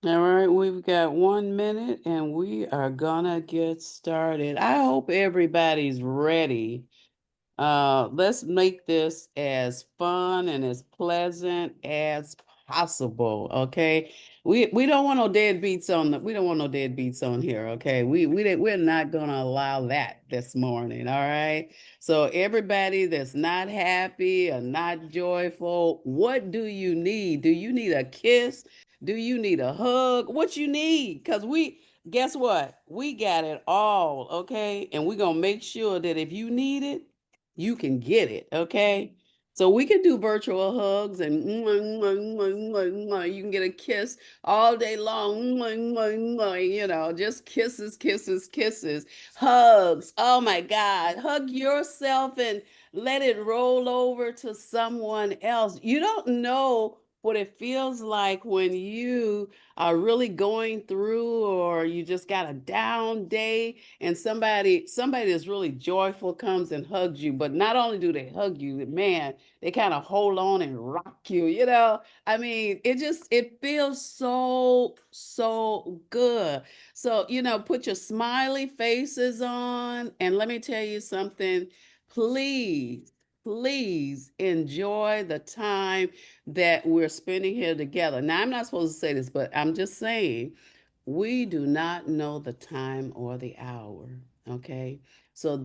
All right, we've got 1 minute and we are gonna get started. I hope everybody's ready. Let's make this as fun and as pleasant as possible. Okay. We don't want no deadbeats on the we don't want no deadbeats on here. Okay. We're not gonna allow that this morning. All right. So everybody that's not happy or not joyful, what do you need? Do you need a kiss? Do you need a hug? What you need? Because guess what? We got it all, okay? And we're gonna make sure that if you need it, you can get it, okay? So we can do virtual hugs and you can get a kiss all day long, just kisses, kisses, kisses, hugs. Oh my God, hug yourself and let it roll over to someone else. You don't know what it feels like when you are really going through or you just got a down day and somebody that's really joyful comes and hugs you. But not only do they hug you, man, they kind of hold on and rock you. I mean, it feels so good. So, put your smiley faces on and let me tell you something. Please, please enjoy the time that we're spending here together. Now, I'm not supposed to say this, but I'm just saying we do not know the time or the hour. Okay. So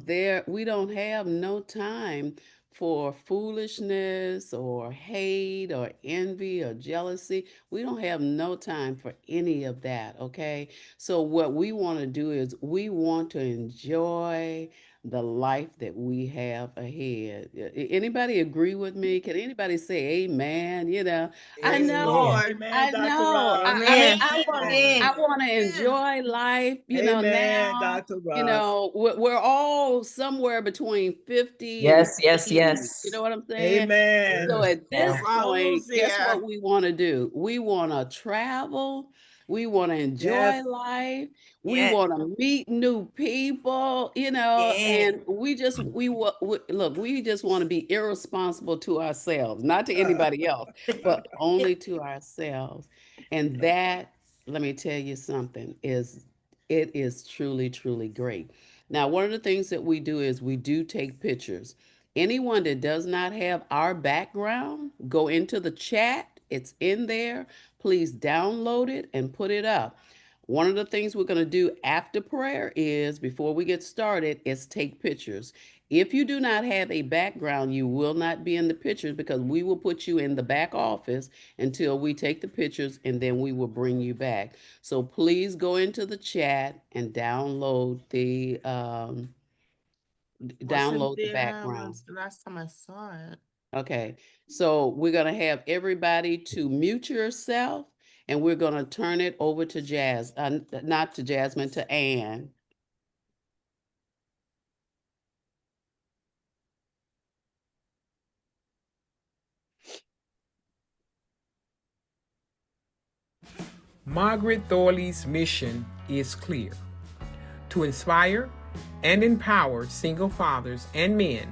we don't have no time for foolishness or hate or envy or jealousy. We don't have no time for any of that. Okay. So what we want to do is we want to enjoy the life that we have ahead. Anybody agree with me? Can anybody say amen? I Praise the know. Amen. Lord. Amen, I Dr. know. Ross. I mean, Amen. I Amen. want to Amen. enjoy life, Amen, now. Dr. Ross. We're all somewhere between 50 and Yes, yes, 80. You yes. know what I'm saying? So Amen. at this Amen. We're point, almost guess there. what we want to do? We want to travel. We want to Yes. enjoy life. We Yes. want to meet new people, Yes. and look, we just want to be irresponsible to ourselves, not to anybody else, but only to ourselves. And that, let me tell you something, it is truly, truly great. Now, one of the things that we do is we do take pictures. Anyone that does not have our background, go into the chat. It's in there. Please download it and put it up. One of the things we're going to do after prayer is, before we get started, is take pictures. If you do not have a background, you will not be in the pictures because we will put you in the back office until we take the pictures and then we will bring you back. So please go into the chat and Wasn't download the there background. was the last time I saw it. Okay, so we're going to have everybody to mute yourself and we're going to turn it over to not to Jasmine, to Ann. Margaret Thorley's mission is clear: to inspire and empower single fathers and men,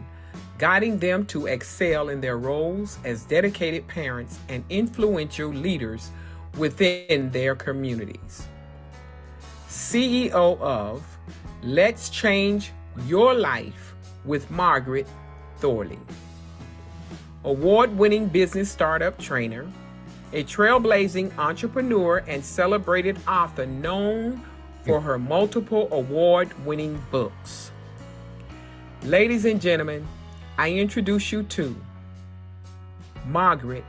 guiding them to excel in their roles as dedicated parents and influential leaders within their communities. CEO of Let's Change Your Life with Margaret Thorley. Award-winning business startup trainer, a trailblazing entrepreneur and celebrated author known for her multiple award-winning books. Ladies and gentlemen, I introduce you to Margaret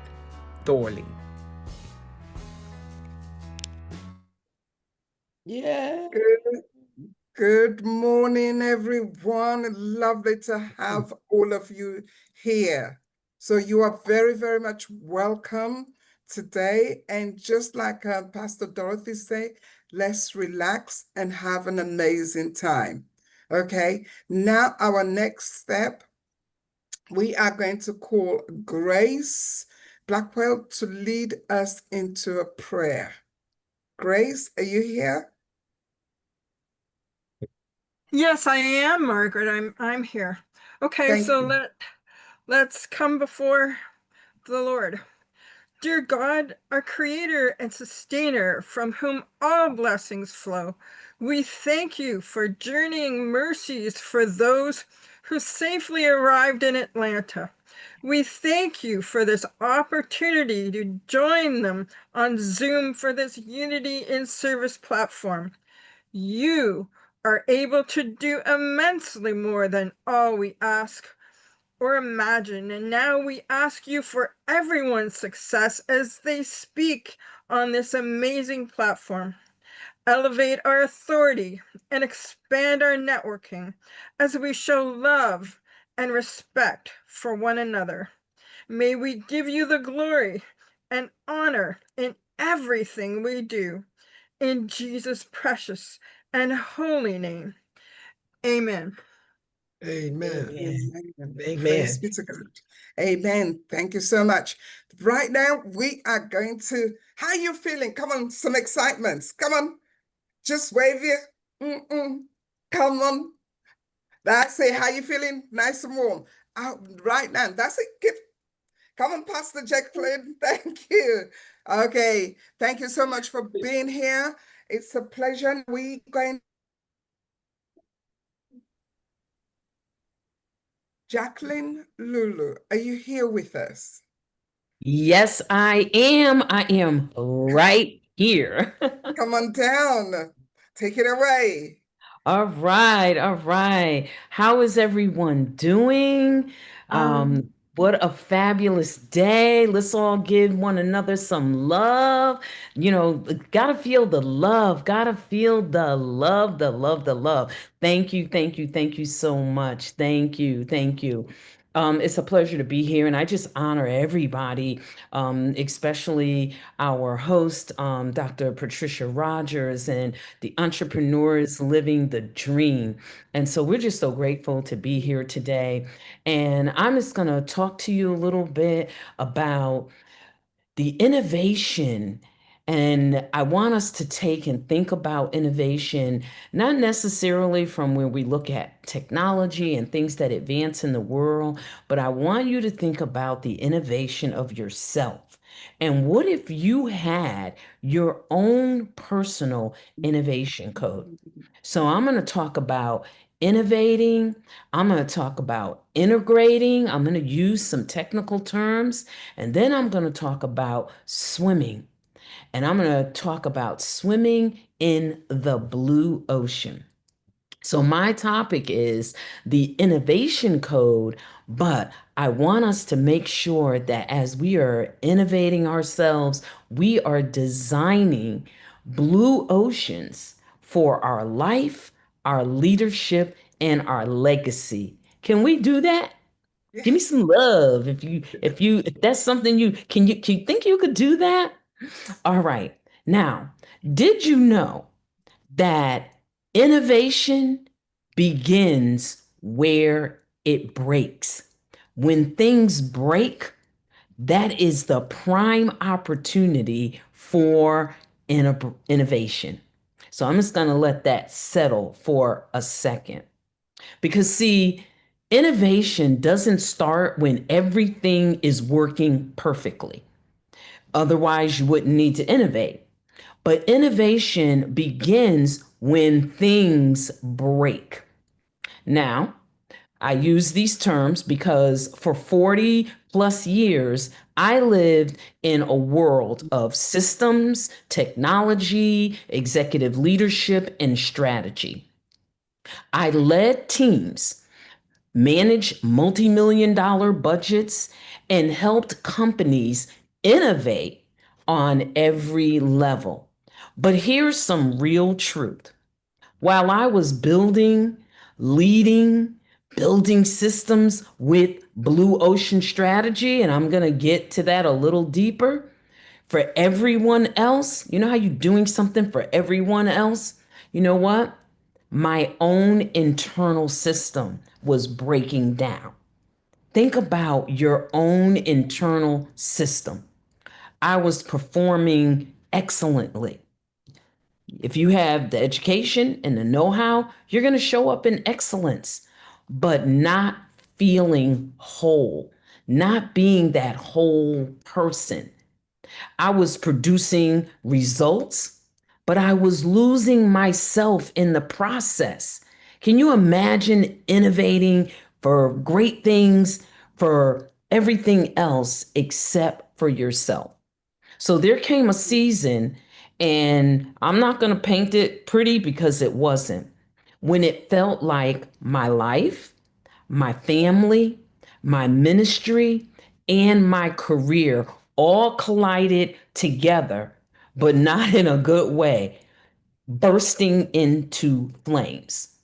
Thorley. Yeah. Good morning, everyone. Lovely to have all of you here. So you are very, very much welcome today. And just like Pastor Dorothy said, let's relax and have an amazing time. Okay, now our next step, we are going to call Grace Blackwell to lead us into a prayer. Grace, are you here? Yes, I am, Margaret. I'm here. Okay, Thank so you. let's come before the Lord. Dear God, our creator and sustainer, from whom all blessings flow, we thank you for journeying mercies for those who safely arrived in Atlanta. We thank you for this opportunity to join them on Zoom for this Unity in Service platform. You are able to do immensely more than all we ask or imagine. And now we ask you for everyone's success as they speak on this amazing platform. Elevate our authority and expand our networking as we show love and respect for one another. May we give you the glory and honor in everything we do. In Jesus' precious and holy name. Amen. Amen. Amen. Amen. Praise be to God. Amen. Thank you so much. Right now, we are going to, how are you feeling? Come on, some excitement. Come on, just wave your, come on. That's it. How you feeling? Nice and warm. Right now, that's it. Come on, Pastor Jacqueline. Thank you. Okay. Thank you so much for being here. It's a pleasure. We going Jacqueline Lulu, are you here with us? Yes, I am. I am right here. Come on down. Take it away. All right, all right. How is everyone doing? What a fabulous day. Let's all give one another some love. Gotta feel the love, gotta feel the love, the love, the love. Thank you, thank you, thank you so much. Thank you, thank you. It's a pleasure to be here, and I just honor everybody, especially our host, Dr. Patricia Rogers, and the entrepreneurs living the dream. And so we're just so grateful to be here today. And I'm just going to talk to you a little bit about the innovation. And I want us to take and think about innovation, not necessarily from where we look at technology and things that advance in the world, but I want you to think about the innovation of yourself. And what if you had your own personal innovation code? So I'm going to talk about innovating. I'm going to talk about integrating. I'm going to use some technical terms. And then I'm going to talk about swimming. And I'm going to talk about swimming in the blue ocean. So, my topic is the innovation code, but I want us to make sure that as we are innovating ourselves, we are designing blue oceans for our life, our leadership, and our legacy. Can we do that? Give me some love if that's something can you think you could do that? All right. Now, did you know that innovation begins where it breaks? When things break, that is the prime opportunity for innovation. So I'm just going to let that settle for a second. Because, see, innovation doesn't start when everything is working perfectly. Otherwise, you wouldn't need to innovate. But innovation begins when things break. Now, I use these terms because for 40 plus years, I lived in a world of systems, technology, executive leadership, and strategy. I led teams, managed multi-million dollar budgets, and helped companies innovate on every level. But here's some real truth. While I was leading, building systems with blue ocean strategy, and I'm going to get to that a little deeper, for everyone else, you know how you're doing something for everyone else? You know what? My own internal system was breaking down. Think about your own internal system. I was performing excellently. If you have the education and the know how, you're going to show up in excellence, but not feeling whole, not being that whole person. I was producing results, but I was losing myself in the process. Can you imagine innovating for great things, for everything else except for yourself? So there came a season, and I'm not going to paint it pretty because it wasn't, when it felt like my life, my family, my ministry, and my career all collided together, but not in a good way, bursting into flames.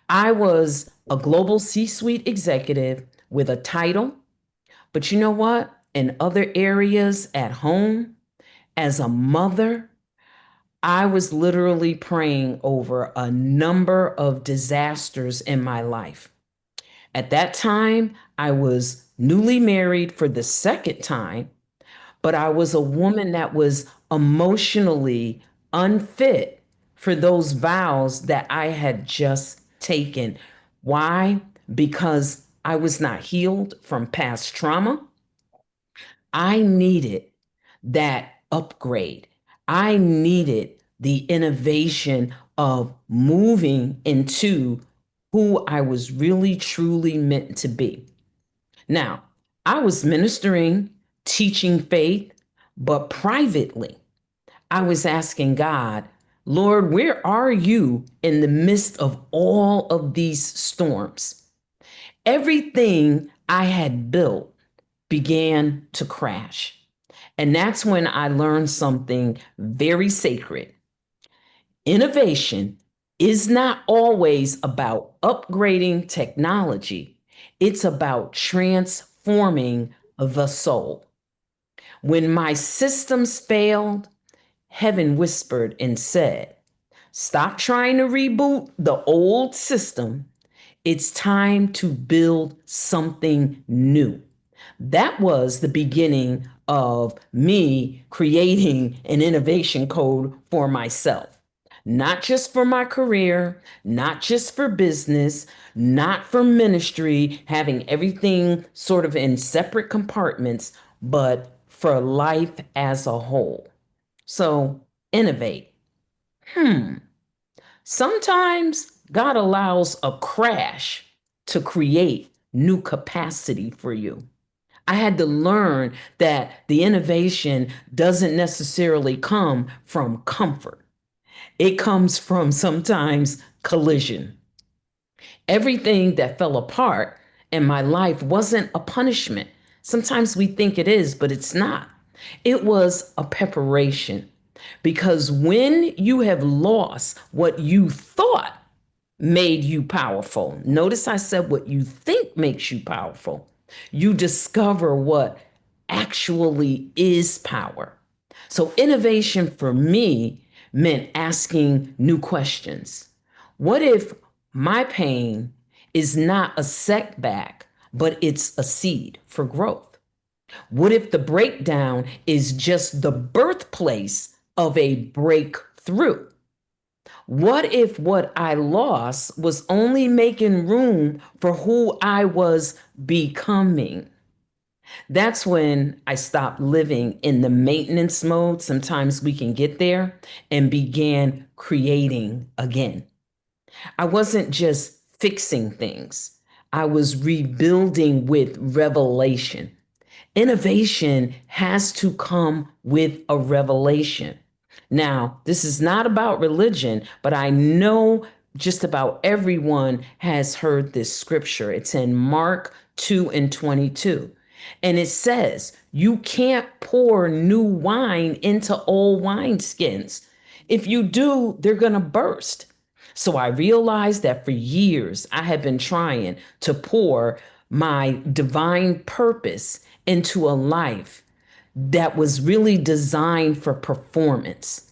I was a global C suite executive with a title, but you know what? In other areas at home, as a mother, I was literally praying over a number of disasters in my life. At that time, I was newly married for the second time, but I was a woman that was emotionally unfit for those vows that I had just taken. Why? Because I was not healed from past trauma. I needed that upgrade. I needed the innovation of moving into who I was really truly meant to be. Now, I was ministering, teaching faith, but privately, I was asking God, Lord, where are you in the midst of all of these storms? Everything I had built began to crash. And that's when I learned something very sacred. Innovation is not always about upgrading technology, it's about transforming the soul. When my systems failed, heaven whispered and said, stop trying to reboot the old system. It's time to build something new. That was the beginning of me creating an innovation code for myself, not just for my career, not just for business, not for ministry, having everything sort of in separate compartments, but for life as a whole. So, innovate. Sometimes God allows a crash to create new capacity for you. I had to learn that the innovation doesn't necessarily come from comfort. It comes from sometimes collision. Everything that fell apart in my life wasn't a punishment. Sometimes we think it is, but it's not. It was a preparation. Because when you have lost what you thought made you powerful, notice I said what you think makes you powerful, you discover what actually is power. So, innovation for me meant asking new questions. What if my pain is not a setback, but it's a seed for growth? What if the breakdown is just the birthplace of a breakthrough? What if what I lost was only making room for who I was becoming? That's when I stopped living in the maintenance mode. Sometimes we can get there, and began creating again. I wasn't just fixing things, I was rebuilding with revelation. Innovation has to come with a revelation. Now, this is not about religion, but I know just about everyone has heard this scripture. It's in Mark 2 and 22. And it says, you can't pour new wine into old wineskins. If you do, they're going to burst. So I realized that for years I had been trying to pour my divine purpose into a life that was really designed for performance.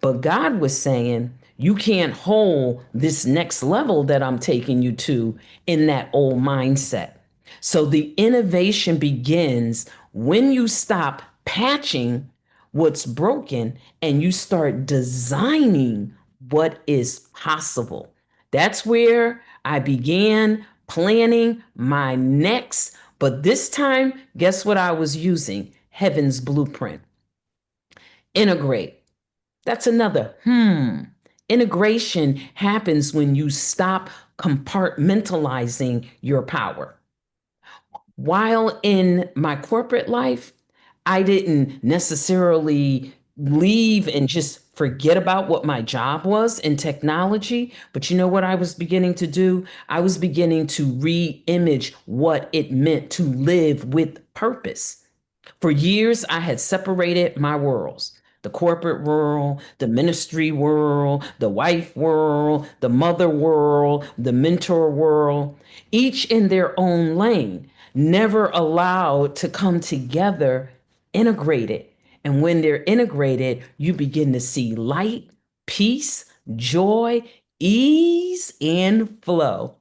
But God was saying, you can't hold this next level that I'm taking you to in that old mindset. So the innovation begins when you stop patching what's broken and you start designing what is possible. That's where I began planning my next, but this time, guess what I was using? Heaven's blueprint. Integrate. That's another. Integration happens when you stop compartmentalizing your power. While in my corporate life, I didn't necessarily leave and just forget about what my job was in technology. But you know what I was beginning to do? I was beginning to re-image what it meant to live with purpose. For years, I had separated my worlds: the corporate world, the ministry world, the wife world, the mother world, the mentor world, each in their own lane, never allowed to come together, integrated. And when they're integrated, you begin to see light, peace, joy, ease, and flow.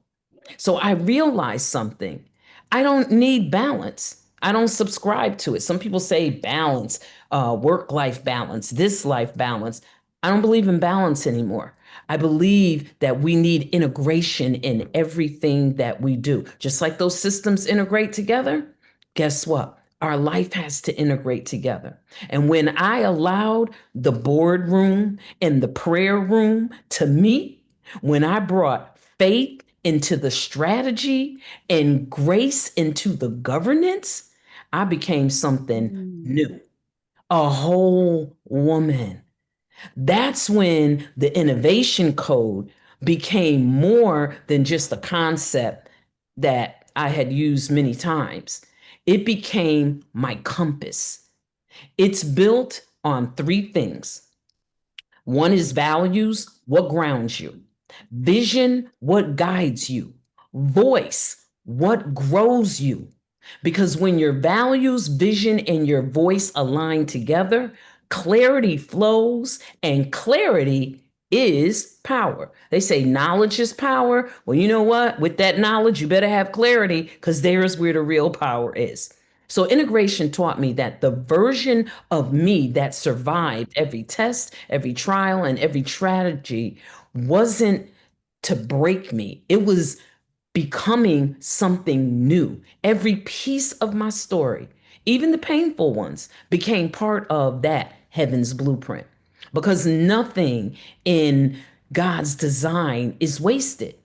So I realized something. I don't need balance. I don't subscribe to it. Some people say balance, work life balance, this life balance. I don't believe in balance anymore. I believe that we need integration in everything that we do. Just like those systems integrate together, guess what? Our life has to integrate together. And when I allowed the boardroom and the prayer room to meet, when I brought faith into the strategy and grace into the governance, I became something new, a whole woman. That's when the innovation code became more than just a concept that I had used many times. It became my compass. It's built on three things. One is values, what grounds you. Vision, what guides you. Voice, what grows you. Because when your values, vision, and your voice align together, clarity flows, and clarity is power. They say knowledge is power. Well, you know what? With that knowledge, you better have clarity, because there's where the real power is. So integration taught me that the version of me that survived every test, every trial, and every tragedy wasn't to break me. It was becoming something new. Every piece of my story, even the painful ones, became part of that heaven's blueprint. Because nothing in God's design is wasted.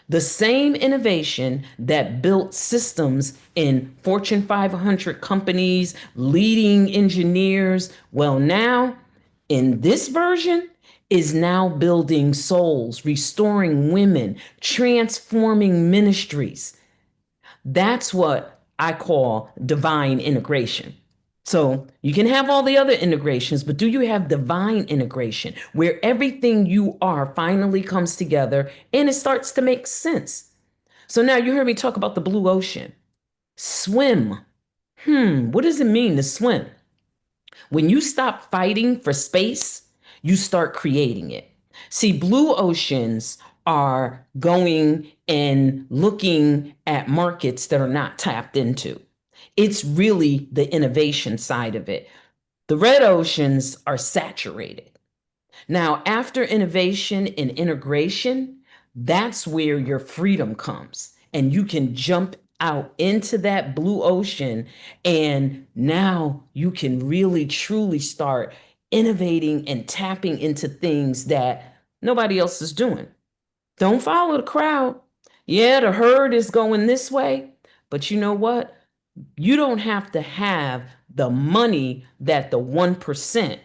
The same innovation that built systems in Fortune 500 companies, leading engineers, well, now in this version is now building souls, restoring women, transforming ministries. That's what I call divine integration. So you can have all the other integrations, but do you have divine integration where everything you are finally comes together and it starts to make sense? So now you heard me talk about the blue ocean. Swim. What does it mean to swim? When you stop fighting for space, you start creating it. See, blue oceans are going and looking at markets that are not tapped into. It's really the innovation side of it. The red oceans are saturated. Now, after innovation and integration, that's where your freedom comes. And you can jump out into that blue ocean. And now you can really, truly start innovating and tapping into things that nobody else is doing. Don't follow the crowd. Yeah, the herd is going this way. But you know what? You don't have to have the money that the 1%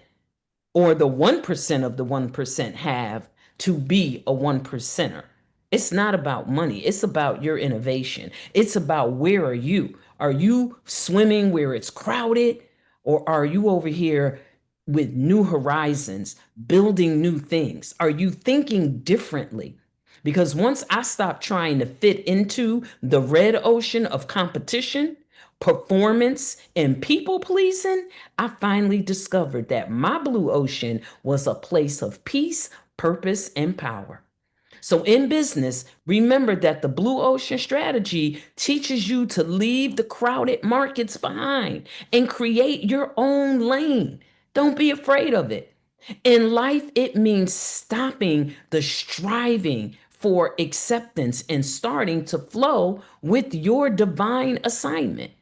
or the 1% of the 1% have to be a 1%er. It's not about money. It's about your innovation. It's about, where are you? Are you swimming where it's crowded, or are you over here with new horizons, building new things? Are you thinking differently? Because once I stopped trying to fit into the red ocean of competition, performance, and people pleasing, I finally discovered that my blue ocean was a place of peace, purpose, and power. So in business, remember that the blue ocean strategy teaches you to leave the crowded markets behind and create your own lane. Don't be afraid of it. In life, it means stopping the striving for acceptance and starting to flow with your divine assignment.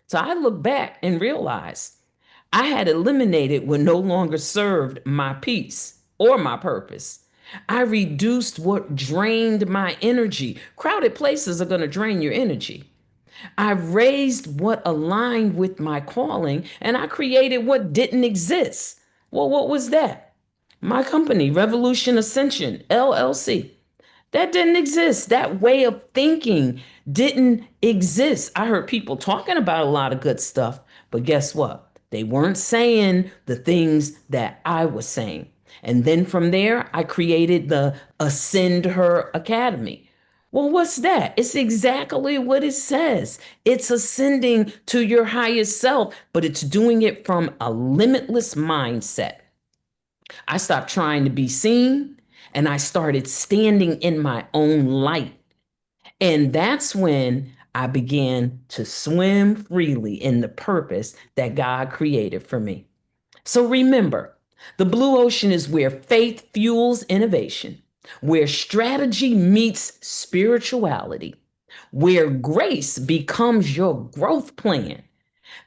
So I look back and realize I had eliminated what no longer served my peace or my purpose. I reduced what drained my energy. Crowded places are going to drain your energy. I raised what aligned with my calling, and I created what didn't exist. Well, what was that? My company, Revolution Ascension, LLC. That didn't exist. That way of thinking didn't exist. I heard people talking about a lot of good stuff, but guess what? They weren't saying the things that I was saying. And then from there, I created the Ascend Her Academy. Well, what's that? It's exactly what it says. It's ascending to your highest self, but it's doing it from a limitless mindset. I stopped trying to be seen and I started standing in my own light. And that's when I began to swim freely in the purpose that God created for me. So remember, the blue ocean is where faith fuels innovation, where strategy meets spirituality, where grace becomes your growth plan.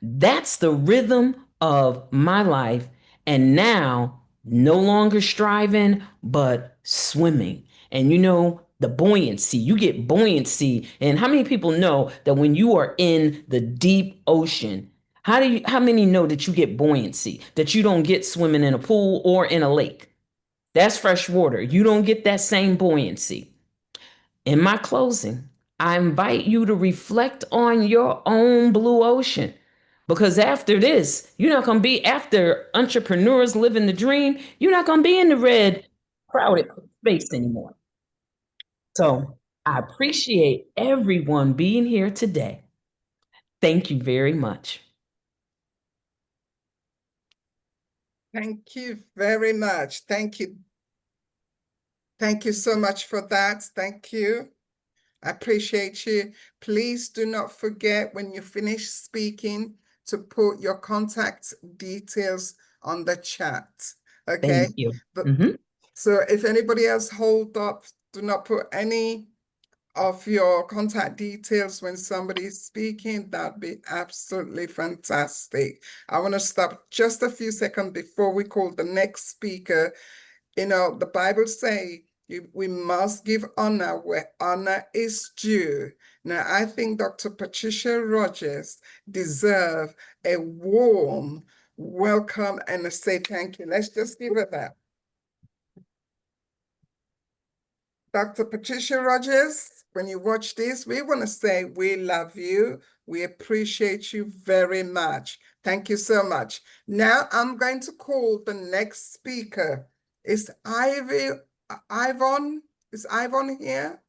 That's the rhythm of my life. And now, no longer striving, but swimming. And you know, the buoyancy, you get buoyancy. And how many people know that when you are in the deep ocean, how many know that you get buoyancy, that you don't get swimming in a pool or in a lake? That's fresh water. You don't get that same buoyancy. In my closing, I invite you to reflect on your own blue ocean. Because after this, you're not going to be, after entrepreneurs living the dream, you're not going to be in the red, crowded space anymore. So I appreciate everyone being here today. Thank you very much. Thank you very much. Thank you. Thank you so much for that. Thank you. I appreciate you. Please do not forget when you finish speaking to put your contact details on the chat. Okay. Thank you. But so if anybody else hold up, do not put any of your contact details when somebody is speaking. That'd be absolutely fantastic. I want to stop just a few seconds before we call the next speaker. You know, the Bible says we must give honor where honor is due. Now, I think Dr. Patricia Rogers deserves a warm welcome and a say thank you. Let's just give her that. Dr. Patricia Rogers, when you watch this, we want to say we love you. We appreciate you very much. Thank you so much. Now I'm going to call the next speaker. Is Ivan here?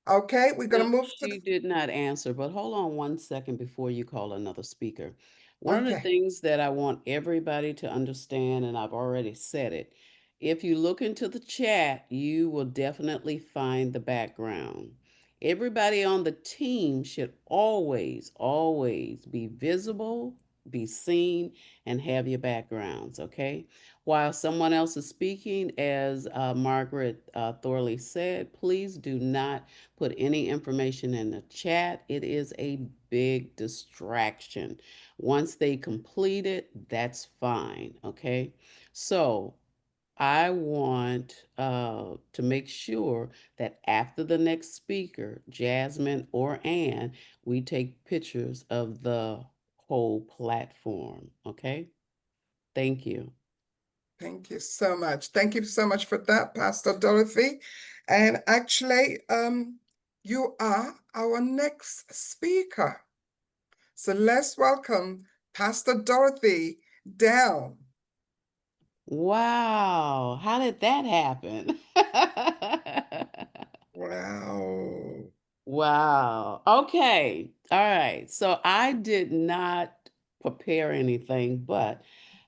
Okay, we're going to No, move to she did not answer, but hold on one second before you call another speaker. One of the okay. things that I want everybody to understand, and I've already said it, if you look into the chat, you will definitely find the background. Everybody on the team should always, always be visible, be seen, and have your backgrounds, okay? While someone else is speaking, as Margaret Thorley said, please do not put any information in the chat. It is a big distraction. Once they complete it, that's fine. Okay. So I want to make sure that after the next speaker, Jasmine or Ann, we take pictures of the whole platform. Okay. Thank you. Thank you so much. Thank you so much for that, Pastor Dorothy. And actually, you are our next speaker. So let's welcome Pastor Dorothy down. Wow. How did that happen? Wow. Wow. Okay. All right. So I did not prepare anything, but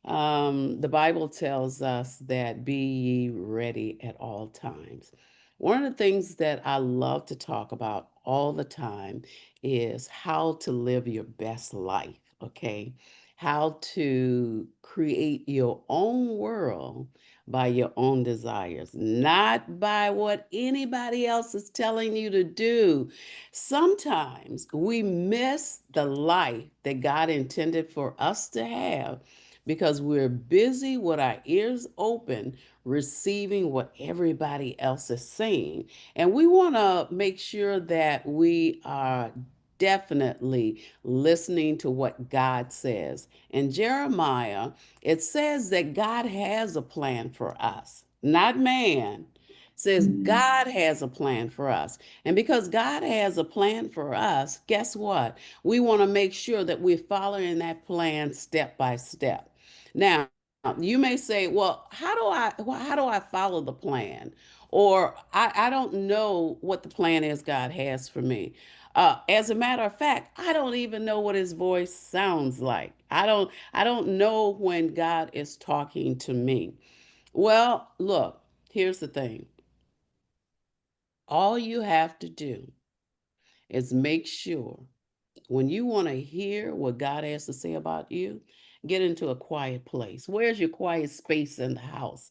the Bible tells us that be ye ready at all times. One of the things that I love to talk about all the time is how to live your best life. Okay. how to create your own world by your own desires, not by what anybody else is telling you to do. Sometimes we miss the life that God intended for us to have because we're busy with our ears open, receiving what everybody else is saying. And we want to make sure that we are definitely listening to what God says. In Jeremiah, it says that God has a plan for us, not man. It says God has a plan for us. And because God has a plan for us, guess what? We want to make sure that we're following that plan step by step. Now, you may say, well, how do I follow the plan? Or I don't know what the plan is God has for me. As a matter of fact, I don't even know what his voice sounds like. I don't know when God is talking to me. Well, look, here's the thing. All you have to do is make sure when you want to hear what God has to say about you, get into a quiet place. Where's your quiet space in the house?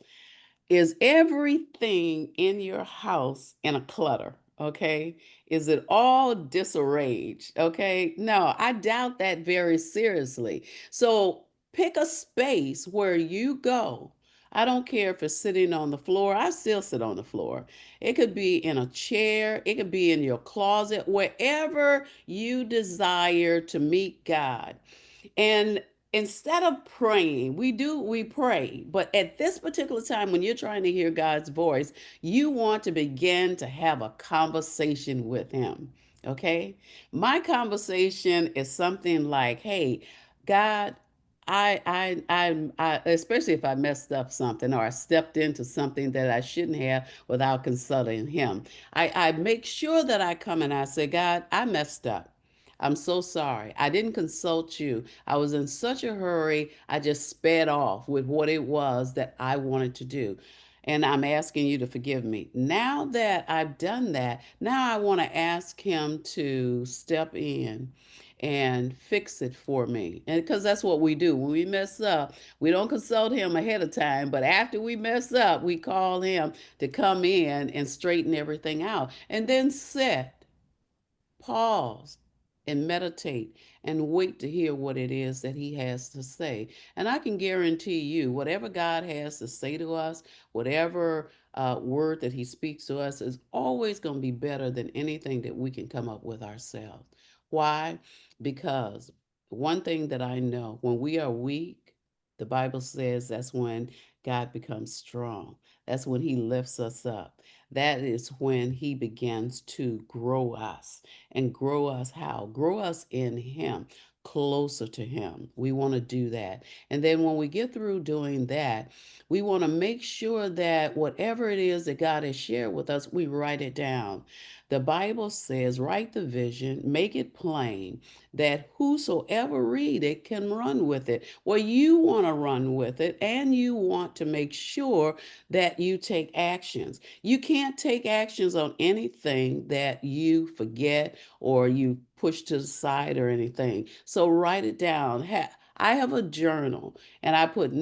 Is everything in your house in a clutter? Okay. Is it all disarranged? Okay. No, I doubt that very seriously. So pick a space where you go. I don't care if it's sitting on the floor. I still sit on the floor. It could be in a chair, it could be in your closet, wherever you desire to meet God. And instead of praying, we pray, but at this particular time when you're trying to hear God's voice, you want to begin to have a conversation with him. Okay? My conversation is something like, "Hey, God, I especially if I messed up something or I stepped into something that I shouldn't have without consulting him. I make sure that I come and I say, God, I messed up. I'm so sorry. I didn't consult you. I was in such a hurry. I just sped off with what it was that I wanted to do. And I'm asking you to forgive me. Now that I've done that, now I want to ask him to step in and fix it for me. And because that's what we do. When we mess up, we don't consult him ahead of time, but after we mess up, we call him to come in and straighten everything out. And then sit, pause, and meditate and wait to hear what it is that he has to say. And I can guarantee you, whatever God has to say to us, whatever word that he speaks to us, is always going to be better than anything that we can come up with ourselves. Why? Because one thing that I know, when we are weak, the Bible says that's when God becomes strong. That's when he lifts us up. That is when he begins to grow us. And grow us how? Grow us in him, closer to him. We want to do that. And then when we get through doing that, we want to make sure that whatever it is that God has shared with us, we write it down. The Bible says, write the vision, make it plain, that whosoever read it can run with it. Well, you want to run with it, and you want to make sure that you take actions. You can't take actions on anything that you forget or you push to the side or anything. So write it down. I have a journal and I put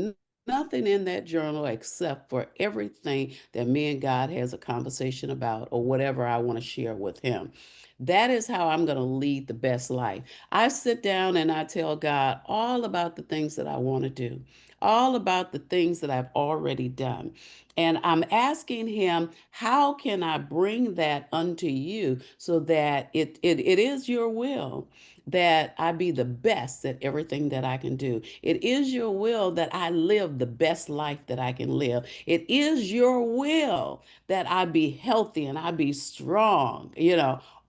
nothing in that journal except for everything that me and God has a conversation about or whatever I want to share with him. That is how I'm going to lead the best life. I sit down and I tell God all about the things that I want to do, all about the things that I've already done. And I'm asking him, how can I bring that unto you so that it is your will that I be the best at everything that I can do. It is your will that I live the best life that I can live. It is your will that I be healthy and I be strong,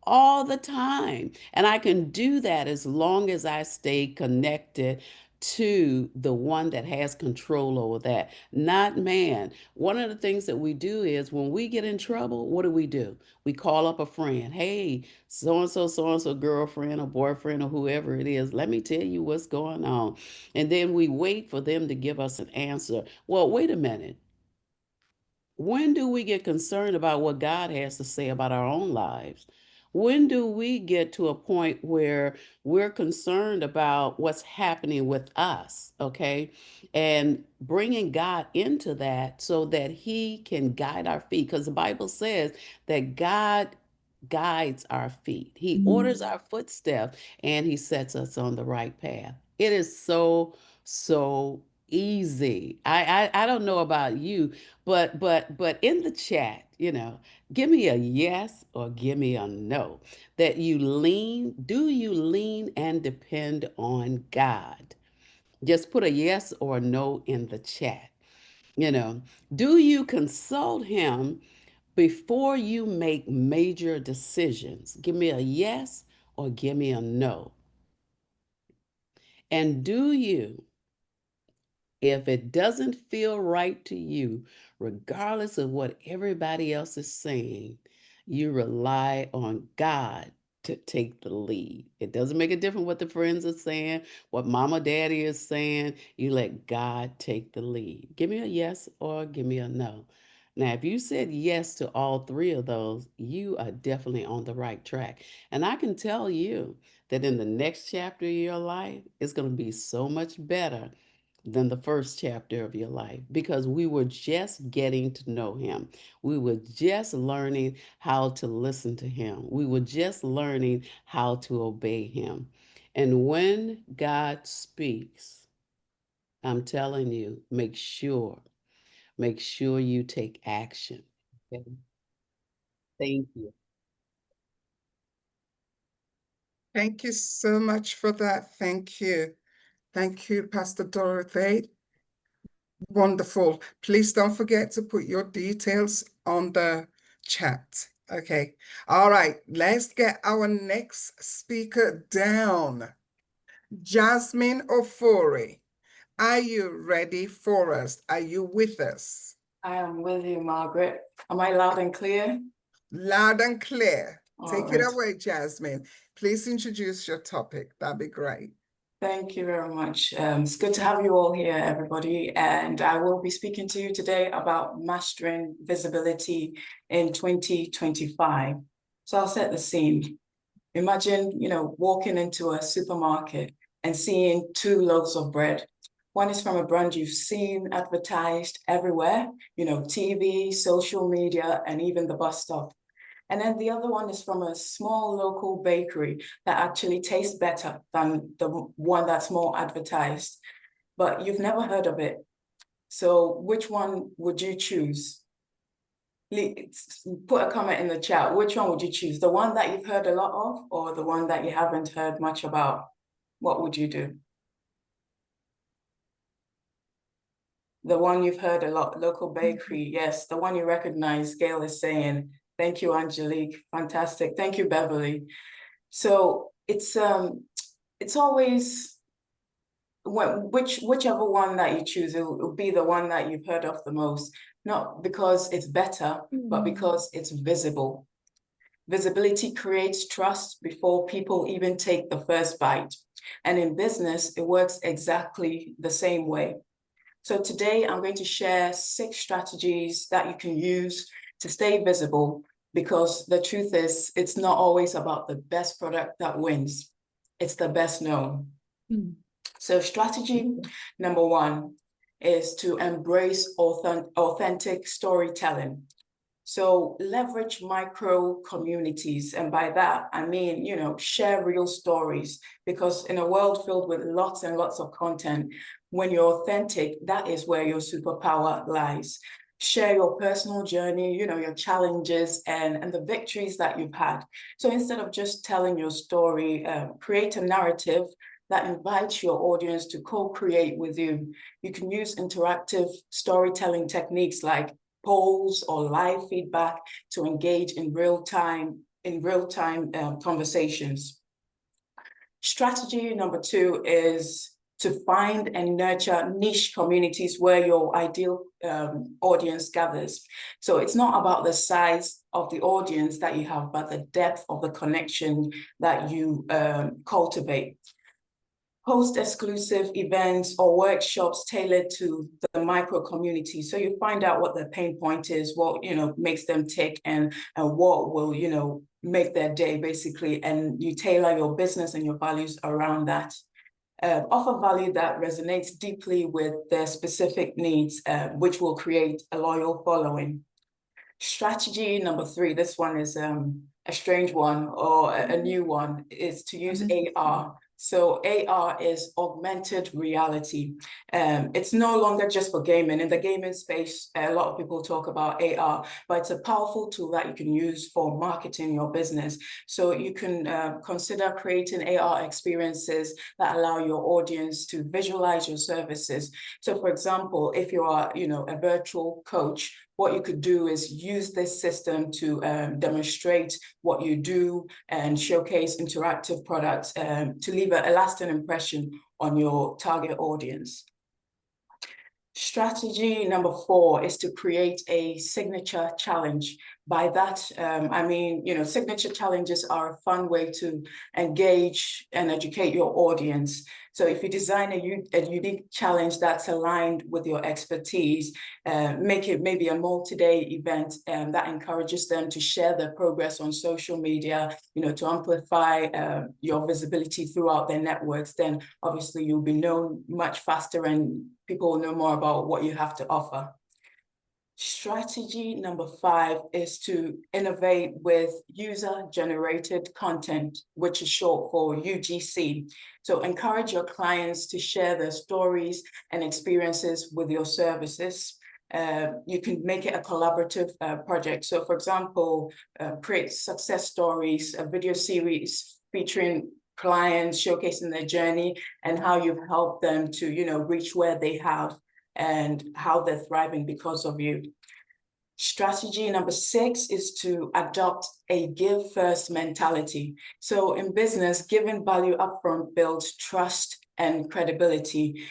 all the time. And I can do that as long as I stay connected to the one that has control over that, not man. One of the things that we do is when we get in trouble, what do? We call up a friend. Hey, so and so girlfriend or boyfriend or whoever it is, let me tell you what's going on. And then we wait for them to give us an answer. Well, wait a minute. When do we get concerned about what God has to say about our own lives? When do we get to a point where we're concerned about what's happening with us, okay? And bringing God into that so that He can guide our feet. Because the Bible says that God guides our feet, He orders our footsteps, and He sets us on the right path. It is so easy. I don't know about you, but in the chat, give me a yes or give me a no. That do you lean and depend on God? Just put a yes or a no in the chat. Do you consult Him before you make major decisions? Give me a yes or give me a no. And if it doesn't feel right to you, regardless of what everybody else is saying, you rely on God to take the lead. It doesn't make a difference what the friends are saying, what mama, daddy is saying. You let God take the lead. Give me a yes or give me a no. Now, if you said yes to all three of those, you are definitely on the right track. And I can tell you that in the next chapter of your life, it's going to be so much better than the first chapter of your life because we were just getting to know Him. We were just learning how to listen to Him. We were just learning how to obey Him. And when God speaks, I'm telling you, make sure you take action. Okay? Thank you. Thank you so much for that. Thank you. Thank you, Pastor Dorothy. Wonderful. Please don't forget to put your details on the chat. Okay. All right. Let's get our next speaker down. Jasmine Ofori, are you ready for us? Are you with us? I am with you, Margaret. Am I loud and clear? Loud and clear. Take it right. away, Jasmine. Please introduce your topic. That'd be great. Thank you very much. It's good to have you all here, everybody. And I will be speaking to you today about mastering visibility in 2025. So I'll set the scene. Imagine, walking into a supermarket and seeing two loaves of bread. One is from a brand you've seen advertised everywhere, TV, social media, and even the bus stop. And then the other one is from a small local bakery that actually tastes better than the one that's more advertised, but you've never heard of it. So which one would you choose? Put a comment in the chat. Which one would you choose? The one that you've heard a lot of or the one that you haven't heard much about? What would you do? The one you've heard a lot, local bakery. Yes, the one you recognize. Gail is saying, thank you, Angelique. Fantastic. Thank you, Beverly. So it's always whichever one that you choose, it will be the one that you've heard of the most, not because it's better, but because it's visible. Visibility creates trust before people even take the first bite. And in business, it works exactly the same way. So today I'm going to share 6 strategies that you can use to stay visible, because the truth is, it's not always about the best product that wins. It's the best known. So strategy number 1 is to embrace authentic storytelling. So leverage micro communities. And by that, I mean, share real stories, because in a world filled with lots and lots of content, when you're authentic, that is where your superpower lies. Share your personal journey, your challenges and the victories that you've had. So instead of just telling your story, create a narrative that invites your audience to co-create with you. You can use interactive storytelling techniques like polls or live feedback to engage in real-time conversations. Strategy number 2 is to find and nurture niche communities where your ideal audience gathers. So it's not about the size of the audience that you have, but the depth of the connection that you cultivate. Host exclusive events or workshops tailored to the micro community. So you find out what their pain point is, what makes them tick, and what will make their day, basically, and you tailor your business and your values around that. Offer value that resonates deeply with their specific needs, which will create a loyal following. Strategy number 3, this one is a strange one or a new one, is to use AR. So AR is augmented reality. It's no longer just for gaming. In the gaming space, a lot of people talk about AR, but it's a powerful tool that you can use for marketing your business. So you can consider creating AR experiences that allow your audience to visualize your services. So for example, if you are, a virtual coach, what you could do is use this system to demonstrate what you do and showcase interactive products to leave a lasting impression on your target audience. Strategy number 4 is to create a signature challenge. By that, I mean, signature challenges are a fun way to engage and educate your audience. So if you design a unique challenge that's aligned with your expertise, make it maybe a multi-day event that encourages them to share their progress on social media, to amplify your visibility throughout their networks, then obviously you'll be known much faster and people will know more about what you have to offer. Strategy number 5 is to innovate with user-generated content, which is short for UGC. So encourage your clients to share their stories and experiences with your services. You can make it a collaborative project. So for example, create success stories, a video series featuring clients showcasing their journey and how you've helped them to, reach where they have and how they're thriving because of you. Strategy number 6 is to adopt a give first mentality. So in business, giving value upfront builds trust and credibility.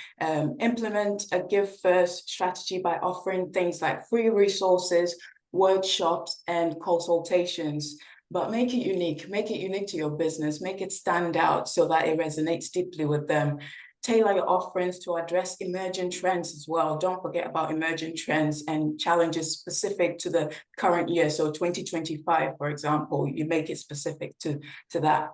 Implement a give first strategy by offering things like free resources, workshops, and consultations. But make it unique to your business, make it stand out so that it resonates deeply with them. Tailor your offerings to address emerging trends as well. Don't forget about emerging trends and challenges specific to the current year. So 2025, for example, you make it specific to that.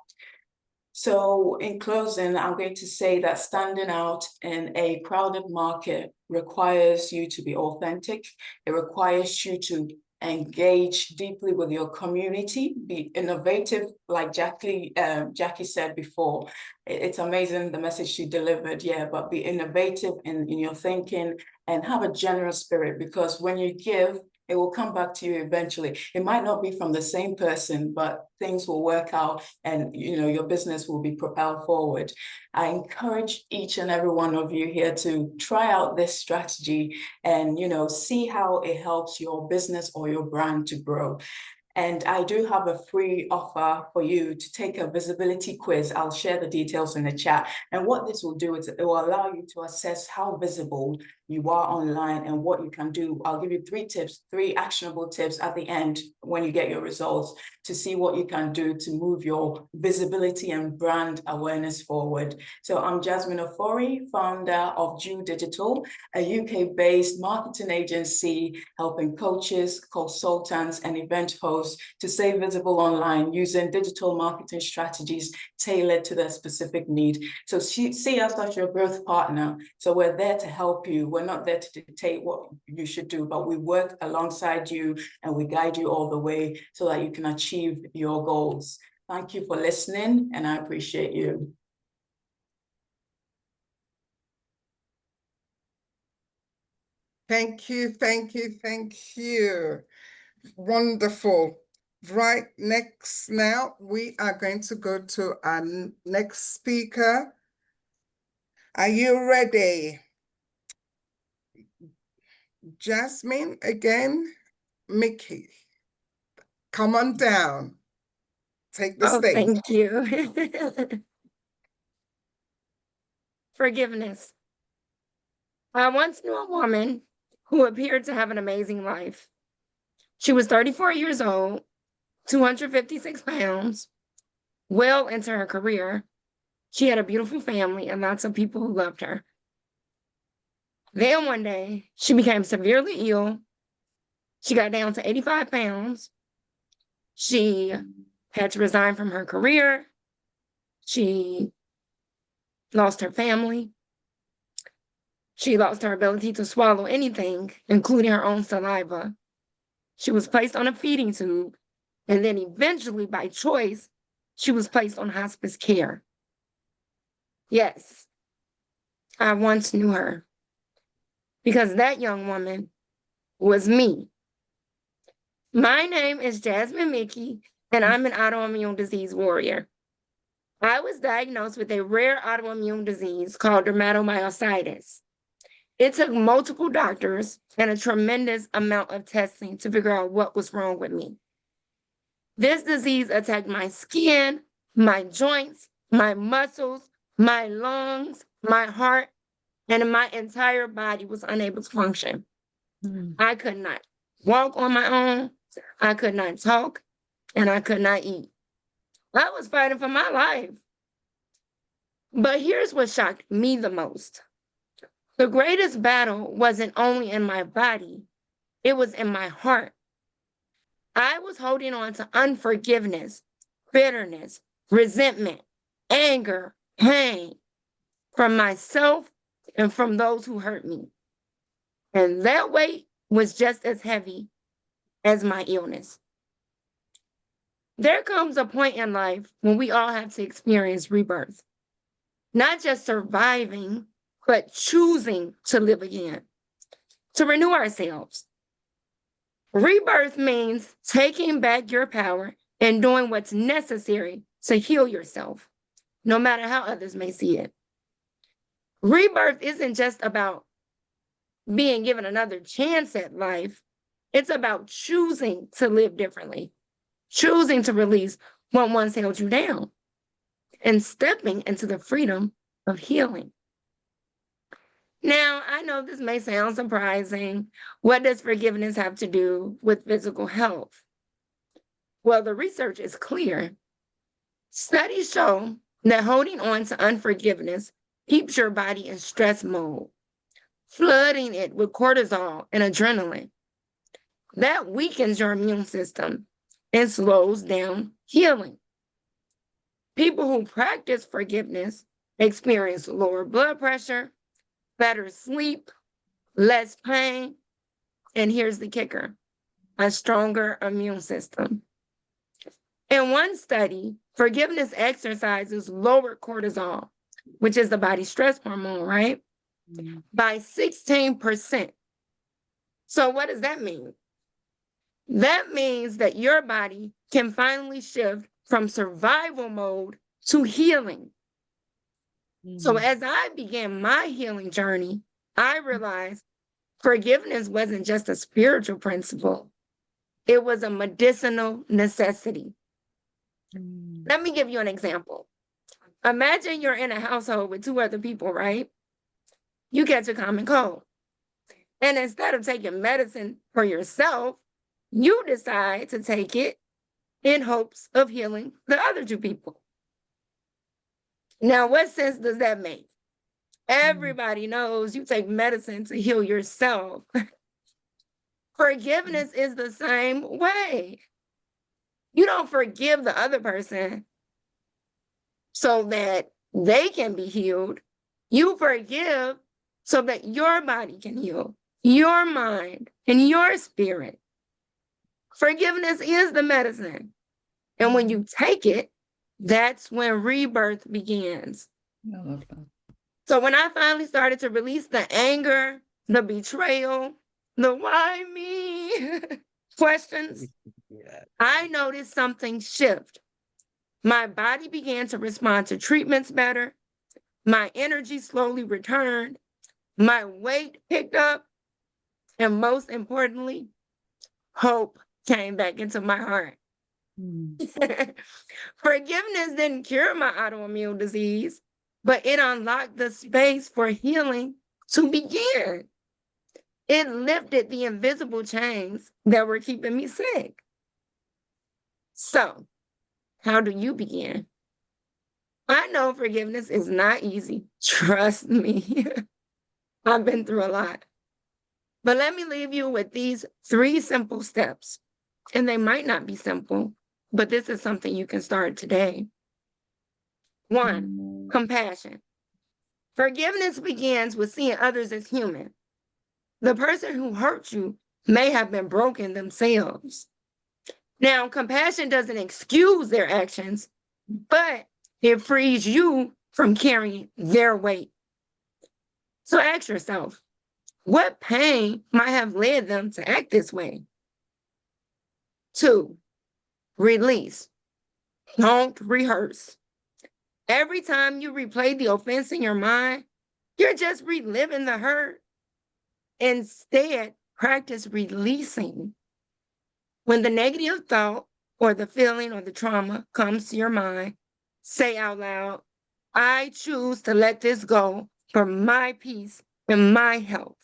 So in closing, I'm going to say that standing out in a crowded market requires you to be authentic. It requires you to engage deeply with your community, be innovative, like Jackie said before. It's amazing the message she delivered, but be innovative in your thinking and have a generous spirit, because when you give, it will come back to you eventually. It might not be from the same person, but things will work out and your business will be propelled forward. I encourage each and every one of you here to try out this strategy and see how it helps your business or your brand to grow. And I do have a free offer for you to take a visibility quiz. I'll share the details in the chat. And what this will do is it will allow you to assess how visible you are online and what you can do. I'll give you 3 tips, 3 actionable tips at the end when you get your results to see what you can do to move your visibility and brand awareness forward. So I'm Jasmine Ofori, founder of Jew Digital, a UK-based marketing agency helping coaches, consultants, and event hosts to stay visible online using digital marketing strategies tailored to their specific need. So see us as your growth partner. So we're there to help you. We're not there to dictate what you should do, but we work alongside you and we guide you all the way so that you can achieve your goals. Thank you for listening, and I appreciate you. Thank you, thank you, thank you. Wonderful. Right, next now we are going to go to our next speaker. Are you ready? Jasmine again, Mickey. Come on down. Take the stage. Thank you. Forgiveness. I once knew a woman who appeared to have an amazing life. She was 34 years old, 256 pounds, well into her career. She had a beautiful family and lots of people who loved her. Then one day, she became severely ill. She got down to 85 pounds. She had to resign from her career. She lost her family. She lost her ability to swallow anything, including her own saliva. She was placed on a feeding tube, and then eventually, by choice, she was placed on hospice care. Yes, I once knew her, because that young woman was me. My name is Jasmine Mickey, and I'm an autoimmune disease warrior. I was diagnosed with a rare autoimmune disease called dermatomyositis. It took multiple doctors and a tremendous amount of testing to figure out what was wrong with me. This disease attacked my skin, my joints, my muscles, my lungs, my heart, and my entire body was unable to function. I could not walk on my own, I could not talk, and I could not eat. I was fighting for my life. But here's what shocked me the most. The greatest battle wasn't only in my body, it was in my heart. I was holding on to unforgiveness, bitterness, resentment, anger, pain from myself and from those who hurt me. And that weight was just as heavy as my illness. There comes a point in life when we all have to experience rebirth, not just surviving, but choosing to live again, to renew ourselves. Rebirth means taking back your power and doing what's necessary to heal yourself, no matter how others may see it. Rebirth isn't just about being given another chance at life. It's about choosing to live differently, choosing to release what once held you down, and stepping into the freedom of healing. Now, I know this may sound surprising. What does forgiveness have to do with physical health? Well, the research is clear. Studies show that holding on to unforgiveness keeps your body in stress mode, flooding it with cortisol and adrenaline. That weakens your immune system and slows down healing. People who practice forgiveness experience lower blood pressure, better sleep, less pain, and here's the kicker, a stronger immune system. In one study, forgiveness exercises lowered cortisol, which is the body's stress hormone, right? By 16%. So what does that mean? That means that your body can finally shift from survival mode to healing. So as I began my healing journey, I realized forgiveness wasn't just a spiritual principle. It was a medicinal necessity. Let me give you an example. Imagine you're in a household with two other people, right? You catch a common cold. And instead of taking medicine for yourself, you decide to take it in hopes of healing the other two people. Now, what sense does that make? Everybody knows you take medicine to heal yourself. Forgiveness is the same way. You don't forgive the other person so that they can be healed. You forgive so that your body can heal, your mind, and your spirit. Forgiveness is the medicine. And when you take it, that's when rebirth begins. I love that. So when I finally started to release the anger, the betrayal, the why me questions, I noticed something shift. My body began to respond to treatments better. My energy slowly returned. My weight picked up. And most importantly, hope came back into my heart. Forgiveness didn't cure my autoimmune disease, but it unlocked the space for healing to begin. It lifted the invisible chains that were keeping me sick. So, how do you begin? I know forgiveness is not easy. Trust me. I've been through a lot. But let me leave you with these 3 simple steps. And they might not be simple, but this is something you can start today. 1, compassion. Forgiveness begins with seeing others as human. The person who hurt you may have been broken themselves. Now, compassion doesn't excuse their actions, but it frees you from carrying their weight. So ask yourself, what pain might have led them to act this way? 2, release. Don't rehearse. Every time you replay the offense in your mind, you're just reliving the hurt. Instead, practice releasing. When the negative thought or the feeling or the trauma comes to your mind, say out loud, I choose to let this go for my peace and my health.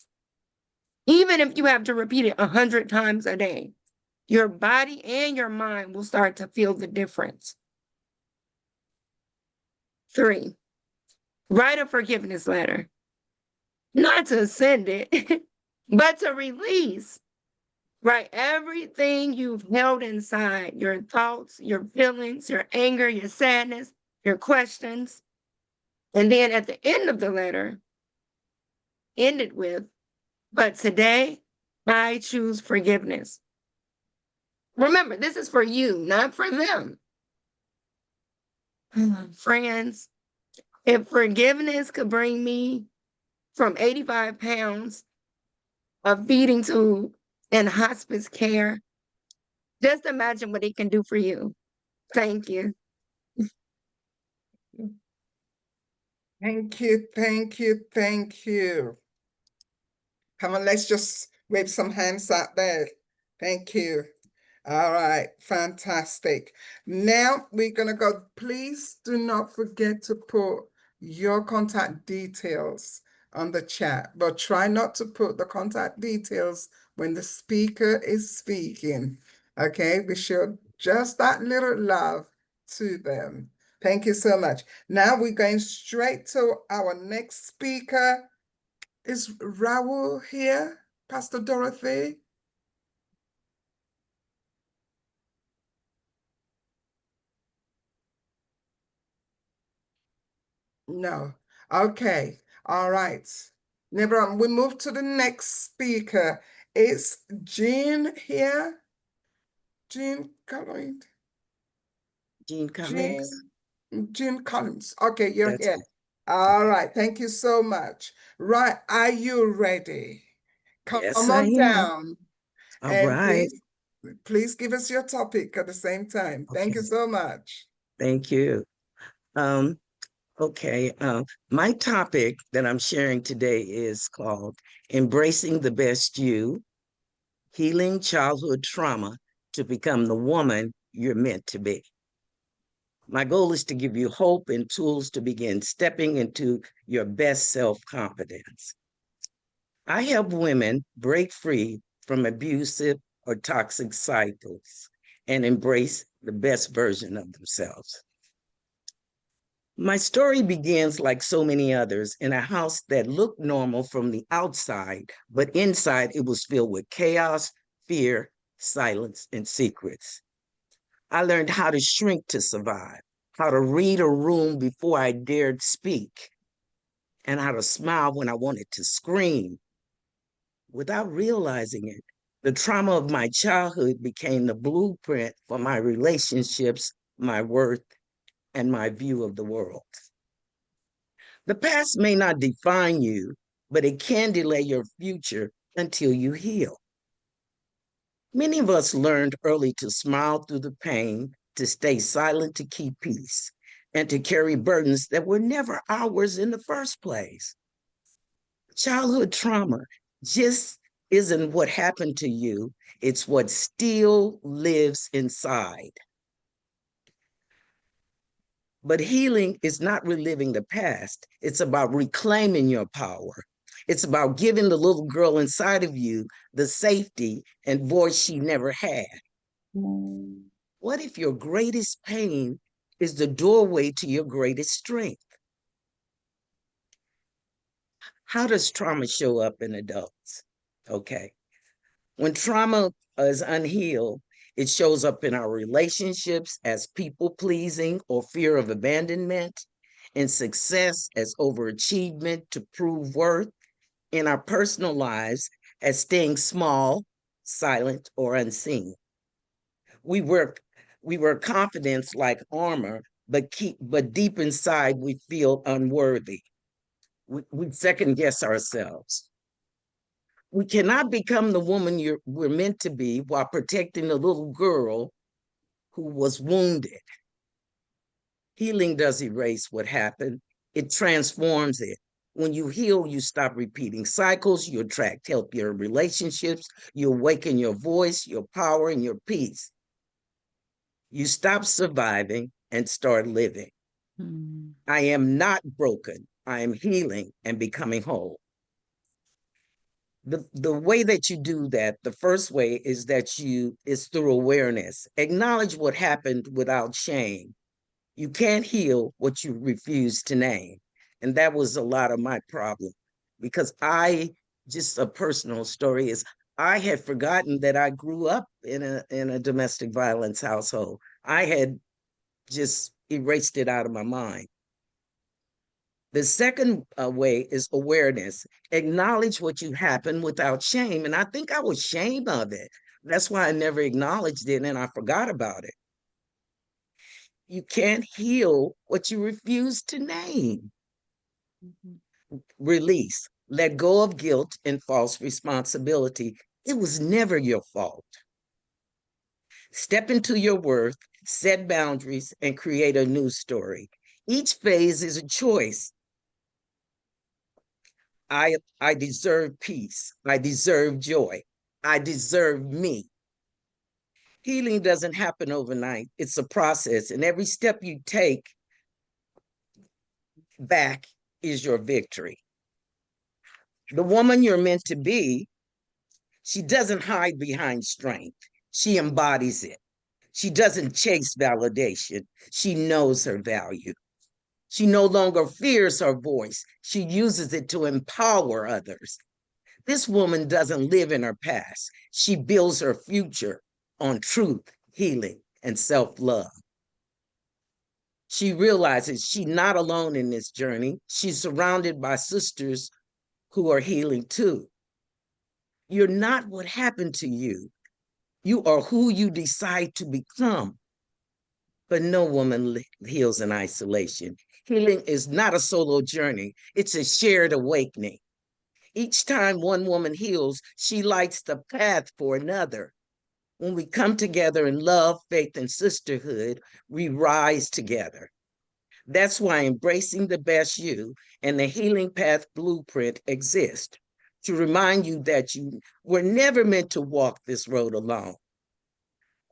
Even if you have to repeat it 100 times a day, your body and your mind will start to feel the difference. 3, write a forgiveness letter. Not to send it, but to release. Write everything you've held inside, your thoughts, your feelings, your anger, your sadness, your questions. And then at the end of the letter, end it with, but today I choose forgiveness. Remember, this is for you, not for them. Friends, if forgiveness could bring me from 85 pounds of feeding tube and hospice care, just imagine what it can do for you. Thank you. Thank you, thank you, thank you. Come on, let's just wave some hands out there. Thank you. All right, fantastic. Now we're going to go. Please do not forget to put your contact details on the chat, but try not to put the contact details when the speaker is speaking. Okay, we show just that little love to them. Thank you so much. Now we're going straight to our next speaker. Is Raul here, Pastor Dorothy? No. Okay. All right. Never mind. We move to the next speaker. Is Jean here? Jean Collins. Jean Cummings. Jean Collins. Okay, you're That's here. All right. Thank you so much. Right. Are you ready? Come Yes, I on am. down. All And right. please give us your topic at the same time. Thank you Okay. so much. Thank you. Okay. My topic that I'm sharing today is called Embracing the Best You, Healing Childhood Trauma to Become the Woman You're Meant to Be. My goal is to give you hope and tools to begin stepping into your best self-confidence. I help women break free from abusive or toxic cycles and embrace the best version of themselves. My story begins, like so many others, in a house that looked normal from the outside, but inside it was filled with chaos, fear, silence, and secrets. I learned how to shrink to survive, how to read a room before I dared speak, and how to smile when I wanted to scream. Without realizing it, the trauma of my childhood became the blueprint for my relationships, my worth, and my view of the world. The past may not define you, but it can delay your future until you heal. Many of us learned early to smile through the pain, to stay silent to keep peace, and to carry burdens that were never ours in the first place. Childhood trauma just isn't what happened to you, it's what still lives inside. But healing is not reliving the past, it's about reclaiming your power. It's about giving the little girl inside of you the safety and voice she never had. What if your greatest pain is the doorway to your greatest strength? How does trauma show up in adults? Okay. When trauma is unhealed, It shows up in our relationships as people pleasing or fear of abandonment, in success as overachievement to prove worth, in our personal lives as staying small, silent, or unseen. We work confidence like armor, but deep inside we feel unworthy. We second guess ourselves. We cannot become the woman we're meant to be while protecting the little girl who was wounded. Healing does erase what happened, it transforms it. When you heal, you stop repeating cycles, you attract healthier relationships, you awaken your voice, your power, and your peace. You stop surviving and start living. I am not broken. I am healing and becoming whole. The way that you do that, the first way is through awareness. Acknowledge what happened without shame. You can't heal what you refuse to name. And that was a lot of my problem because just a personal story is I had forgotten that I grew up in a domestic violence household. I had just erased it out of my mind. The second way is awareness. Acknowledge what you happened without shame. And I think I was ashamed of it. That's why I never acknowledged it and I forgot about it. You can't heal what you refuse to name. Release. Let go of guilt and false responsibility. It was never your fault. Step into your worth, set boundaries, and create a new story. Each phase is a choice. I deserve peace. I deserve joy. I deserve me. Healing doesn't happen overnight. It's a process, and every step you take back is your victory. The woman you're meant to be, she doesn't hide behind strength. She embodies it. She doesn't chase validation. She knows her value. She no longer fears her voice. She uses it to empower others. This woman doesn't live in her past. She builds her future on truth, healing, and self-love. She realizes she's not alone in this journey. She's surrounded by sisters who are healing too. You're not what happened to you. You are who you decide to become. But no woman heals in isolation. Healing is not a solo journey. It's a shared awakening. Each time one woman heals, she lights the path for another. When we come together in love, faith, and sisterhood, we rise together. That's why embracing the best you and the Healing Path Blueprint exist, to remind you that you were never meant to walk this road alone.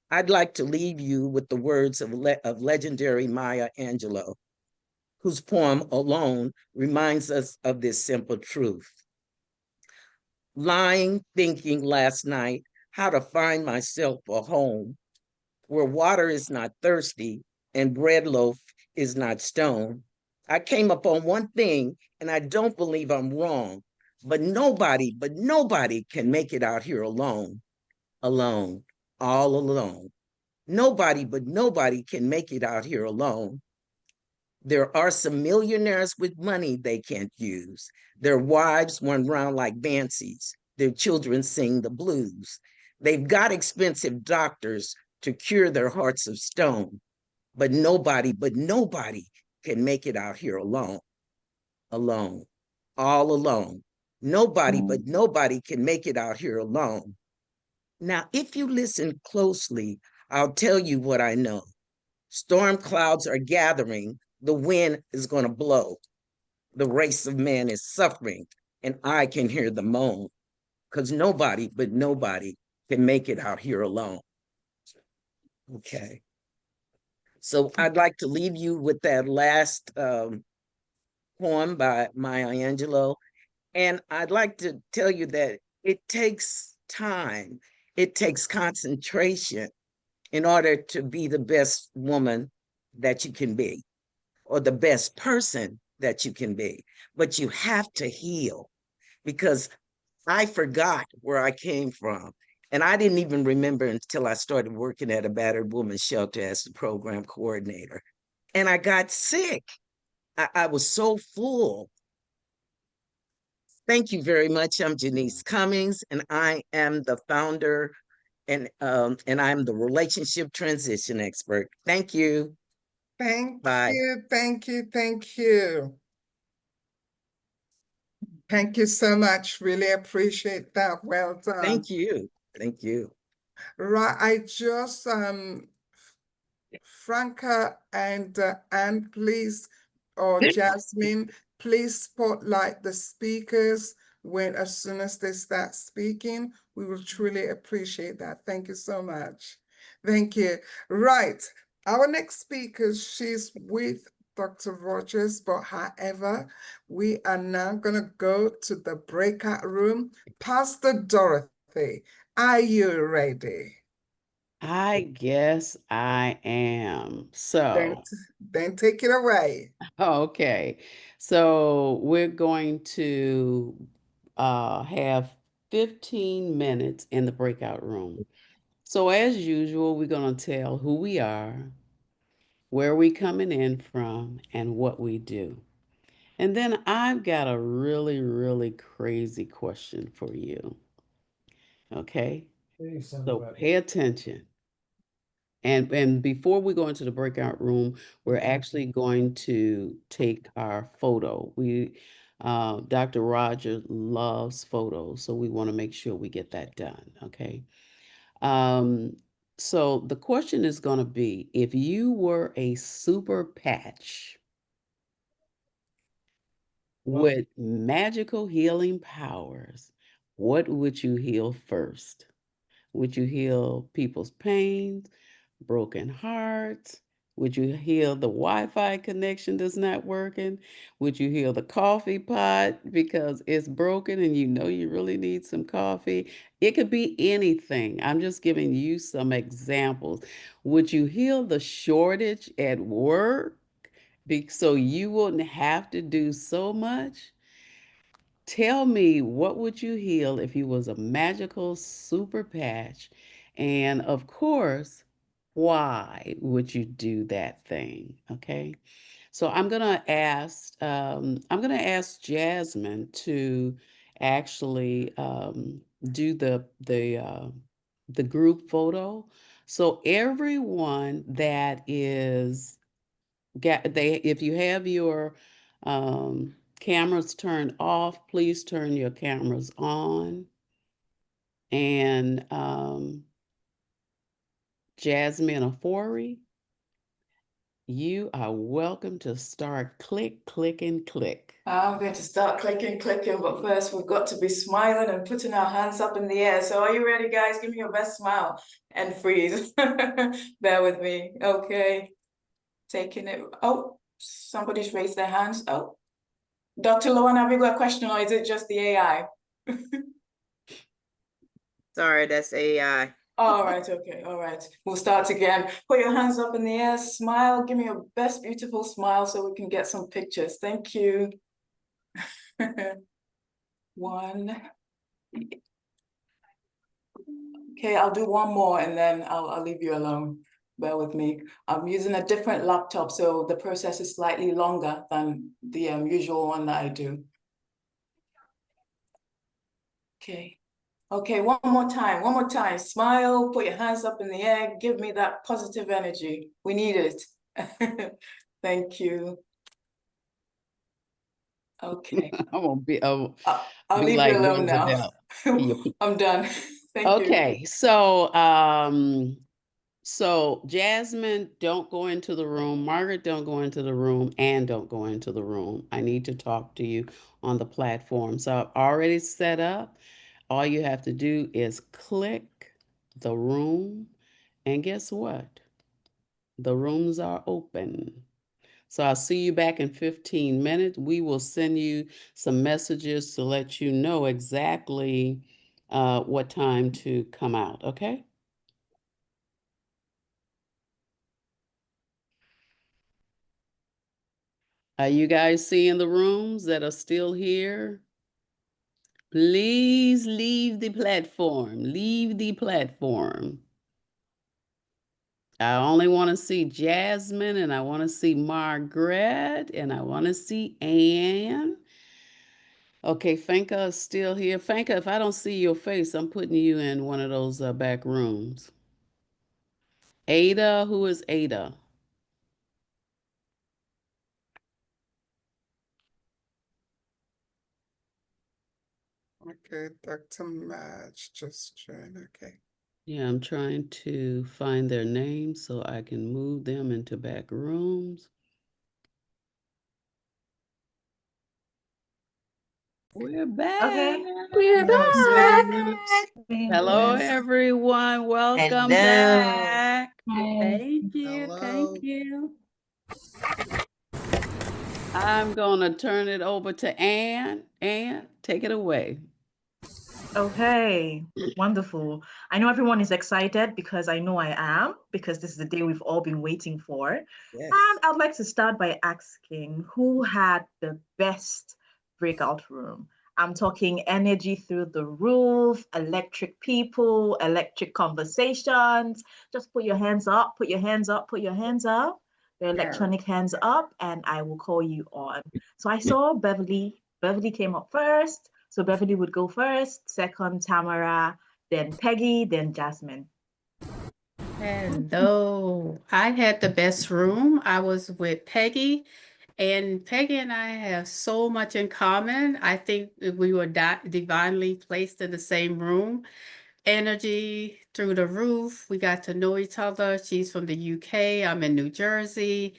I'd like to leave you with the words of legendary Maya Angelou, whose poem Alone reminds us of this simple truth. Lying, thinking last night how to find myself a home where water is not thirsty and bread loaf is not stone. I came upon one thing and I don't believe I'm wrong, but nobody can make it out here alone, all alone. Nobody can make it out here alone. There are some millionaires with money they can't use. Their wives run around like Bansies. Their children sing the blues. They've got expensive doctors to cure their hearts of stone. But nobody can make it out here alone, all alone. Nobody can make it out here alone. Now, if you listen closely, I'll tell you what I know. Storm clouds are gathering. The wind is going to blow. The race of man is suffering, and I can hear the moan, because nobody can make it out here alone. Okay. So I'd like to leave you with that last poem by Maya Angelou. And I'd like to tell you that it takes time, it takes concentration in order to be the best woman that you can be, or the best person that you can be. But you have to heal, because I forgot where I came from. And I didn't even remember until I started working at a battered women's shelter as the program coordinator. And I got sick. I was so full. Thank you very much. I'm Janice Cummings, and I am the founder and I'm the relationship transition expert. Thank you. Thank Bye. you, thank you, thank you. Thank you so much. Really appreciate that. Well done. Thank you. Thank you. Right, I just Franca and Anne, please, or Jasmine, please spotlight the speakers when as soon as they start speaking. We will truly appreciate that. Thank you so much. Thank you. Right, our next speaker, she's with Dr. Rogers, but however, we are now going to go to the breakout room. Pastor Dorothy, are you ready? I guess I am. So, Then take it away. okay. So we're going to have 15 minutes in the breakout room. So as usual, we're going to tell who we are, where we coming in from, and what we do. And then I've got a really, really crazy question for you. Okay? So pay attention. And before we go into the breakout room, we're actually going to take our photo. Dr. Roger loves photos, so we want to make sure we get that done. Okay. Um, so the question is going to be, if you were a super patch with magical healing powers, what would you heal first? Would you heal people's pains, broken hearts? Would you heal the Wi-Fi connection that's not working? Would you heal the coffee pot because it's broken and you know you really need some coffee? It could be anything. I'm just giving you some examples. Would you heal the shortage at work so you wouldn't have to do so much? Tell me, what would you heal if you was a magical super patch? And of course, why would you do that thing? Okay. So I'm gonna ask Jasmine to actually do the group photo. So everyone that is if you have your cameras turned off, please turn your cameras on. And Jasmine Afori, you are welcome to start click and click. I'm going to start clicking, but first we've got to be smiling and putting our hands up in the air. So are you ready, guys? Give me your best smile and freeze. Bear with me. Okay. Taking it. Oh, somebody's raised their hands. Oh, Dr. Lowen, have you got a question or is it just the AI? Sorry, that's AI. All right, okay, all right. We'll start again. Put your hands up in the air, smile. Give me your best beautiful smile so we can get some pictures. Thank you. One. Okay, I'll do one more and then I'll leave you alone. Bear with me. I'm using a different laptop, so the process is slightly longer than the usual one that I do. Okay. Okay, one more time, one more time. Smile, put your hands up in the air, give me that positive energy. We need it. Thank you. Okay. I'll I'll be leave like you alone now. Roosevelt. I'm done. Thank you. Okay, so Jasmine, don't go into the room. Margaret, don't go into the room. And don't go into the room. I need to talk to you on the platform. So I've already set up. All you have to do is click the room. And guess what? The rooms are open. So I'll see you back in 15 minutes. We will send you some messages to let you know exactly what time to come out, okay? Are you guys seeing the rooms that are still here? Please leave the platform. Leave the platform. I only want to see Jasmine, and I want to see Margaret, and I want to see Anne. Okay, Fanka is still here. Fanka, if I don't see your face, I'm putting you in one of those back rooms. Ada, who is Ada? Okay, Dr. Madge just joined. Okay. Yeah, I'm trying to find their names so I can move them into back rooms. We're back. Okay. We're Yes. Hello, Yes. everyone. Welcome Hello. back. Hi. Thank you. Hello. Thank you. I'm going to turn it over to Anne. Anne, take it away. Okay. Wonderful. I know everyone is excited because I know I am, because this is the day we've all been waiting for. Yes. And I'd like to start by asking who had the best breakout room? I'm talking energy through the roof, electric people, electric conversations. Just put your hands up, put your hands up, put your hands up. The electronic hands up, and I will call you on. So I saw Beverly. Beverly came up first. So Beverly would go first, second Tamara, then Peggy, then Jasmine. Hello. I had the best room. I was with Peggy, and Peggy and I have so much in common. I think that we were divinely placed in the same room. Energy through the roof. We got to know each other. She's from the UK. I'm in New Jersey.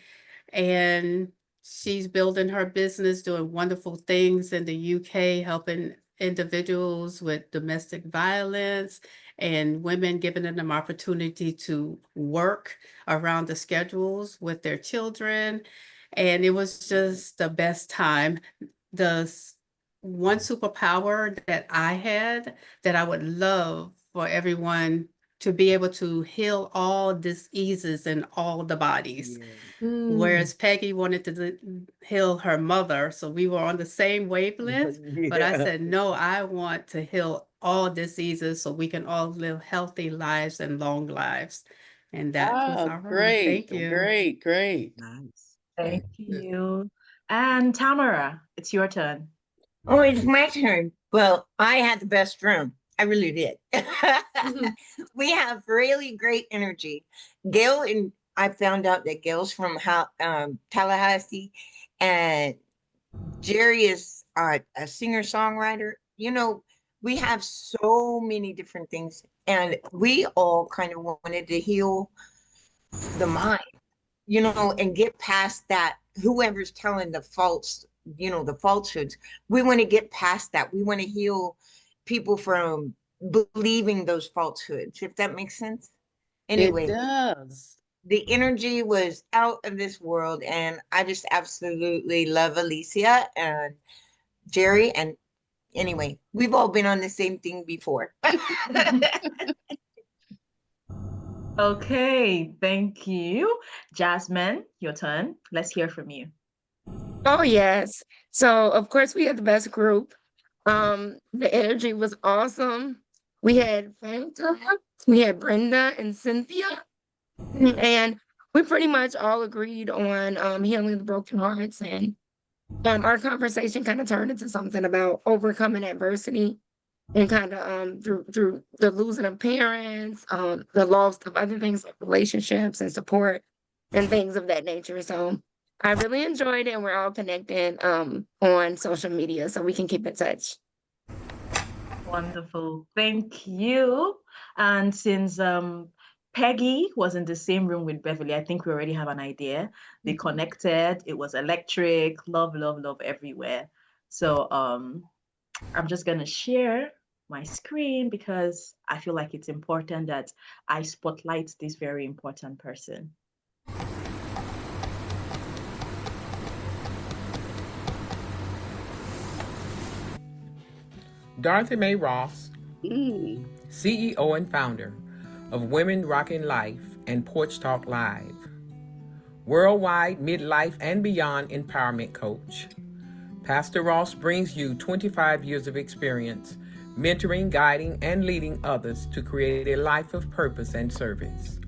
And she's building her business, doing wonderful things in the UK, helping individuals with domestic violence and women, giving them opportunity to work around the schedules with their children. And it was just the best time. The one superpower that I had that I would love for everyone to be able to heal all diseases in all the bodies. Whereas Peggy wanted to heal her mother, so we were on the same wavelength. But I Yeah. said, no, I want to heal all diseases so we can all live healthy lives and long lives. And that was Oh, our room. great, Thank you. great, great. Nice. Thank you. And Tamara, it's your turn. Oh, it's my turn. Well, I had the best room. I really did. We have really great energy. Gail and I found out that Gail's from Tallahassee, and Jerry is a singer-songwriter. We have so many different things, and we all kind of wanted to heal the mind, and get past that. Whoever's telling the the falsehoods, we want to get past that. We want to heal people from believing those falsehoods, if that makes sense. It Anyway, does. the energy was out of this world, and I just absolutely love Alicia and Jerry. And anyway, we've all been on the same thing before. Okay, thank you. Jasmine, your turn. Let's hear from you. Oh, yes. So, of course, we had the best group. The energy was awesome. We had Fanta, we had Brenda and Cynthia, and we pretty much all agreed on healing the broken hearts. And our conversation kind of turned into something about overcoming adversity and kind of through the losing of parents, the loss of other things like relationships and support and things of that nature. So I really enjoyed it, and we're all connected on social media, so we can keep in touch. Wonderful. Thank you. And since Peggy was in the same room with Beverly, I think we already have an idea. They connected. It was electric. Love, love, love everywhere. So I'm just gonna share my screen because I feel like it's important that I spotlight this very important person. Dorothy Mae Ross, Mm. CEO and founder of Women Rocking Life and Porch Talk Live, worldwide midlife and beyond empowerment coach, Pastor Ross brings you 25 years of experience, mentoring, guiding, and leading others to create a life of purpose and service.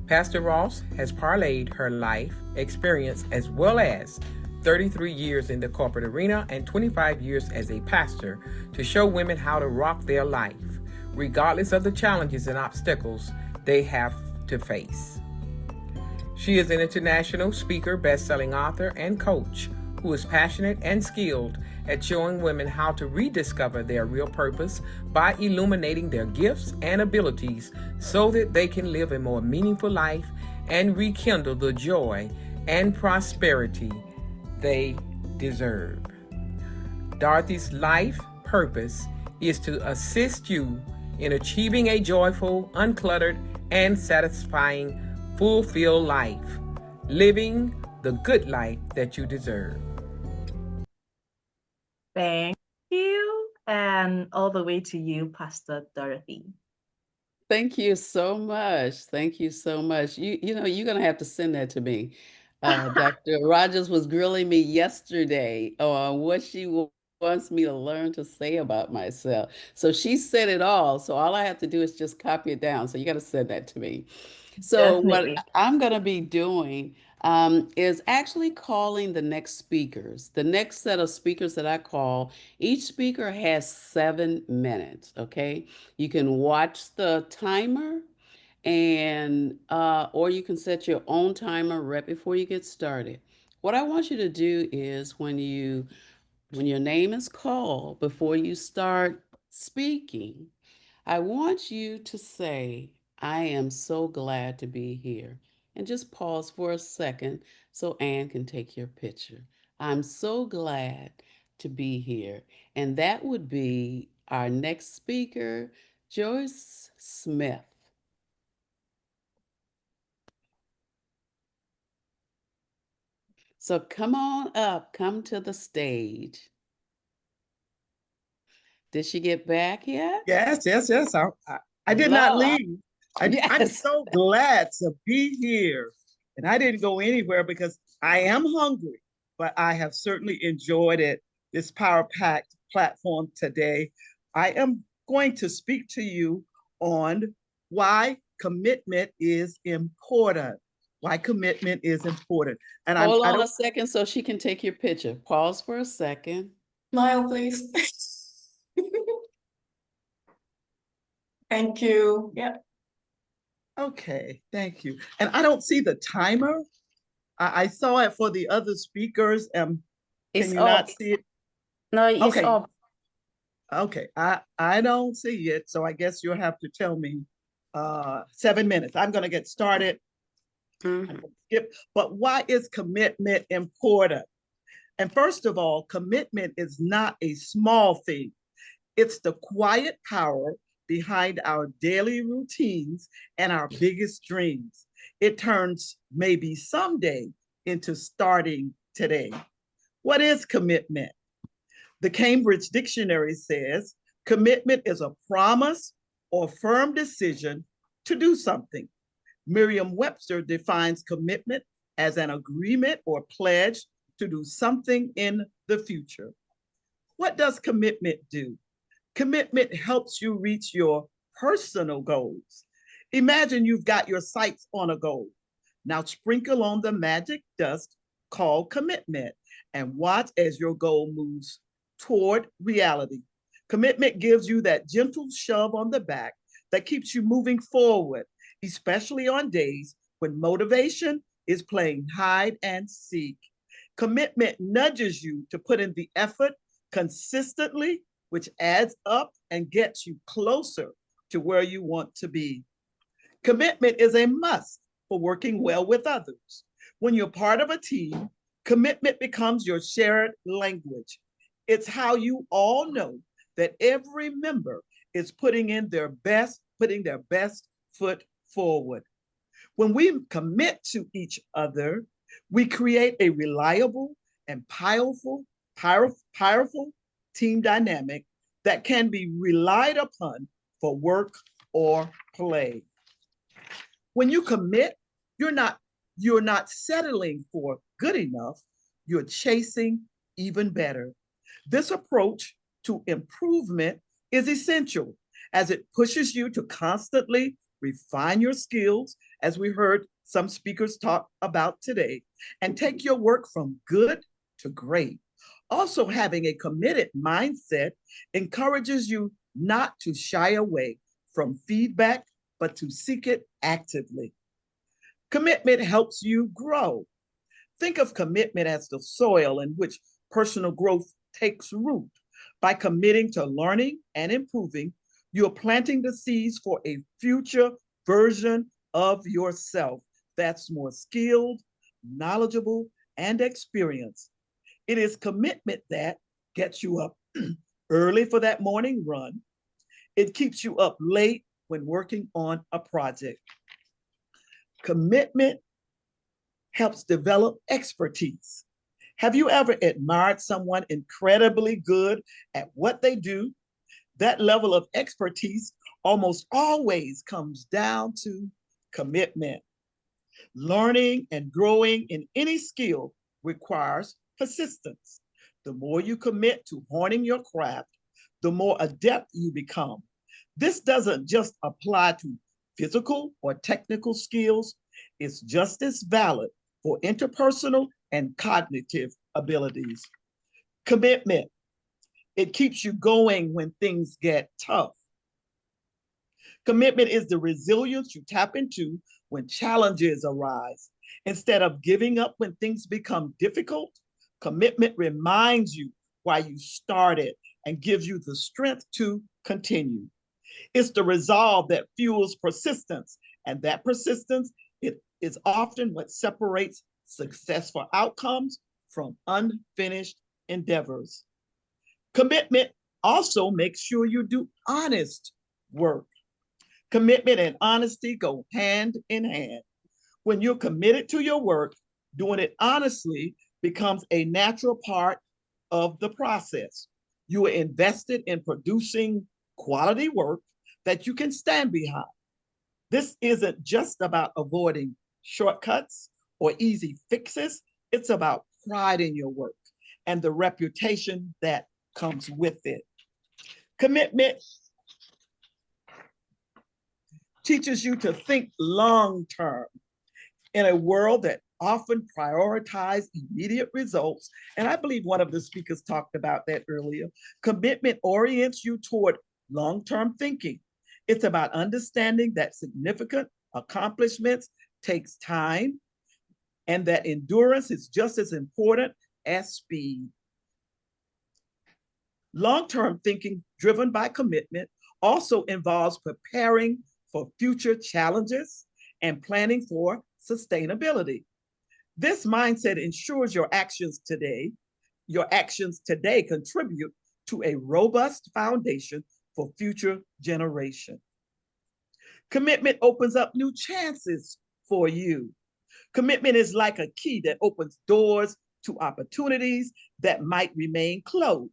Pastor Ross has parlayed her life experience as well as 33 years in the corporate arena and 25 years as a pastor to show women how to rock their life, regardless of the challenges and obstacles they have to face. She is an international speaker, best-selling author, and coach who is passionate and skilled at showing women how to rediscover their real purpose by illuminating their gifts and abilities so that they can live a more meaningful life and rekindle the joy and prosperity they deserve. Dorothy's life purpose is to assist you in achieving a joyful, uncluttered, and satisfying, fulfilled life, living the good life that you deserve. Thank you. And all the way to you, Pastor Dorothy. Thank you so much. Thank you so much. You know, you're gonna have to send that to me. Dr. Rogers was grilling me yesterday on what she wants me to learn to say about myself. So she said it all. So all I have to do is just copy it down. So you got to send that to me. So what Definitely. I'm going to be doing is actually calling the next speakers. The next set of speakers that I call, each speaker has 7 minutes. Okay. You can watch the timer and or you can set your own timer right before you get started. What I want you to do is when your name is called before you start speaking, I want you to say, I am so glad to be here. And just pause for a second so Ann can take your picture. I'm so glad to be here. And that would be our next speaker, Joyce Smith. So come on up, come to the stage. Did she get back yet? Yes, yes, yes. I did not Lord, leave. I'm yes. so glad to be here. And I didn't go anywhere because I am hungry, but I have certainly enjoyed it, this Power Packed platform today. I am going to speak to you on why commitment is important. Why commitment is important. And Hold I on don't a second so she can take your picture. Pause for a second. Smile, please. Thank you. Yeah. Okay, thank you. And I don't see the timer. I saw it for the other speakers. Can It's you up. not see it? No, it's Okay, up. okay. I don't see it, so I guess you'll have to tell me 7 minutes. I'm gonna get started. Mhm. Skip. But why is commitment important? And first of all, commitment is not a small thing. It's the quiet power behind our daily routines and our biggest dreams. It turns maybe someday into starting today. What is commitment? The Cambridge Dictionary says commitment is a promise or firm decision to do something. Merriam-Webster defines commitment as an agreement or pledge to do something in the future. What does commitment do? Commitment helps you reach your personal goals. Imagine you've got your sights on a goal. Now sprinkle on the magic dust called commitment and watch as your goal moves toward reality. Commitment gives you that gentle shove on the back that keeps you moving forward, especially on days when motivation is playing hide and seek. Commitment nudges you to put in the effort consistently, which adds up and gets you closer to where you want to be. Commitment is a must for working well with others. When you're part of a team, commitment becomes your shared language. It's how you all know that every member is putting their best foot forward. When we commit to each other, we create a reliable and powerful team dynamic that can be relied upon for work or play. When you commit, you're not settling for good enough, you're chasing even better. This approach to improvement is essential as it pushes you to constantly refine your skills, as we heard some speakers talk about today, and take your work from good to great. Also, having a committed mindset encourages you not to shy away from feedback, but to seek it actively. Commitment helps you grow. Think of commitment as the soil in which personal growth takes root. By committing to learning and improving, you're planting the seeds for a future version of yourself that's more skilled, knowledgeable, and experienced. It is commitment that gets you up early for that morning run. It keeps you up late when working on a project. Commitment helps develop expertise. Have you ever admired someone incredibly good at what they do? That level of expertise almost always comes down to commitment. Learning and growing in any skill requires persistence. The more you commit to honing your craft, the more adept you become. This doesn't just apply to physical or technical skills, it's just as valid for interpersonal and cognitive abilities. Commitment, it keeps you going when things get tough. Commitment is the resilience you tap into when challenges arise. Instead of giving up when things become difficult, commitment reminds you why you started and gives you the strength to continue. It's the resolve that fuels persistence, and that persistence, it is often what separates successful outcomes from unfinished endeavors. Commitment also makes sure you do honest work. Commitment and honesty go hand in hand. When you're committed to your work, doing it honestly becomes a natural part of the process. You are invested in producing quality work that you can stand behind. This isn't just about avoiding shortcuts or easy fixes. It's about pride in your work and the reputation that comes with it. Commitment teaches you to think long term in a world that often prioritizes immediate results. And I believe one of the speakers talked about that earlier. Commitment orients you toward long-term thinking. It's about understanding that significant accomplishments takes time and that endurance is just as important as speed. Long-term thinking driven by commitment also involves preparing for future challenges and planning for sustainability. This mindset ensures your actions today contribute to a robust foundation for future generations. Commitment opens up new chances for you. Commitment is like a key that opens doors to opportunities that might remain closed.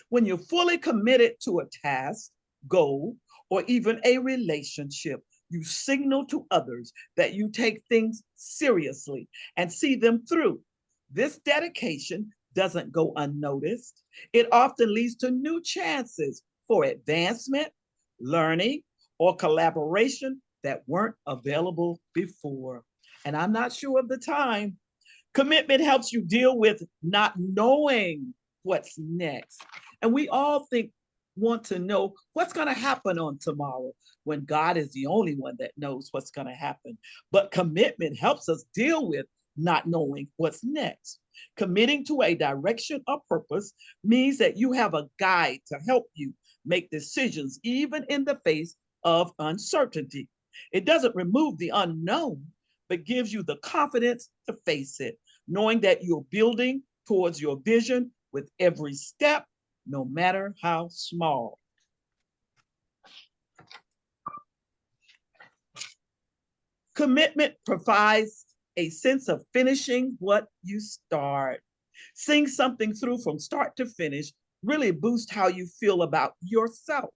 When you're fully committed to a task, goal, or even a relationship, you signal to others that you take things seriously and see them through. This dedication doesn't go unnoticed. It often leads to new chances for advancement, learning, or collaboration that weren't available before. And I'm not sure of the time. Commitment helps you deal with not knowing what's next. And we all want to know what's going to happen on tomorrow when God is the only one that knows what's going to happen. But commitment helps us deal with not knowing what's next. Committing to a direction or purpose means that you have a guide to help you make decisions, even in the face of uncertainty. It doesn't remove the unknown, but gives you the confidence to face it, knowing that you're building towards your vision with every step, no matter how small. Commitment provides a sense of finishing what you start. Seeing something through from start to finish really boosts how you feel about yourself.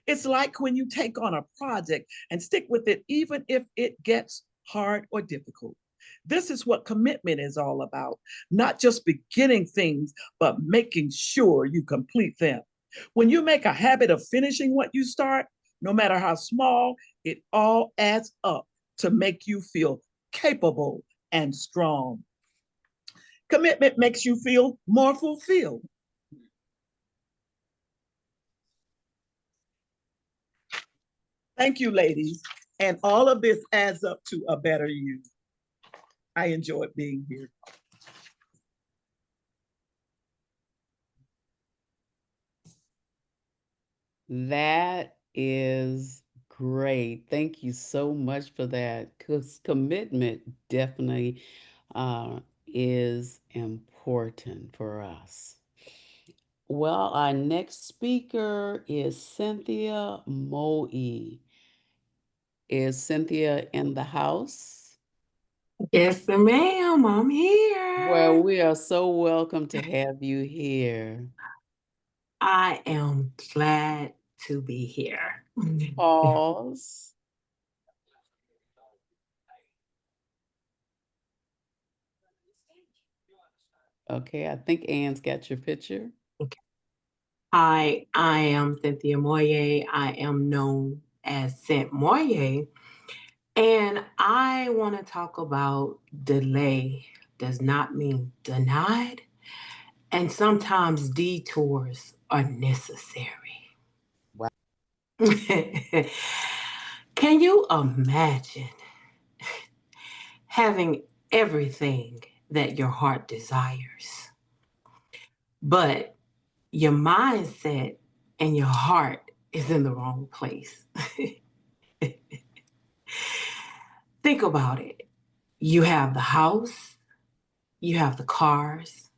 It's like when you take on a project and stick with it, even if it gets hard or difficult. This is what commitment is all about. Not just beginning things, but making sure you complete them. When you make a habit of finishing what you start, no matter how small, it all adds up to make you feel capable and strong. Commitment makes you feel more fulfilled. Thank you, ladies. And all of this adds up to a better you. I enjoyed being here. That is great. Thank you so much for that. Because commitment definitely is important for us. Well, our next speaker is Cynthia Moe. Is Cynthia in the house? Yes, ma'am, I'm here. Well, we are so welcome to have you here. I am glad to be here. Pause. Okay, I think Ann's got your picture. Hi, I am Cynthia Moye. I am known as Cent Moye. And I want to talk about delay does not mean denied. And sometimes detours are necessary. Wow. Can you imagine having everything that your heart desires, but your mindset and your heart is in the wrong place? Think about it. You have the house, you have the cars,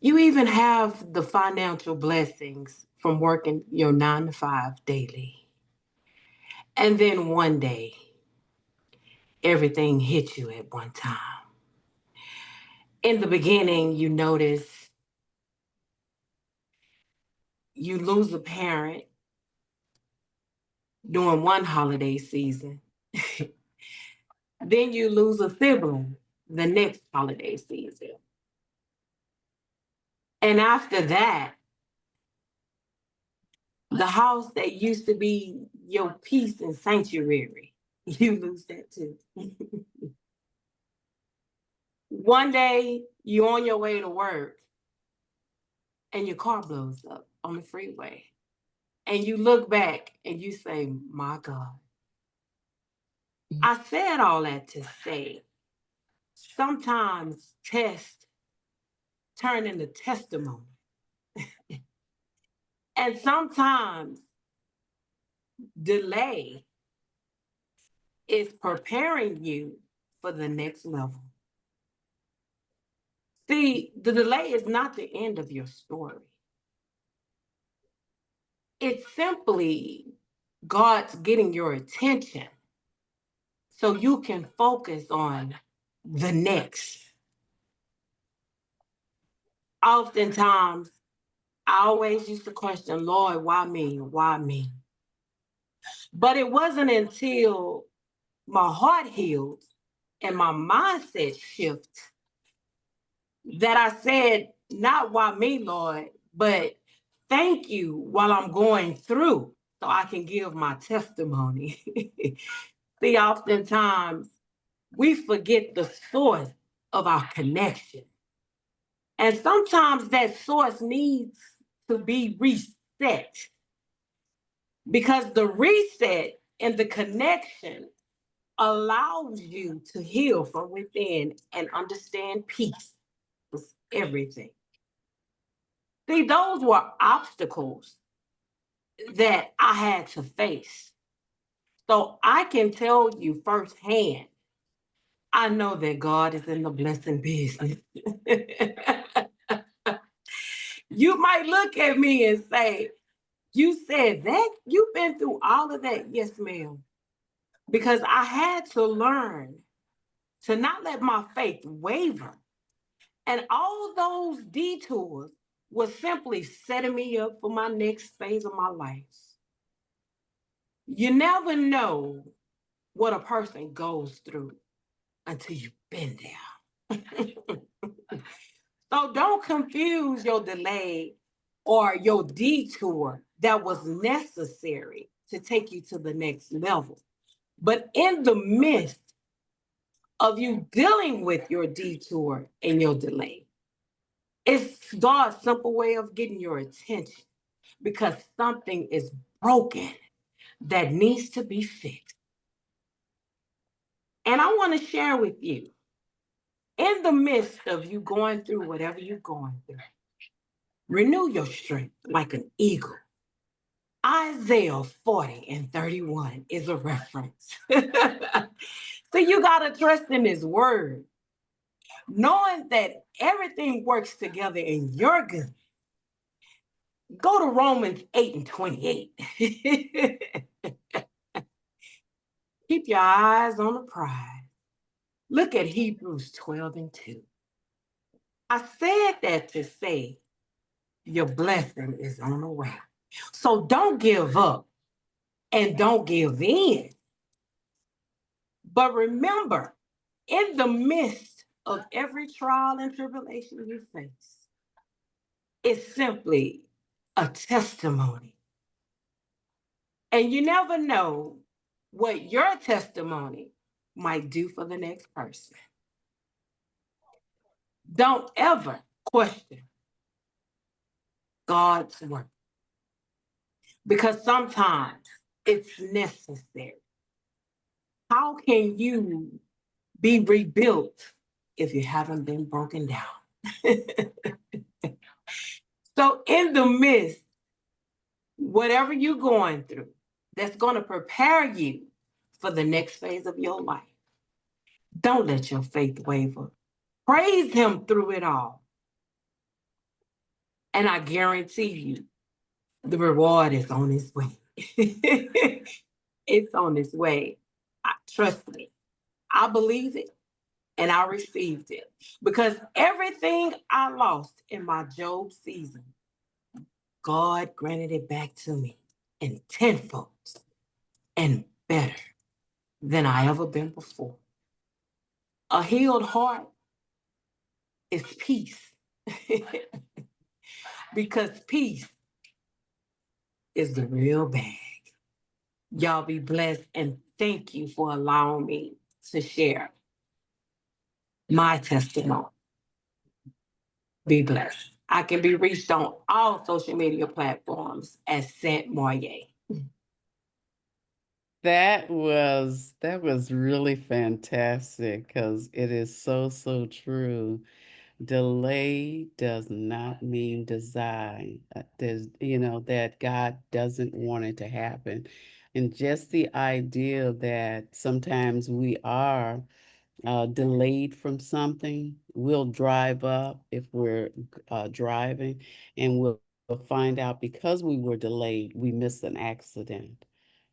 you even have the financial blessings from working your 9 to 5 daily. And then one day, everything hits you at one time. In the beginning, you notice you lose a parent during one holiday season. Then you lose a sibling the next holiday season. And after that, the house that used to be your peace and sanctuary, you lose that too. One day, you're on your way to work and your car blows up on the freeway. And you look back and you say, my God. I said all that to say, sometimes tests turn into testimony. And sometimes delay is preparing you for the next level. See, the delay is not the end of your story. It's simply God's getting your attention so you can focus on the next. Oftentimes, I always used to question, Lord, why me? Why me? But it wasn't until my heart healed and my mindset shift that I said, not why me, Lord, but thank you while I'm going through so I can give my testimony. See, oftentimes we forget the source of our connection. And sometimes that source needs to be reset because the reset and the connection allows you to heal from within and understand peace with everything. See, those were obstacles that I had to face. So I can tell you firsthand, I know that God is in the blessing business. You might look at me and say, you said that? You've been through all of that? Yes, ma'am. Because I had to learn to not let my faith waver. And all those detours was simply setting me up for my next phase of my life. You never know what a person goes through until you've been there. So don't confuse your delay or your detour that was necessary to take you to the next level. But in the midst of you dealing with your detour and your delay, it's God's simple way of getting your attention because something is broken that needs to be fixed. And I want to share with you, in the midst of you going through whatever you're going through, renew your strength like an eagle. Isaiah 40:31 is a reference. So you got to trust in his word, knowing that everything works together in your good. Go to Romans 8:28. Keep your eyes on the prize. Look at Hebrews 12:2. I said that to say your blessing is on the way. So don't give up and don't give in. But remember, in the midst of every trial and tribulation you face, it's simply a testimony. And you never know what your testimony might do for the next person. Don't ever question God's work because sometimes it's necessary. How can you be rebuilt if you haven't been broken down? So in the midst, whatever you're going through, that's going to prepare you for the next phase of your life. Don't let your faith waver. Praise him through it all. And I guarantee you, the reward is on its way. It's on its way. Trust me. I believe it and I received it. Because everything I lost in my Job season, God granted it back to me in tenfold and better than I ever been before. A healed heart is peace. Because peace is the real bag. Y'all be blessed and thank you for allowing me to share my testimony. Be blessed. I can be reached on all social media platforms as Saint Moyer. That was really fantastic because it is so true. Delay does not mean design. There's, that God doesn't want it to happen. And just the idea that sometimes we are delayed from something, we'll drive up if we're driving, and we'll find out because we were delayed, we missed an accident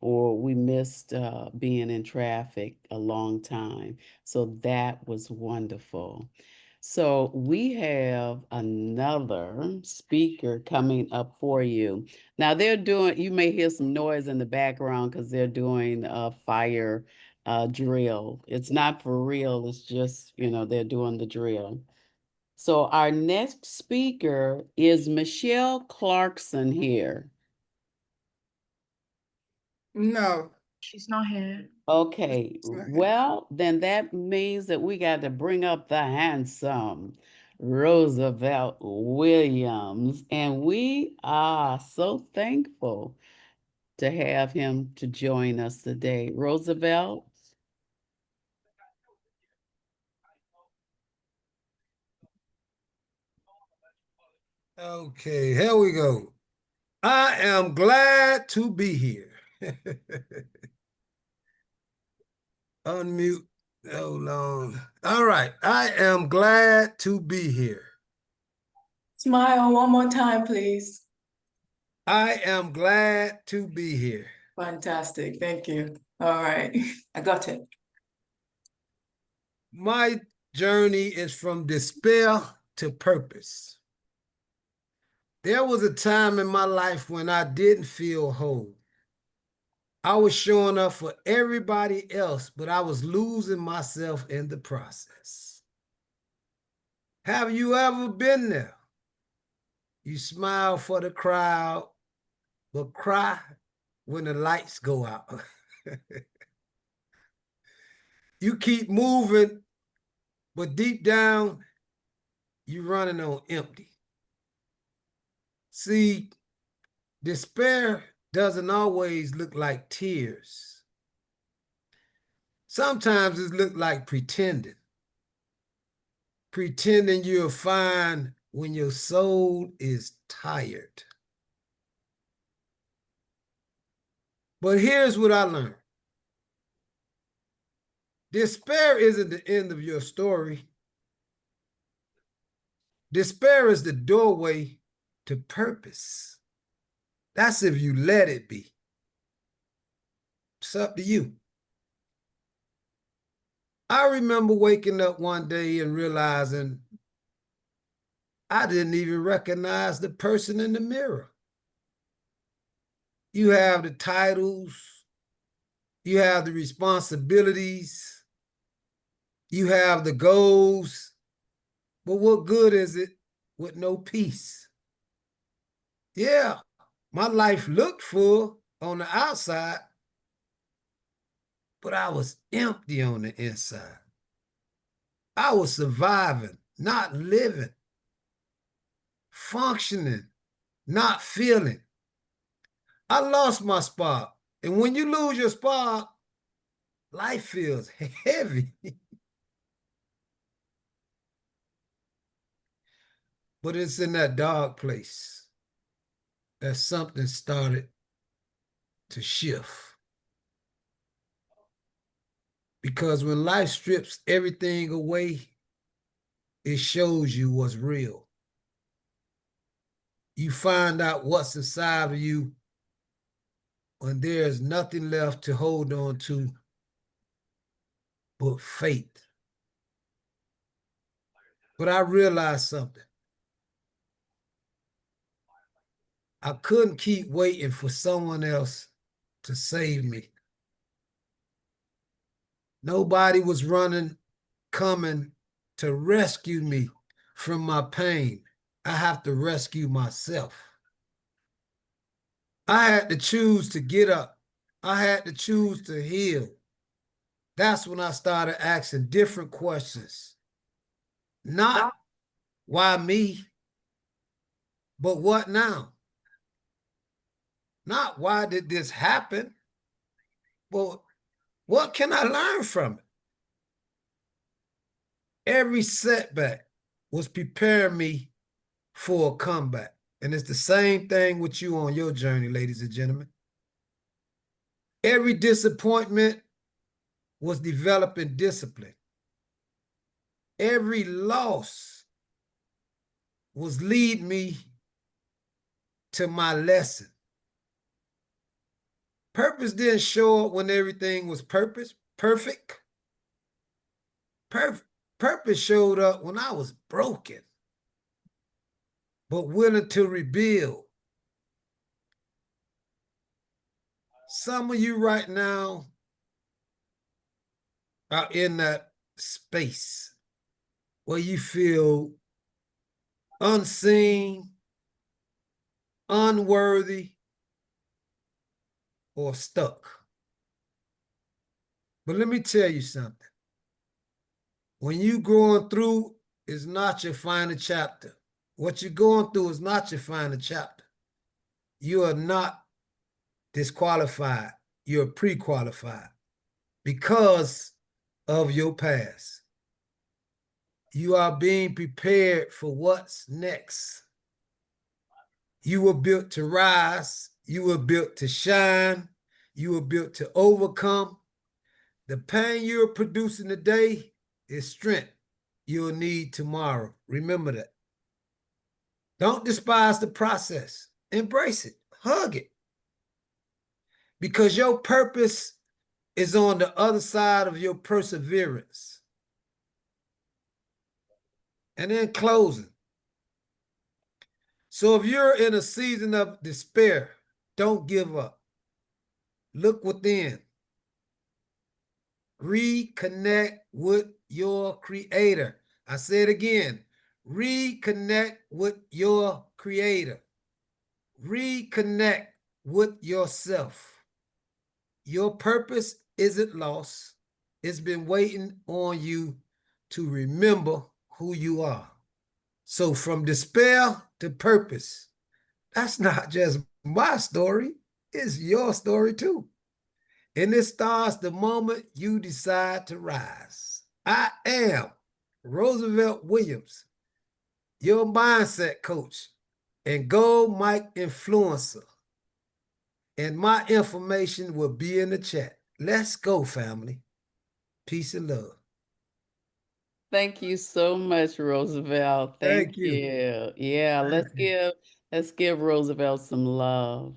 or we missed being in traffic a long time. So that was wonderful. So we have another speaker coming up for you. Now you may hear some noise in the background because they're doing a fire drill. It's not for real, it's just, they're doing the drill. So our next speaker is Michelle Clarkson here. No. She's not here. Okay, well, then that means that we got to bring up the handsome Roosevelt Williams, and we are so thankful to have him to join us today. Roosevelt? Okay, here we go. I am glad to be here. Unmute. Hold on. All right. I am glad to be here. Smile one more time, please. I am glad to be here. Fantastic. Thank you. All right. I got it. My journey is from despair to purpose. There was a time in my life when I didn't feel whole. I was showing up for everybody else, but I was losing myself in the process. Have you ever been there? You smile for the crowd, but cry when the lights go out. You keep moving, but deep down, you're running on empty. See, despair doesn't always look like tears. Sometimes it looks like pretending. Pretending you're fine when your soul is tired. But here's what I learned. Despair isn't the end of your story. Despair is the doorway to purpose. That's if you let it be. It's up to you. I remember waking up one day and realizing I didn't even recognize the person in the mirror. You have the titles, you have the responsibilities, you have the goals, but what good is it with no peace? Yeah, my life looked full on the outside, but I was empty on the inside. I was surviving, not living, functioning, not feeling. I lost my spark. And when you lose your spark, life feels heavy. But it's in that dark place that something started to shift. Because when life strips everything away, it shows you what's real. You find out what's inside of you when there's nothing left to hold on to but faith. But I realized something. I couldn't keep waiting for someone else to save me. Nobody was coming to rescue me from my pain. I have to rescue myself. I had to choose to get up. I had to choose to heal. That's when I started asking different questions. Not why me, but what now? Not why did this happen, but what can I learn from it? Every setback was preparing me for a comeback. And it's the same thing with you on your journey, ladies and gentlemen. Every disappointment was developing discipline. Every loss was leading me to my lesson. Purpose didn't show up when everything was perfect. Purpose showed up when I was broken, but willing to rebuild. Some of you right now are in that space where you feel unseen, unworthy, or stuck. But let me tell you something. When you're going through, it's not your final chapter. What you're going through is not your final chapter. You are not disqualified. You're pre-qualified because of your past. You are being prepared for what's next. You were built to rise. You were built to shine. You were built to overcome. The pain you're producing today is strength you'll need tomorrow. Remember that. Don't despise the process. Embrace it. Hug it. Because your purpose is on the other side of your perseverance. And in closing, so if you're in a season of despair, don't give up. Look within. Reconnect with your creator. I say it again. Reconnect with your creator. Reconnect with yourself. Your purpose isn't lost. It's been waiting on you to remember who you are. So from despair to purpose, that's not just my story, it's your story too. And it starts the moment you decide to rise. I am Roosevelt Williams, your mindset coach and gold mic influencer. And my information will be in the chat. Let's go, family. Peace and love. Thank you so much, Roosevelt. Thank Thank you. you. Yeah, let's give Roosevelt some love.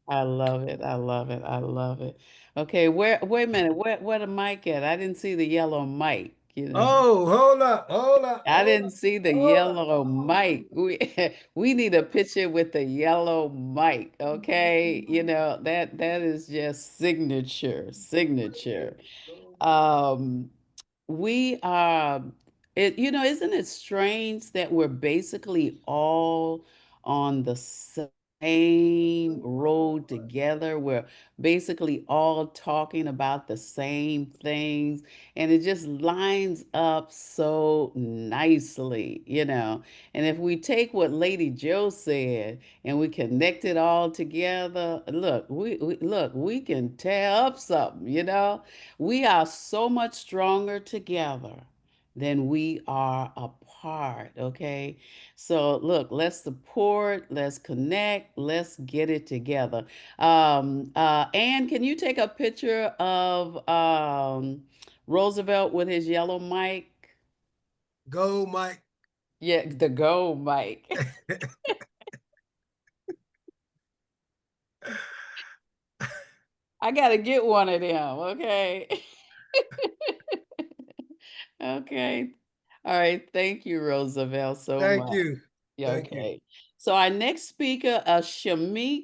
I love it. I love it. I love it. Okay, wait a minute. Where the mic at? I didn't see the yellow mic, you know. Oh, hold up, hold up. I didn't see the hold yellow up. mic. We need a picture with the yellow mic, okay? You know, that is just signature. Um, we are isn't it strange that we're basically all on the same road together? We're basically all talking about the same things, and it just lines up so nicely, you know. And if we take what Lady Joe said and we connect it all together, look, we can tear up something, you know. We are so much stronger together than we are apart, okay? So look, let's support, let's connect, let's get it together. Ann, can you take a picture of Roosevelt with his yellow mic? Go, Mike. Yeah, the gold mic. I gotta get one of them, okay? Okay. All right. Thank you, Roosevelt, so Thank much. you. Yeah, Thank you. okay. So our next speaker, Shamisha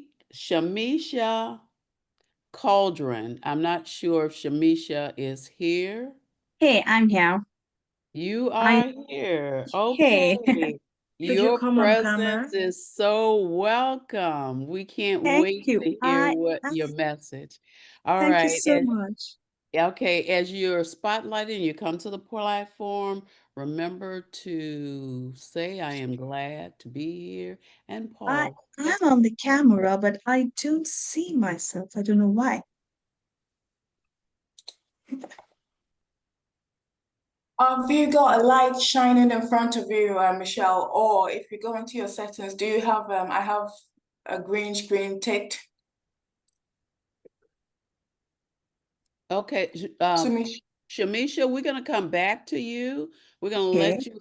Cauldron. I'm not sure if Shamisha is here. Hey, I'm here. You I are here. Hey, Okay. Could you Your come on camera? presence is so welcome. We can't thank wait you. to hear what your message. All Thank you right. so much. Okay, as you're spotlighting, you come to the platform, remember to say, I am glad to be here, and I pause. am on the camera, but I don't see myself. I don't know why. Have you got a light shining in front of you, Michelle? Or if you go into your settings, do you have, I have a green screen ticked. Okay, Sumish. Shamisha, we're going to come back to you. We're going to Okay. let you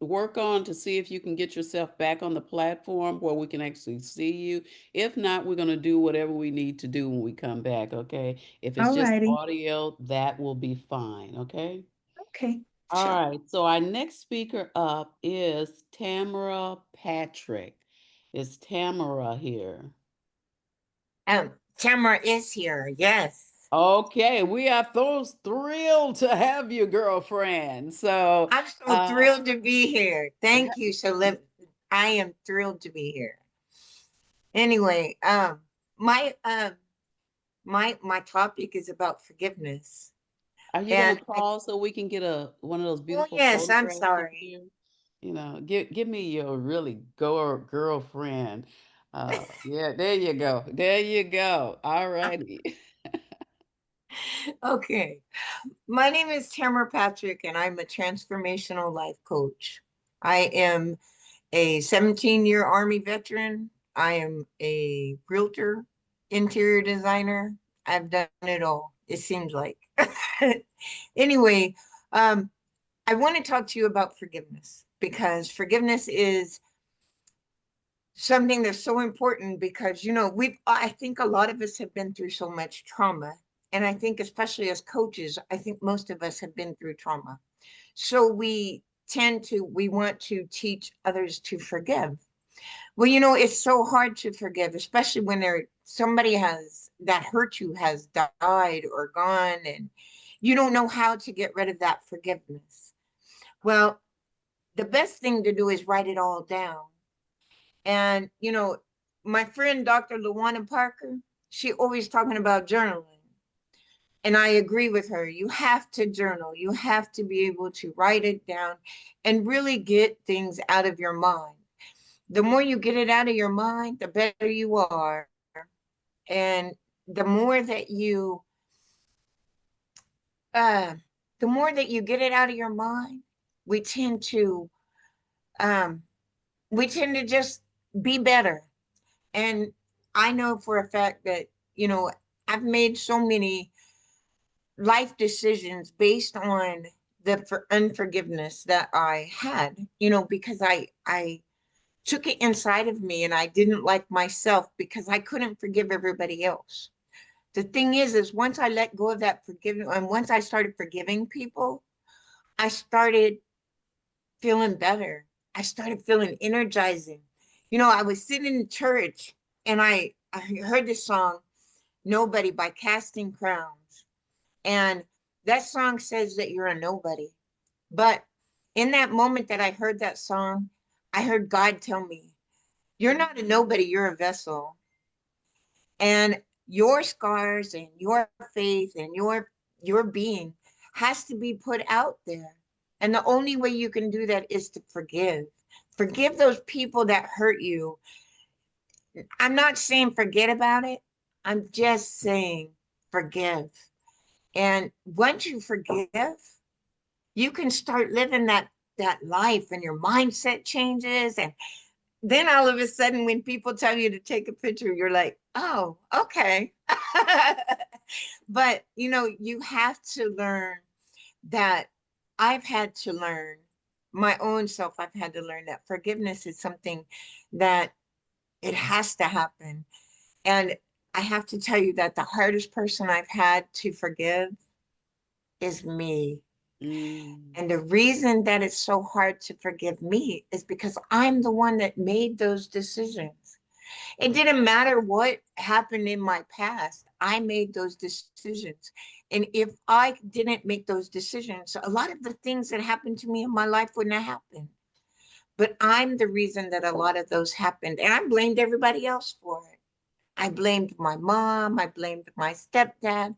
work on to see if you can get yourself back on the platform where we can actually see you. If not, we're going to do whatever we need to do when we come back, okay? If it's just Alrighty. audio, that will be fine, okay? Okay. All Sure. right, so our next speaker up is Tamara Patrick. Is Tamara here? Tamara is here. Yes. Okay, we are those thrilled to have you, girlfriend. So I'm so thrilled to be here. Thank you, Shalib. I am thrilled to be here. Anyway, my my topic is about forgiveness. are you And gonna pause so we can get one of those oh beautiful yes, I'm photographs of sorry. you? You know, give me your really girlfriend. Yeah, there you go. There you go. All righty. Okay. My name is Tamara Patrick, and I'm a transformational life coach. I am a 17-year Army veteran. I am a realtor, interior designer. I've done it all, it seems like. Anyway, I want to talk to you about forgiveness because forgiveness is something that's so important because, you know, I think a lot of us have been through so much trauma. And I think, especially as coaches, I think most of us have been through trauma. So we want to teach others to forgive. Well, you know, it's so hard to forgive, especially when somebody that hurt you has died or gone, and you don't know how to get rid of that forgiveness. Well, the best thing to do is write it all down. And, my friend, Dr. Luana Parker, she always talking about journaling. And I agree with her. You have to journal. You have to be able to write it down and really get things out of your mind. The more you get it out of your mind, the better you are. And the more that you get it out of your mind, we tend to just be better. And I know for a fact that, I've made so many life decisions based on the unforgiveness that I had, because I took it inside of me and I didn't like myself because I couldn't forgive everybody else. The thing is once I let go of that forgiveness and once I started forgiving people, I started feeling better. I started feeling energizing. I was sitting in church and I heard this song, Nobody by Casting Crowns. And that song says that you're a nobody. But in that moment that I heard that song, I heard God tell me, you're not a nobody, you're a vessel. And your scars and your faith and your being has to be put out there. And the only way you can do that is to forgive. Forgive those people that hurt you. I'm not saying forget about it. I'm just saying forgive. And once you forgive, you can start living that life and your mindset changes. And then all of a sudden, when people tell you to take a picture, you're like, oh, okay. But, you have to learn that I've had to learn my own self. I've had to learn that forgiveness is something that it has to happen. And I have to tell you that the hardest person I've had to forgive is me. And the reason that it's so hard to forgive me is because I'm the one that made those decisions. It didn't matter what happened in my past. I made those decisions. And if I didn't make those decisions, a lot of the things that happened to me in my life wouldn't have happened. But I'm the reason that a lot of those happened. And I blamed everybody else for it. I blamed my mom. I blamed my stepdad.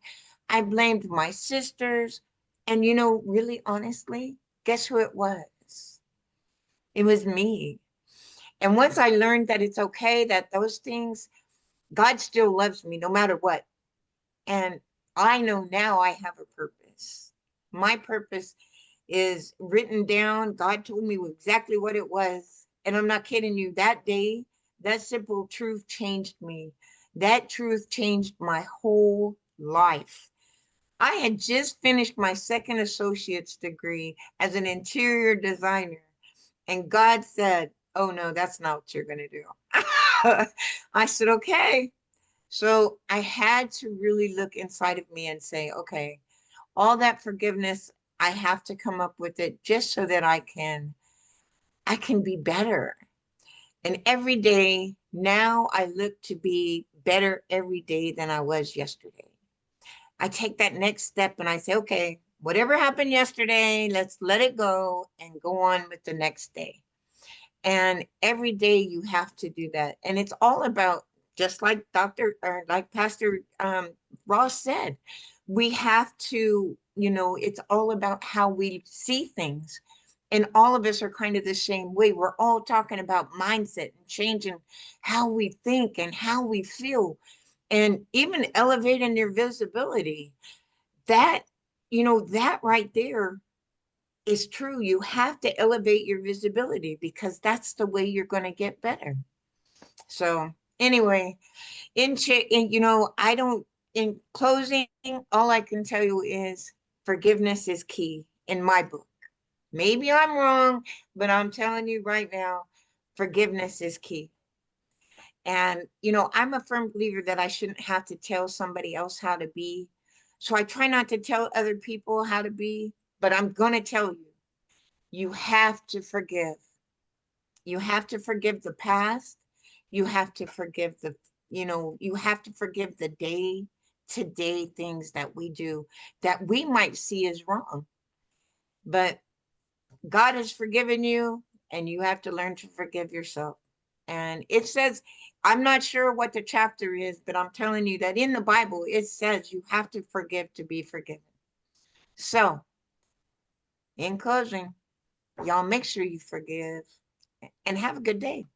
I blamed my sisters. And, really honestly, guess who it was? It was me. And once I learned that it's okay, that those things, God still loves me no matter what. And I know now I have a purpose. My purpose is written down. God told me exactly what it was. And I'm not kidding you. That day, that simple truth changed me. That truth changed my whole life. I had just finished my second associate's degree as an interior designer. And God said, oh no, that's not what you're going to do. I said, okay. So I had to really look inside of me and say, okay, all that forgiveness, I have to come up with it just so that I can be better. And every day now I look to be better every day than I was yesterday. I take that next step and I say, okay, whatever happened yesterday, let's let it go and go on with the next day. And every day you have to do that. And it's all about, just like Pastor Ross said, we have to, it's all about how we see things. And all of us are kind of the same way. We're all talking about mindset and changing how we think and how we feel, and even elevating your visibility. That, that right there is true. You have to elevate your visibility because that's the way you're going to get better. So anyway, in closing, all I can tell you is forgiveness is key in my book. Maybe I'm wrong, but I'm telling you right now, forgiveness is key. And, I'm a firm believer that I shouldn't have to tell somebody else how to be. So I try not to tell other people how to be, but I'm going to tell you, you have to forgive. You have to forgive the past. You have to forgive You know, you have to forgive the day-to-day things that we do that we might see as wrong. But God has forgiven you, and you have to learn to forgive yourself. And it says, I'm not sure what the chapter is, but I'm telling you that in the Bible, it says you have to forgive to be forgiven. So, in closing, y'all make sure you forgive and have a good day.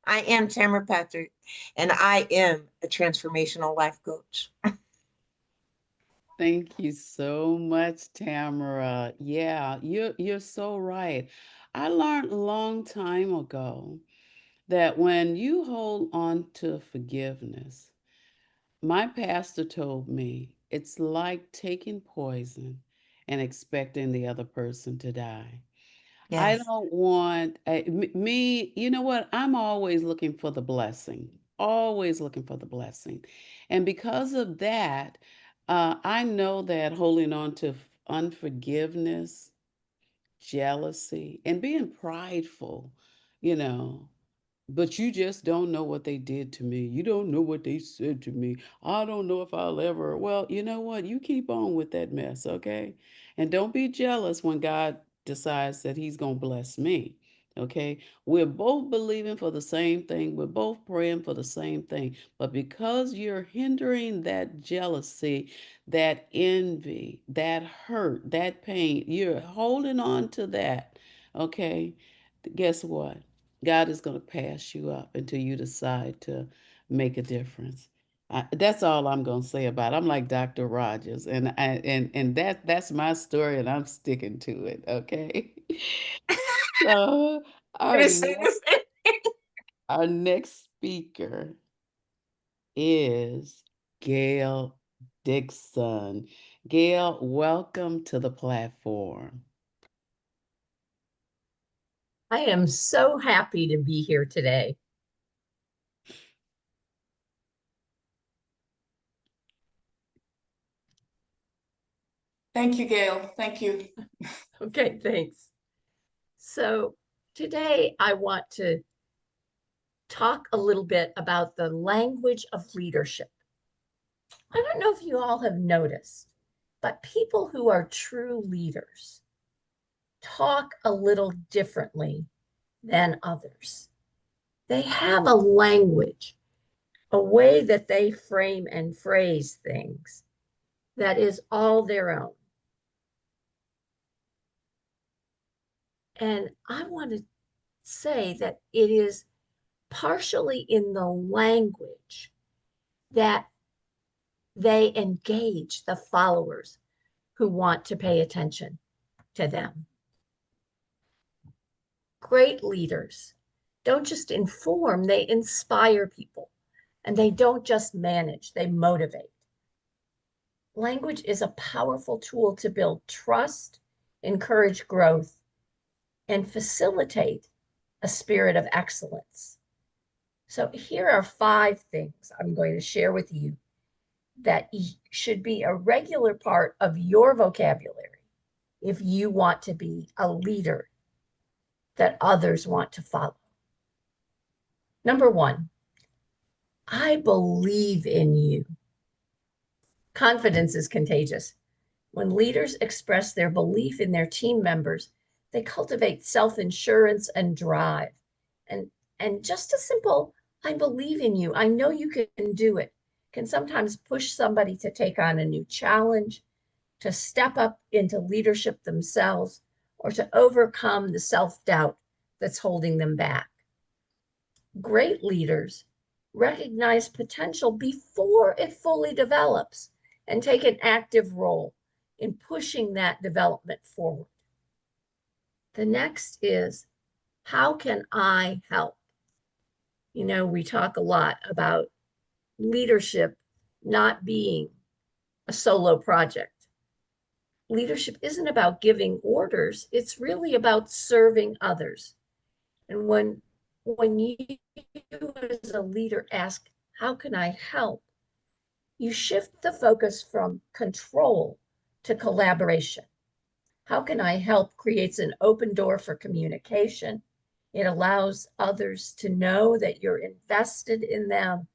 I am Tamara Patrick, and I am a transformational life coach. Thank you so much, Tamara. Yeah, you're so right. I learned a long time ago that when you hold on to forgiveness, my pastor told me it's like taking poison and expecting the other person to die. I Yes. don't want me, you know what? I'm always looking for the blessing, always looking for the blessing. And because of that, I know that holding on to unforgiveness, jealousy, and being prideful, you know, but you just don't know what they did to me. You don't know what they said to me. I don't know if I'll ever. Well, you know what? You keep on with that mess, okay? And don't be jealous when God decides that He's going to bless me, okay? We're both believing for the same thing. We're both praying for the same thing. But because you're hindering that jealousy, that envy, that hurt, that pain, you're holding on to that, okay? Guess what? God is going to pass you up until you decide to make a difference. That's all I'm going to say about it. I'm like Dr. Rogers, and that's my story, and I'm sticking to it. Okay. So our next our next speaker is Gail Dixon. Gail, welcome to the platform. I am so happy to be here today. Thank you, Gail. Thank you. Okay, thanks. So today I want to talk a little bit about the language of leadership. I don't know if you all have noticed, but people who are true leaders talk a little differently than others. They have a language, a way that they frame and phrase things that is all their own. And I want to say that it is partially in the language that they engage the followers who want to pay attention to them. Great leaders don't just inform, they inspire people. And they don't just manage, they motivate. Language is a powerful tool to build trust, encourage growth, and facilitate a spirit of excellence. So here are 5 things I'm going to share with you that should be a regular part of your vocabulary if you want to be a leader that others want to follow. Number 1, I believe in you. Confidence is contagious. When leaders express their belief in their team members, they cultivate self-assurance and drive. And just a simple, I believe in you, I know you can do it, can sometimes push somebody to take on a new challenge, to step up into leadership themselves, or to overcome the self-doubt that's holding them back. Great leaders recognize potential before it fully develops and take an active role in pushing that development forward. The next is, how can I help? You know, we talk a lot about leadership not being a solo project. Leadership isn't about giving orders, it's really about serving others. And when you as a leader ask, how can I help? You shift the focus from control to collaboration. How can I help creates an open door for communication. It allows others to know that you're invested in them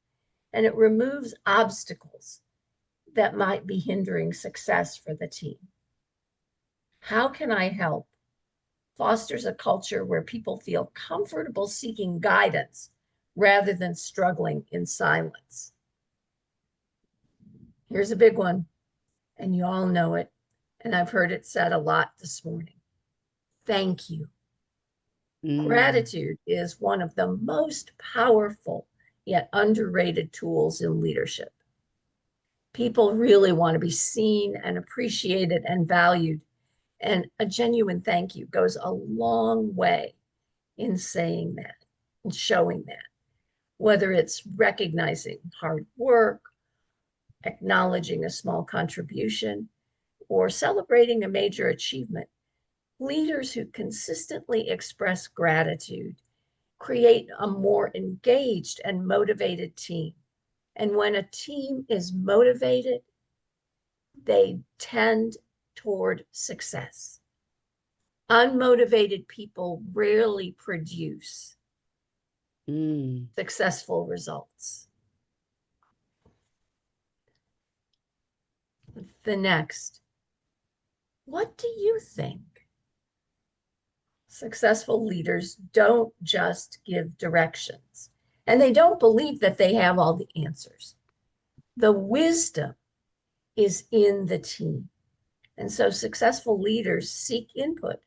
and it removes obstacles that might be hindering success for the team. How can I help? Fosters a culture where people feel comfortable seeking guidance rather than struggling in silence. Here's a big one, and you all know it, and I've heard it said a lot this morning. Thank you. Gratitude is one of the most powerful yet underrated tools in leadership. People really want to be seen and appreciated and valued, and a genuine thank you goes a long way in saying that and showing that, whether it's recognizing hard work, acknowledging a small contribution, or celebrating a major achievement. Leaders who consistently express gratitude create a more engaged and motivated team. And when a team is motivated, they tend toward success. Unmotivated people rarely produce successful results. The next, what do you think? Successful leaders don't just give directions, and they don't believe that they have all the answers. The wisdom is in the team. And so successful leaders seek input.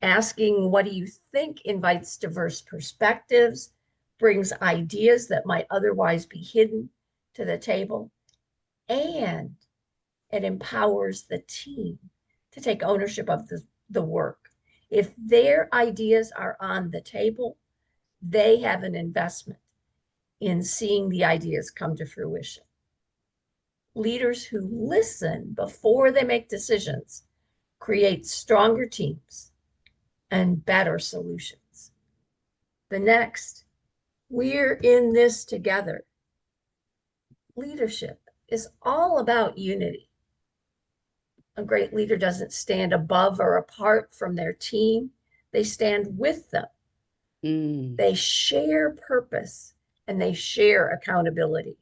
Asking, what do you think, invites diverse perspectives, brings ideas that might otherwise be hidden to the table, and it empowers the team to take ownership of the work. If their ideas are on the table, they have an investment in seeing the ideas come to fruition. Leaders who listen before they make decisions create stronger teams and better solutions. The next, we're in this together. Leadership is all about unity. A great leader doesn't stand above or apart from their team. They stand with them. They share purpose and they share accountability.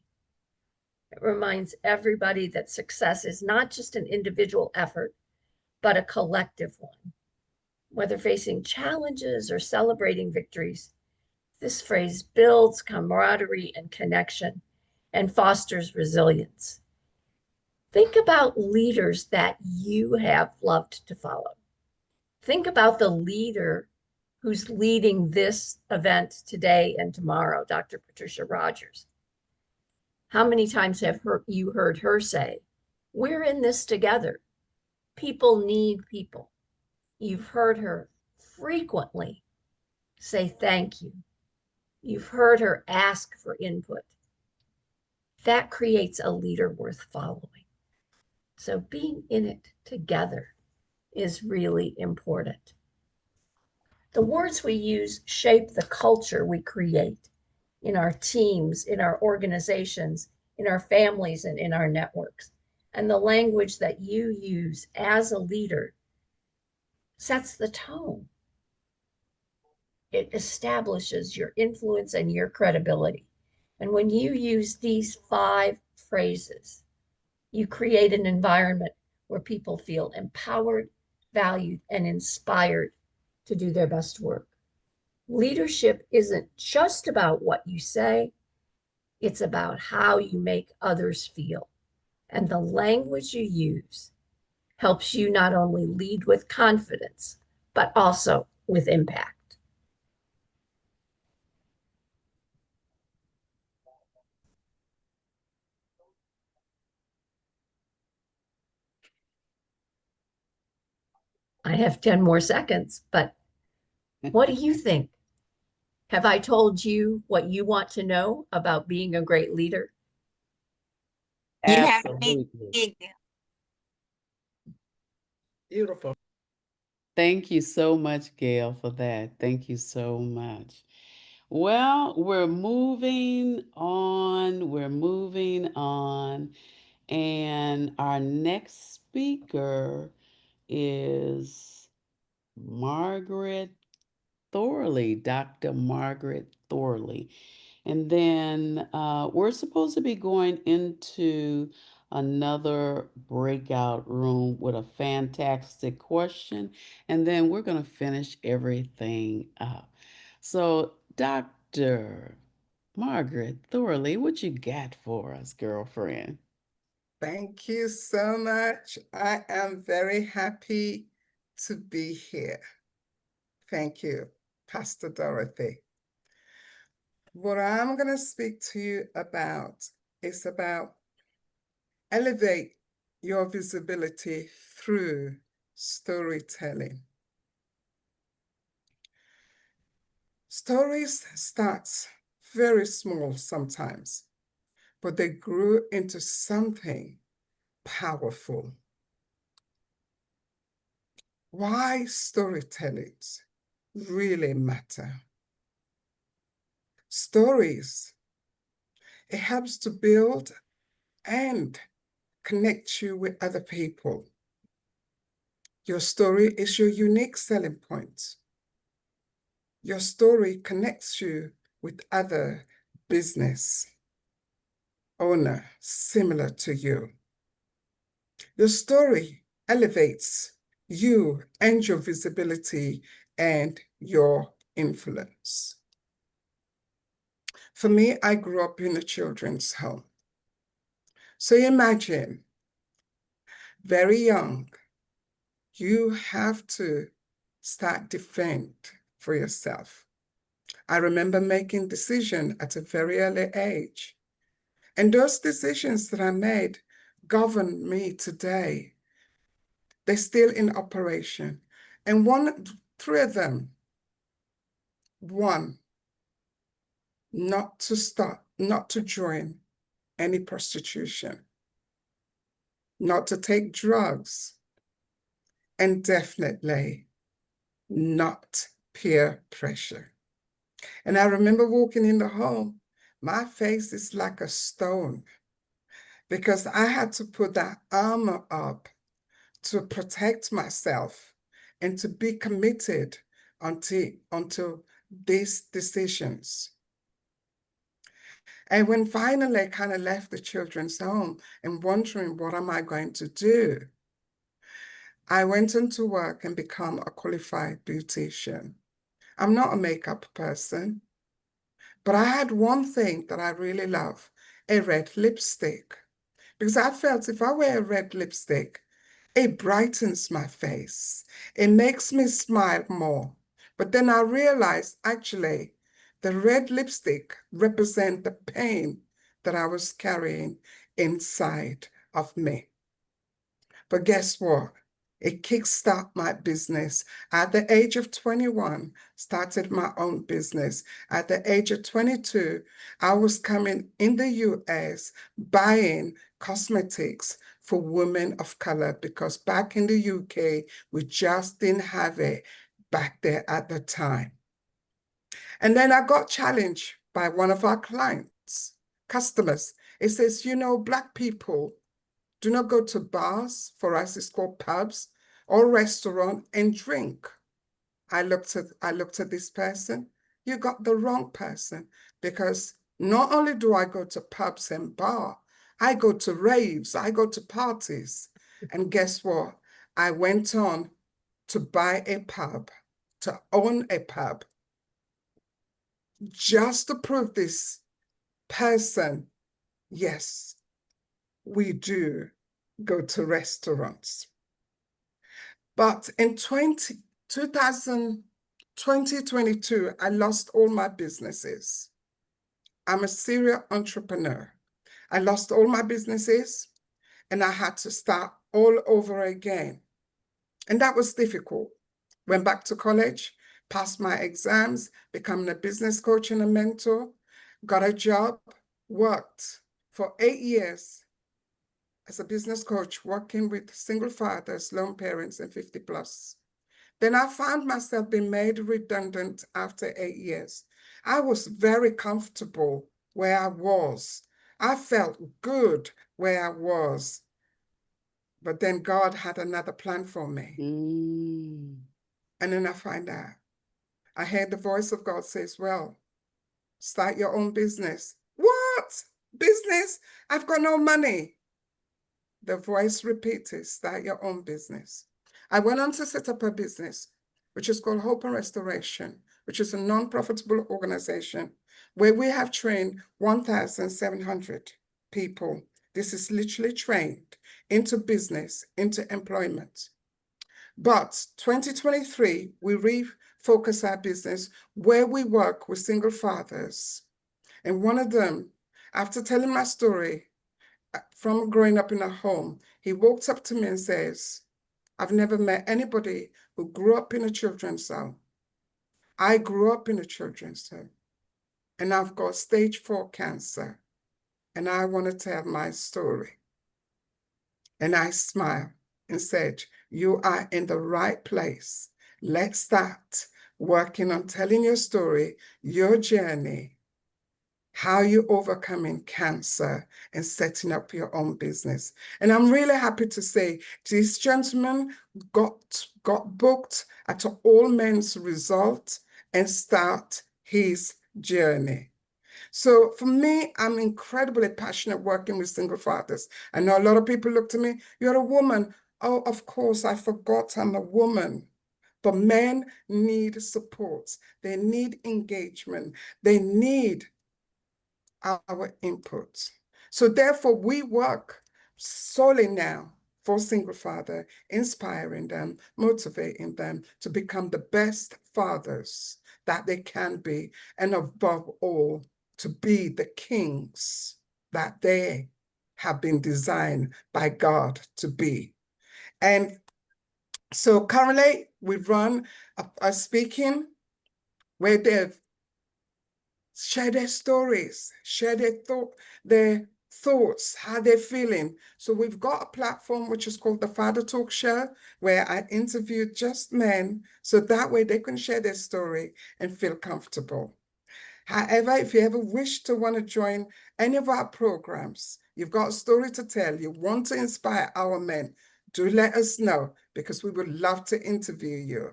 It reminds everybody that success is not just an individual effort, but a collective one. Whether facing challenges or celebrating victories, this phrase builds camaraderie and connection and fosters resilience. Think about leaders that you have loved to follow. Think about the leader who's leading this event today and tomorrow, Dr. Patricia Rogers. How many times have you heard her say, we're in this together. People need people. You've heard her frequently say thank you. You've heard her ask for input. That creates a leader worth following. So being in it together is really important. The words we use shape the culture we create in our teams, in our organizations, in our families, and in our networks. And the language that you use as a leader sets the tone. It establishes your influence and your credibility. And when you use these 5 phrases, you create an environment where people feel empowered, valued, and inspired to do their best work. Leadership isn't just about what you say, it's about how you make others feel. And the language you use helps you not only lead with confidence, but also with impact. I have 10 more seconds, but what do you think? Have I told you what you want to know about being a great leader? Absolutely. Beautiful. Thank you so much, Gail, for that. Thank you so much. Well, we're moving on. We're moving on. And our next speaker is Margaret Thorley, Dr. Margaret Thorley. And then we're supposed to be going into another breakout room with a fantastic question. And then we're going to finish everything up. So, Dr. Margaret Thorley, what you got for us, girlfriend? Thank you so much. I am very happy to be here. Thank you, Pastor Dorothy. What I'm going to speak to you about is about elevate your visibility through storytelling. Stories start very small sometimes, but they grew into something powerful. Why storytelling really matter? Stories, it helps to build and connect you with other people. Your story is your unique selling point. Your story connects you with other business owner similar to you. Your story elevates you and your visibility and your influence. For me, I grew up in a children's home. So imagine, very young, you have to start defend for yourself. I remember making decisions at a very early age. And those decisions that I made govern me today. They're still in operation. And three of them, one, not to start, not to join any prostitution, not to take drugs, and definitely not peer pressure. And I remember walking in the home, my face is like a stone because I had to put that armor up to protect myself and to be committed until these decisions. And when finally I kind of left the children's home and wondering, what am I going to do? I went into work and became a qualified beautician. I'm not a makeup person, but I had one thing that I really love, a red lipstick. Because I felt if I wear a red lipstick, it brightens my face. It makes me smile more. But then I realized actually the red lipstick represents the pain that I was carrying inside of me. But guess what? It kickstarted my business. At the age of 21, started my own business. At the age of 22, I was coming in the US buying cosmetics for women of color because back in the UK, we just didn't have it back there at the time. And then I got challenged by one of our clients, customers. It says, you know, Black people do not go to bars, for us it's called pubs, or restaurant and drink. I looked at this person. You got the wrong person, because not only do I go to pubs and bar, I go to raves, I go to parties. And guess what? I went on to buy a pub, to own a pub, just to prove this person, yes, we do go to restaurants. But in 2022, I lost all my businesses. I'm a serial entrepreneur. I lost all my businesses and I had to start all over again. And that was difficult. Went back to college, passed my exams, becoming a business coach and a mentor, got a job, worked for 8 years as a business coach, working with single fathers, lone parents, and 50 plus. Then I found myself being made redundant after 8 years. I was very comfortable where I was. I felt good where I was. But then God had another plan for me. And then I find out. I heard the voice of God says, well, Start your own business. What? Business? I've got no money. The voice repeated, start your own business. I went on to set up a business, which is called Hope and Restoration, which is a non-profitable organization where we have trained 1,700 people. This is literally trained into business, into employment. But 2023, we refocus our business where we work with single fathers. And one of them, after telling my story from growing up in a home, he walked up to me and says, I've never met anybody who grew up in a children's home. I grew up in a children's home, and I've got stage 4 cancer, and I want to tell my story. And I smiled and said, you are in the right place. Let's start working on telling your story, your journey, how you overcoming cancer and setting up your own business. And I'm really happy to say this gentleman got booked at an all men's resort and start his journey. So for me, I'm incredibly passionate working with single fathers. I know a lot of people look to me, you're a woman. Oh, of course, I forgot I'm a woman. But men need support. They need engagement. They need our input. So therefore, we work solely now for single father, inspiring them, motivating them to become the best fathers that they can be, and above all, to be the kings that they have been designed by God to be. And so currently, we run a speaking where they've share their stories, share their thoughts, how they're feeling. So we've got a platform which is called the Father Talk Show, where I interview just men, so that way they can share their story and feel comfortable. However, if you ever wish to want to join any of our programs, you've got a story to tell, you want to inspire our men, do let us know, because we would love to interview you.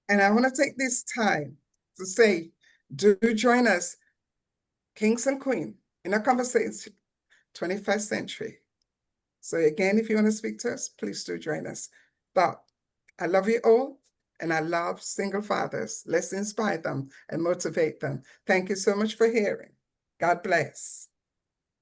And I want to take this time to say, do join us, Kings and Queen, in a conversation, 21st century. So again, if you want to speak to us, please do join us. But I love you all, and I love single fathers. Let's inspire them and motivate them. Thank you so much for hearing. God bless.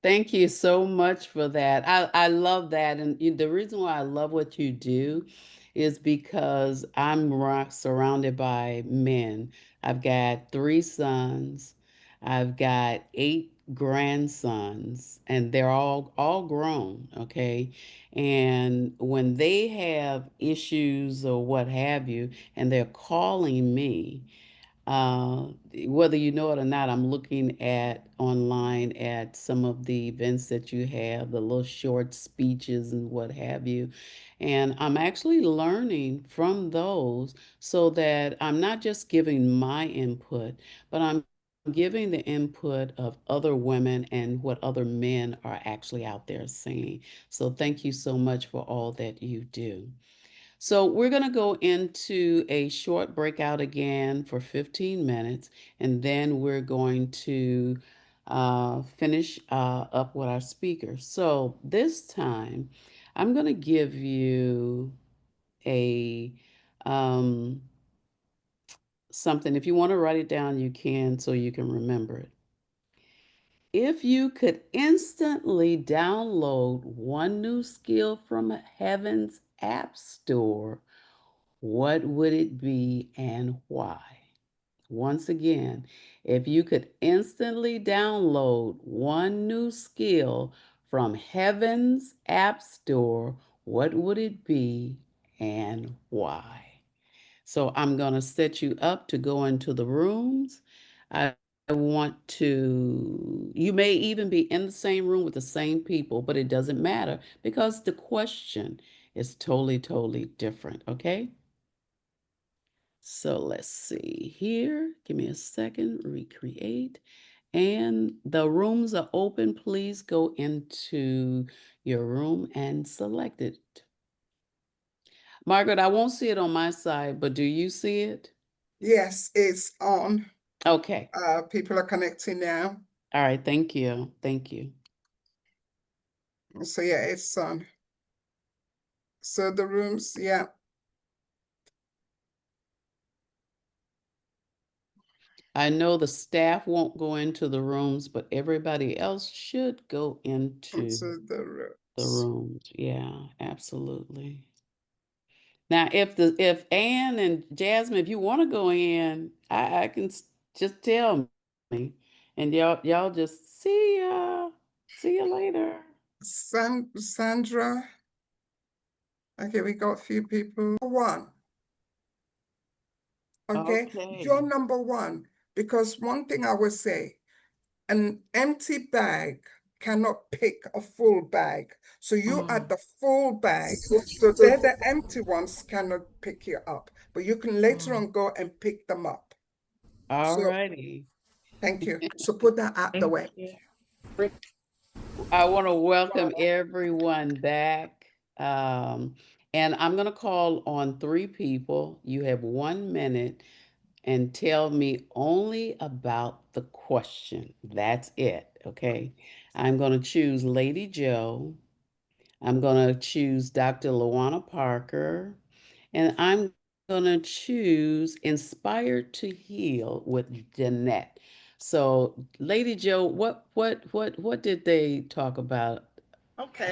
Thank you so much for that. I love that. And the reason why I love what you do is because I'm surrounded by men. I've got 3 sons. I've got 8 grandsons, and they're all grown, okay? And when they have issues or what have you, and they're calling me, uh, whether you know it or not, I'm looking at online at some of the events that you have, the little short speeches and what have you. And I'm actually learning from those so that I'm not just giving my input, but I'm giving the input of other women and what other men are actually out there saying. So thank you so much for all that you do. So we're going to go into a short breakout again for 15 minutes, and then we're going to finish up with our speakers. So this time, I'm going to give you a something. If you want to write it down, you can, so you can remember it. If you could instantly download one new skill from Heaven's App Store, what would it be and why? Once again, if you could instantly download one new skill from Heaven's App Store, what would it be and why? So I'm going to set you up to go into the rooms. I you may even be in the same room with the same people, but it doesn't matter because the question is totally, totally different, okay? So let's see here. Give me a second. Recreate. And the rooms are open. Please go into your room and select it. Margaret, I won't see it on my side, but do you see it? Yes, it's on. Okay. People are connecting now. All right. Thank you. Thank you. So yeah, it's on. So the rooms, yeah. I know the staff won't go into the rooms, but everybody else should go into the rooms. Yeah, absolutely. Now, if Ann and Jasmine, if you want to go in, I can just tell me, and y'all just see you later. Sandra. Okay, we got a few people. One. Okay, you're number one, because one thing I would say, an empty bag cannot pick a full bag. So you are the full bag. So they're the empty ones cannot pick you up, but you can later on go and pick them up. All righty. Thank you. So put that out the way. I want to welcome everyone back. And I'm going to call on 3 people. You have 1 minute and tell me only about the question. That's it. Okay. I'm going to choose Lady Joe. I'm going to choose Dr. Lawana Parker. And I'm going to choose Inspired to Heal with Jeanette. So, Lady Joe, what did they talk about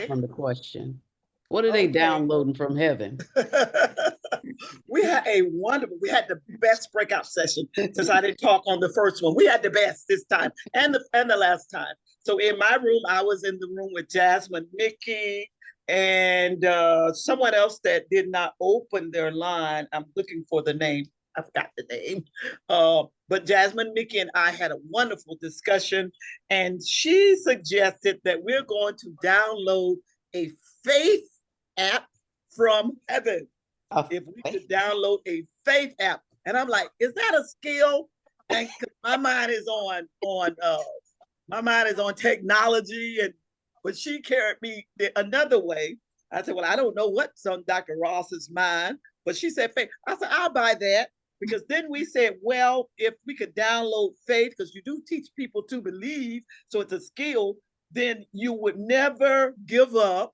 from the question? What are they downloading from heaven? We had the best breakout session since I didn't talk on the first one. We had the best this time and the last time. So in my room, I was in the room with Jasmine, Nikki, and someone else that did not open their line. I'm looking for the name. I forgot the name. But Jasmine, Nikki, and I had a wonderful discussion, and she suggested that we're going to download a faith app from heaven. If we could download a faith app. And I'm like, is that a skill? And my mind is on technology, but she carried me another way. I said, well, I don't know what's on Dr. Ross's mind, but she said faith. I said, I'll buy that, because then we said, well, if we could download faith, because you do teach people to believe, so it's a skill, then you would never give up.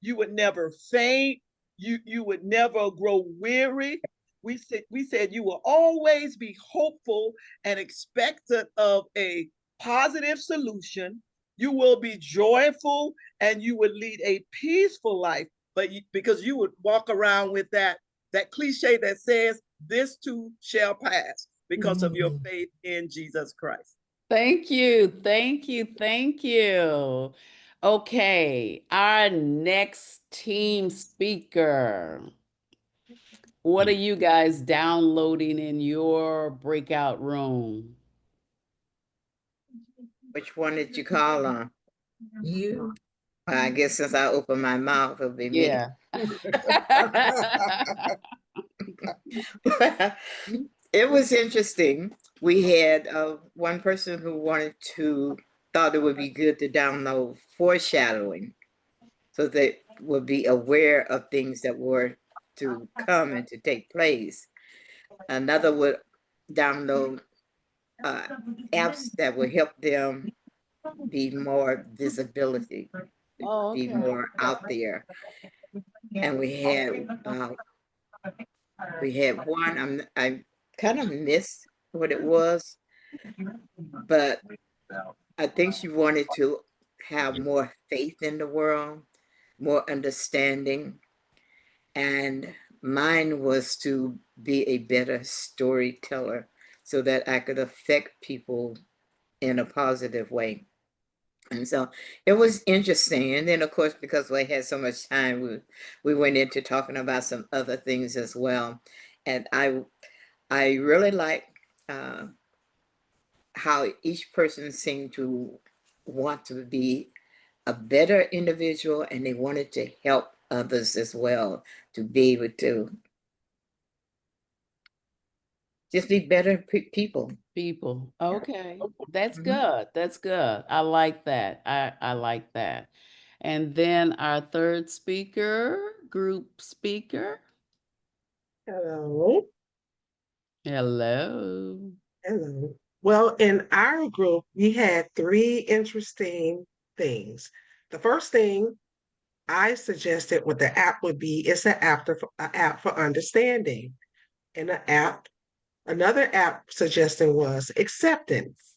You would never faint. You would never grow weary. We said you will always be hopeful and expectant of a positive solution. You will be joyful and you would lead a peaceful life, but because you would walk around with that cliche that says, this too shall pass, because of your faith in Jesus Christ. Thank you. Thank you. Thank you. Okay, our next team speaker. What are you guys downloading in your breakout room? Which one did you call on? You. Well, I guess since I opened my mouth, it'll be me. Yeah. It was interesting. We had one person who thought it would be good to download foreshadowing, so they would be aware of things that were to come and to take place. Another would download apps that would help them be more visibility, be more out there. And we had one. I kind of missed what it was, but I think she wanted to have more faith in the world, more understanding, and mine was to be a better storyteller so that I could affect people in a positive way. And so it was interesting. And then, of course, because we had so much time, we went into talking about some other things as well. And I really like how each person seemed to want to be a better individual, and they wanted to help others as well, to be able to just be better people. People. Okay. That's good. That's good. I like that. I like that. And then our third speaker, group speaker. Hello. Hello. Hello. Well, in our group, we had three interesting things. The first thing I suggested what the app would be is an app for understanding. And another app suggestion was acceptance.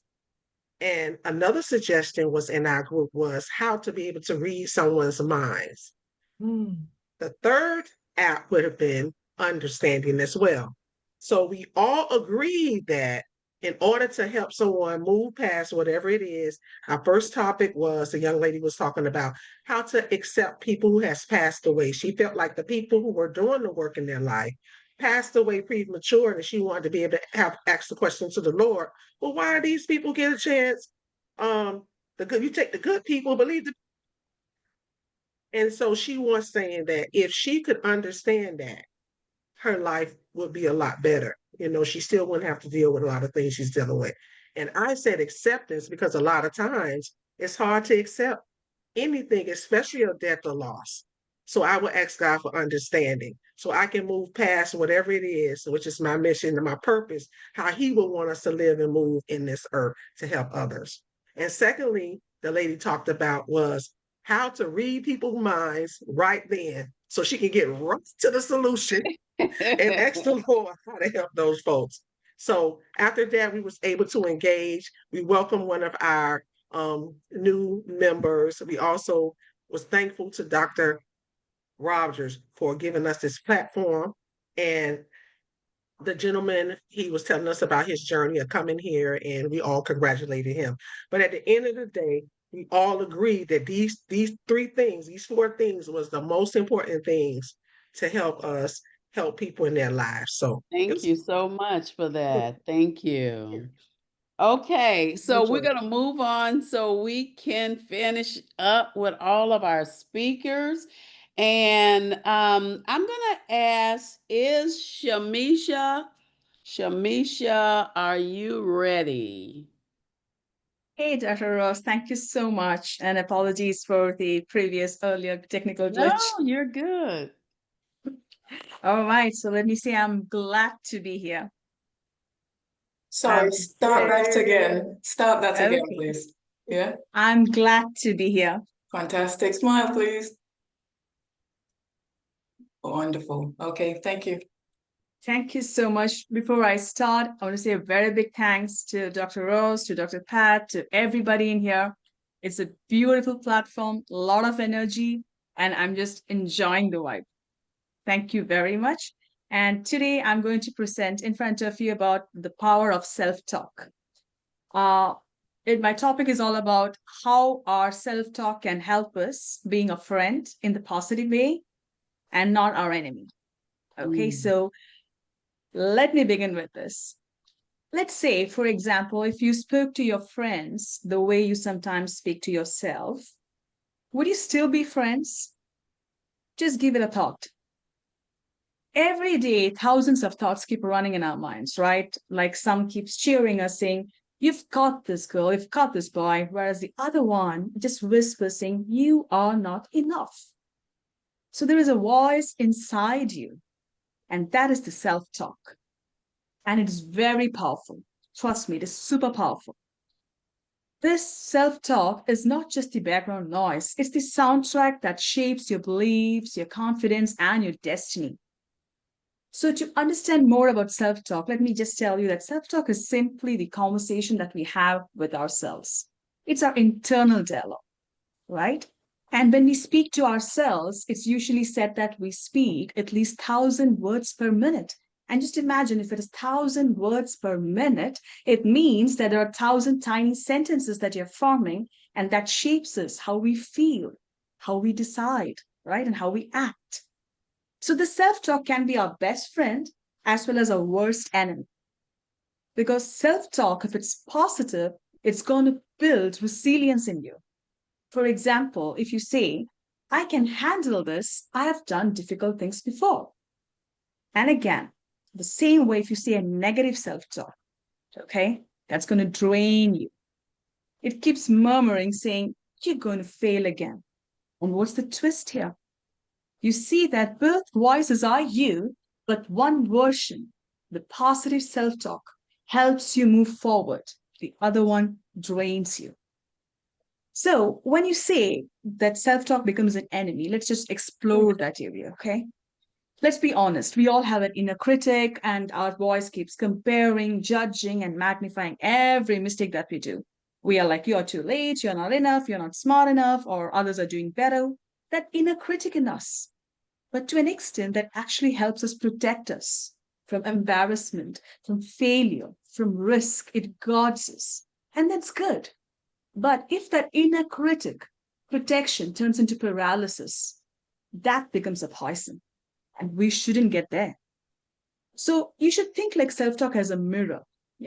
And another suggestion was in our group was how to be able to read someone's minds. The third app would have been understanding as well. So we all agreed that in order to help someone move past whatever it is, our first topic was the young lady was talking about how to accept people who has passed away. She felt like the people who were doing the work in their life passed away premature, and she wanted to be able to ask the question to the Lord, well, why are these people get a chance? You take the good people, believe the. And so she was saying that if she could understand that, her life would be a lot better. She still wouldn't have to deal with a lot of things she's dealing with. And I said acceptance because a lot of times it's hard to accept anything, especially a death or loss. So I would ask God for understanding so I can move past whatever it is, which is my mission and my purpose, how He would want us to live and move in this earth to help others. And secondly, the lady talked about was how to read people's minds right then so she can get right to the solution and ask the Lord how to help those folks. So after that, we was able to engage. We welcomed one of our new members. We also was thankful to Dr. Rogers for giving us this platform. And the gentleman, he was telling us about his journey of coming here, and we all congratulated him. But at the end of the day, we all agreed that these four things was the most important things to help us help people in their lives. So Thank you so much for that. Thank you. Okay, so we're going to move on so we can finish up with all of our speakers. And I'm going to ask, is Shamisha, are you ready? Hey, Dr. Ross, thank you so much. And apologies for the earlier technical glitch. No, you're good. All right, so let me say I'm glad to be here. Sorry, start that again. Start that again, please. Yeah. I'm glad to be here. Fantastic. Smile, please. Wonderful. Okay, thank you. Thank you so much. Before I start, I want to say a very big thanks to Dr. Rose, to Dr. Pat, to everybody in here. It's a beautiful platform, a lot of energy, and I'm just enjoying the vibe. Thank you very much. And today I'm going to present in front of you about the power of self-talk. My topic is all about how our self-talk can help us being a friend in the positive way and not our enemy. Okay, so let me begin with this. Let's say, for example, if you spoke to your friends the way you sometimes speak to yourself, would you still be friends? Just give it a thought. Every day, thousands of thoughts keep running in our minds, right? Like some keeps cheering us, saying, you've got this girl, you've got this boy, whereas the other one just whispers saying, you are not enough. So there is a voice inside you, and that is the self-talk. And it is very powerful. Trust me, it is super powerful. This self-talk is not just the background noise, it's the soundtrack that shapes your beliefs, your confidence, and your destiny. So to understand more about self-talk, let me just tell you that self-talk is simply the conversation that we have with ourselves. It's our internal dialogue, right? And when we speak to ourselves, it's usually said that we speak at least 1,000 words per minute. And just imagine if it is 1,000 words per minute, it means that there are 1,000 tiny sentences that you're forming, and that shapes us, how we feel, how we decide, right? And how we act. So the self-talk can be our best friend as well as our worst enemy. Because self-talk, if it's positive, it's going to build resilience in you. For example, if you say, I can handle this, I have done difficult things before. And again, the same way if you say a negative self-talk, okay, that's going to drain you. It keeps murmuring, saying, you're going to fail again. And what's the twist here? You see that both voices are you, but one version. The positive self-talk helps you move forward. The other one drains you. So when you say that self-talk becomes an enemy, let's just explore that area, okay? Let's be honest. We all have an inner critic, and our voice keeps comparing, judging, and magnifying every mistake that we do. We are like, you're too late, you're not enough, you're not smart enough, or others are doing better. That inner critic in us. But to an extent, that actually helps us protect us from embarrassment, from failure, from risk. It guards us. And that's good. But if that inner critic protection turns into paralysis, that becomes a poison. And we shouldn't get there. So you should think like self-talk as a mirror.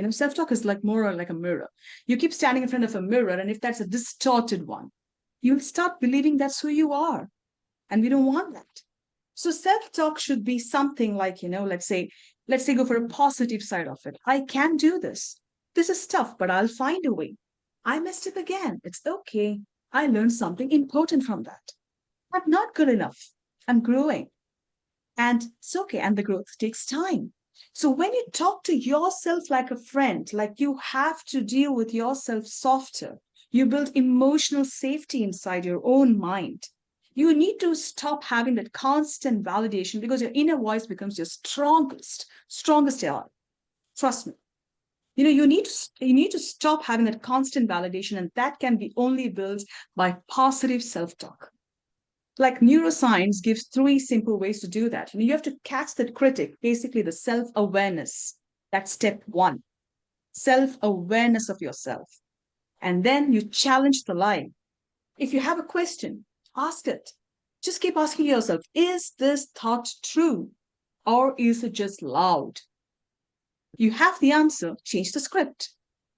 Self-talk is like more like a mirror. You keep standing in front of a mirror, and if that's a distorted one, you'll start believing that's who you are. And we don't want that. So self-talk should be something like, let's say go for a positive side of it. I can do this. This is tough, but I'll find a way. I messed up again. It's okay. I learned something important from that. I'm not good enough. I'm growing. And it's okay. And the growth takes time. So when you talk to yourself like a friend, like you have to deal with yourself softer, you build emotional safety inside your own mind. You need to stop having that constant validation, because your inner voice becomes your strongest ally. Trust me. You need to stop having that constant validation, and that can be only built by positive self-talk. Like neuroscience gives 3 simple ways to do that. You have to catch that critic, basically the self-awareness. That's step 1. Self-awareness of yourself. And then you challenge the lie. If you have a question, ask it. Just keep asking yourself, is this thought true? Or is it just loud? You have the answer, change the script.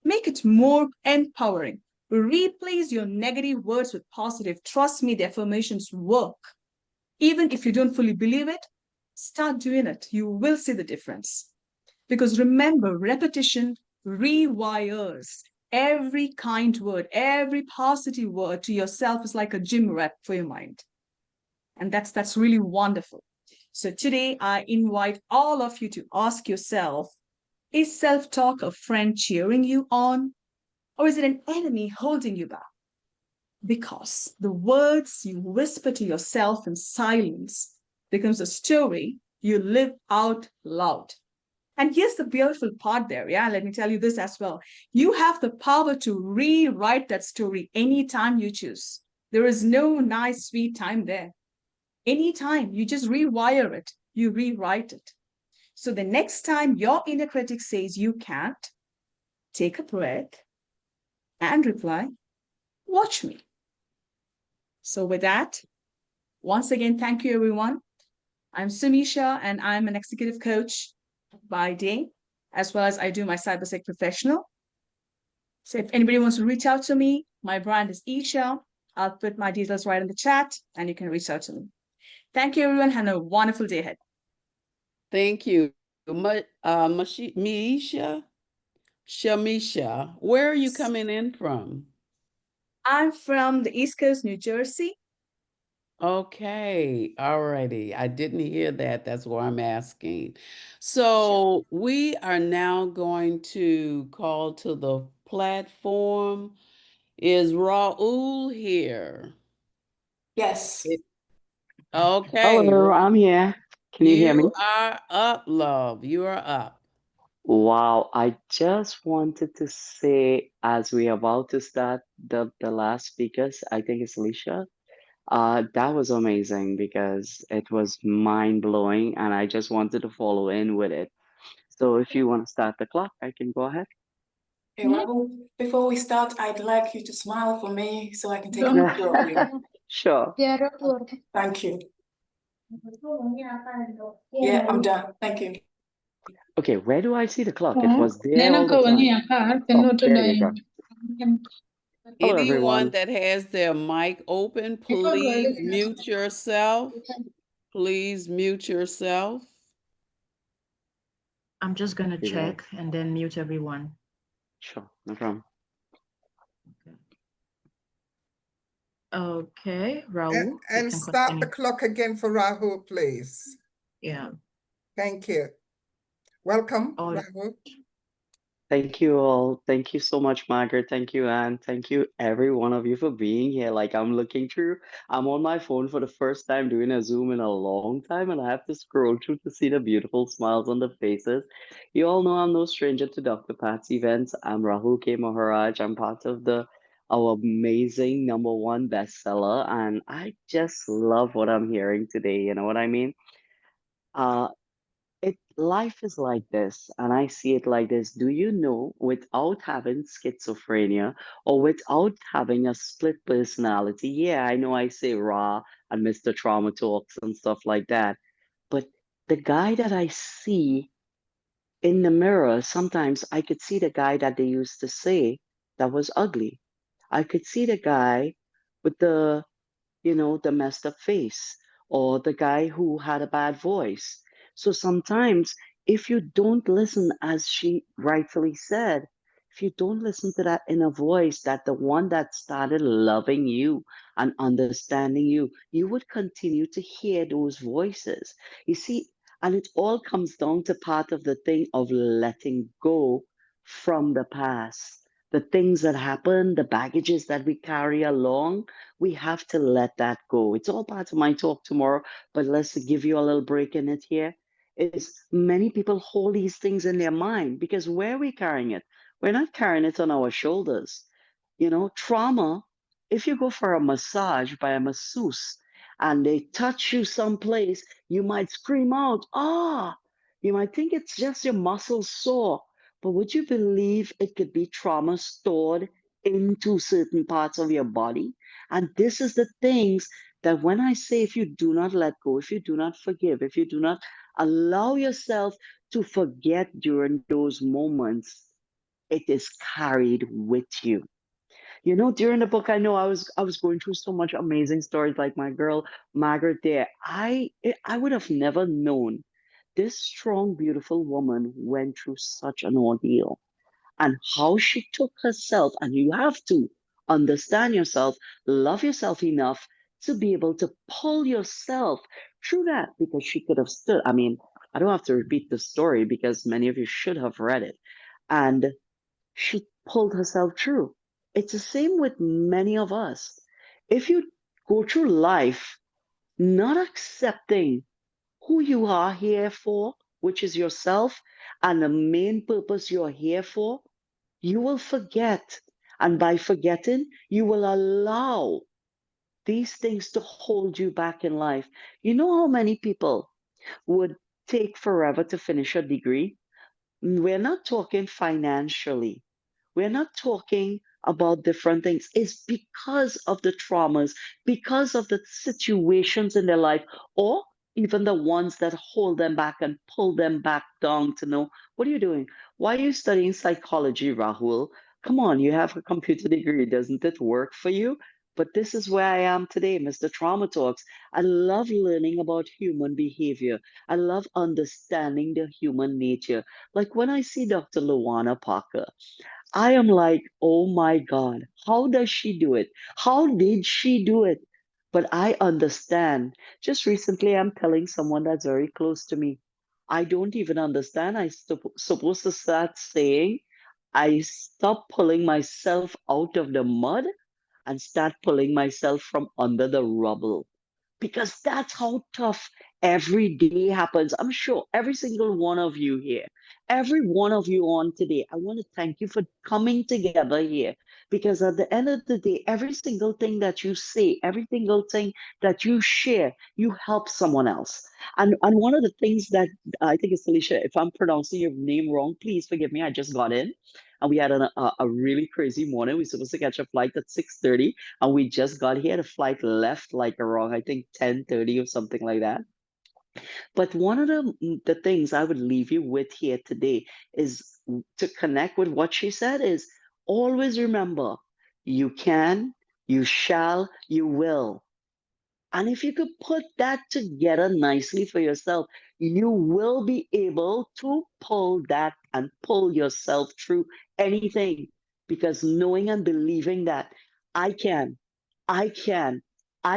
Make it more empowering. Replace your negative words with positive. Trust me, the affirmations work. Even if you don't fully believe it, start doing it. You will see the difference. Because remember, repetition rewires. Every kind word, every positive word to yourself is like a gym rep for your mind. And that's really wonderful. So today I invite all of you to ask yourself, is self-talk a friend cheering you on, or is it an enemy holding you back? Because the words you whisper to yourself in silence becomes a story you live out loud. And here's the beautiful part there. Yeah, let me tell you this as well. You have the power to rewrite that story anytime you choose. There is no nice, sweet time there. Anytime you just rewire it, you rewrite it. So the next time your inner critic says you can't, take a breath and reply, watch me. So with that, once again, thank you, everyone. I'm Sumisha, and I'm an executive coach by day, as well as I do my cybersec professional. So if anybody wants to reach out to me, my brand is Isha. I'll put my details right in the chat, and you can reach out to me. Thank you, everyone. Have a wonderful day ahead. Thank you. Shamisha, where are you coming in from? I'm from the East Coast, New Jersey. Okay, alrighty. I didn't hear that. That's why I'm asking. So we are now going to call to the platform. Is Raul here? Yes. Okay. Hello, I'm here. Can you hear me? You are up, love. You are up. Wow, I just wanted to say, as we're about to start the last speakers, I think it's Alicia. That was amazing because it was mind-blowing, and I just wanted to follow in with it. So if you want to start the clock, I can go ahead. Hey, Rahul, before we start, I'd like you to smile for me so I can take a picture of you. Sure. Thank you. Yeah, I'm done. Thank you. Okay, where do I see the clock? It was there all the time. Oh, there you go. Hello, Anyone everyone. that has their mic open, please mute yourself. Please mute yourself. I'm just going to You there? check and then mute everyone. Sure, no problem. Okay, Rahul. And start the clock again for Rahul, please. Yeah. Thank you. Welcome, Oh, Rahul. Thank you all. Thank you so much, Margaret. Thank you, Anne. Thank you, every one of you, for being here. Like, I'm looking through, I'm on my phone for the first time doing a Zoom in a long time, and I have to scroll through to see the beautiful smiles on the faces. You all know I'm no stranger to Dr. Pat's events. I'm Rahul K. Maharaj. I'm part of our amazing #1 bestseller, and I just love what I'm hearing today. You know what I mean? Uh, life is like this, and I see it like this. Do you know, without having schizophrenia or without having a split personality? Yeah, I know I say raw and Mr. Trauma Talks and stuff like that, but the guy that I see in the mirror, sometimes I could see the guy that they used to say that was ugly. I could see the guy with the messed up face, or the guy who had a bad voice. So sometimes, if you don't listen, as she rightfully said, if you don't listen to that inner voice, that the one that started loving you and understanding you, you would continue to hear those voices. You see, and it all comes down to part of the thing of letting go from the past. The things that happen, the baggages that we carry along, we have to let that go. It's all part of my talk tomorrow, but let's give you a little break in it here. Is many people hold these things in their mind because where are we carrying it? We're not carrying it on our shoulders. Trauma, if you go for a massage by a masseuse and they touch you someplace, you might scream out, ah! You might think it's just your muscles sore, but would you believe it could be trauma stored into certain parts of your body? And this is the things that when I say, if you do not let go, if you do not forgive, if you do not allow yourself to forget during those moments, it is carried with you. During the book, I know I was going through so much amazing stories, like my girl Margaret there. I would have never known this strong, beautiful woman went through such an ordeal, and how she took herself. And you have to understand yourself, love yourself enough to be able to pull yourself through that, because she could have stood. I mean, I don't have to repeat the story because many of you should have read it. And she pulled herself through. It's the same with many of us. If you go through life not accepting who you are here for, which is yourself, and the main purpose you're here for, you will forget. And by forgetting, you will allow these things to hold you back in life. You know how many people would take forever to finish a degree? We're not talking financially. We're not talking about different things. It's because of the traumas, because of the situations in their life, or even the ones that hold them back and pull them back down to know, what are you doing? Why are you studying psychology, Rahul? Come on, you have a computer degree. Doesn't it work for you? But this is where I am today, Mr. Trauma Talks. I love learning about human behavior. I love understanding the human nature. Like when I see Dr. Luana Parker, I am like, oh my God, how does she do it? How did she do it? But I understand. Just recently, I'm telling someone that's very close to me, I don't even understand. Supposed to start saying, I stop pulling myself out of the mud and start pulling myself from under the rubble, because that's how tough every day happens. I'm sure every single one of you here, every one of you on today, I want to thank you for coming together here, because at the end of the day, every single thing that you say, every single thing that you share, you help someone else. And one of the things that I think is, Alicia, if I'm pronouncing your name wrong, please forgive me. I just got in and we had a really crazy morning. We were supposed to catch a flight at 6:30, and we just got here. The flight left like around, I think, 10:30 or something like that. But one of the things I would leave you with here today is to connect with what she said is, always remember, you can, you shall, you will. And if you could put that together nicely for yourself, you will be able to pull that and pull yourself through anything. Because knowing and believing that I can, I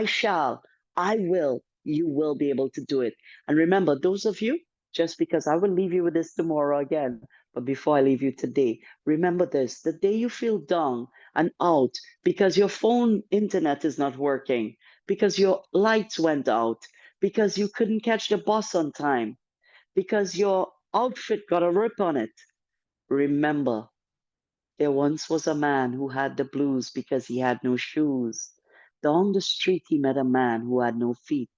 shall, I will, you will be able to do it. And remember, those of you, just because I will leave you with this tomorrow again. But before I leave you today, remember this: the day you feel down and out because your phone internet is not working, because your lights went out, because you couldn't catch the bus on time, because your outfit got a rip on it, remember, there once was a man who had the blues because he had no shoes. Down the street, he met a man who had no feet.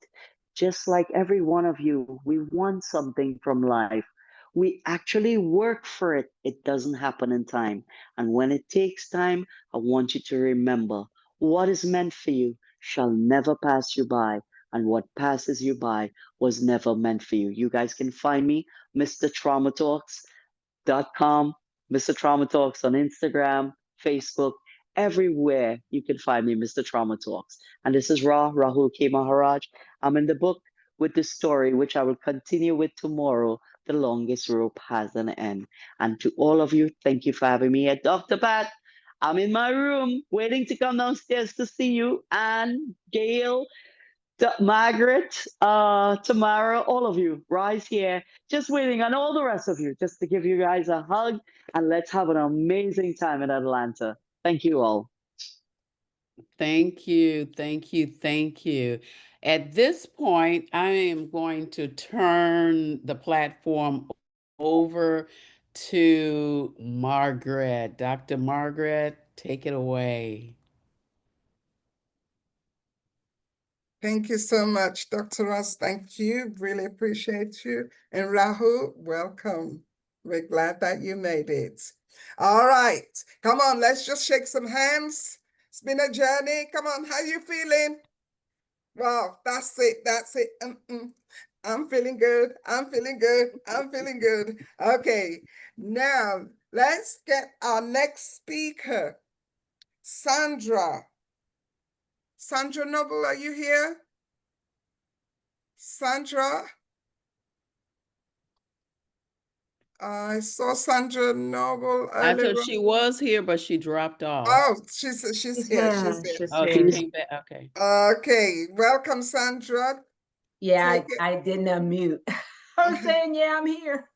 Just like every one of you, we want something from life. We actually work for it. It doesn't happen in time. And when it takes time, I want you to remember what is meant for you shall never pass you by. And what passes you by was never meant for you. You guys can find me, Mr. Trauma Talks com, Mr. Trauma Talks on Instagram, Facebook, everywhere you can find me, Mr. Trauma Talks. And this is Rahul K. Maharaj. I'm in the book with the story, which I will continue with tomorrow. The longest rope has an end. And to all of you, thank you for having me at Dr. Pat. I'm in my room waiting to come downstairs to see you. And Gail, Margaret, Tamara, all of you, rise here, just waiting on all the rest of you, just to give you guys a hug and let's have an amazing time in Atlanta. Thank you all. Thank you, thank you, thank you. At this point, I am going to turn the platform over to Margaret. Dr. Margaret, take it away. Thank you so much, Dr. Ross. Thank you. Really appreciate you. And Rahul, welcome. We're glad that you made it. All right. Come on, let's just shake some hands. It's been a journey. Come on, how you feeling? Wow, that's it. That's it. I'm feeling good. I'm feeling good. I'm feeling good. Okay, now let's get our next speaker, Sandra. Sandra Noble, are you here? Sandra? I saw Sandra Noble I earlier. thought she was here, but she dropped off. Oh, she's here. She's here. Oh, she came back. Okay. Okay, welcome, Sandra. Yeah, I didn't unmute. I'm saying, yeah, I'm here.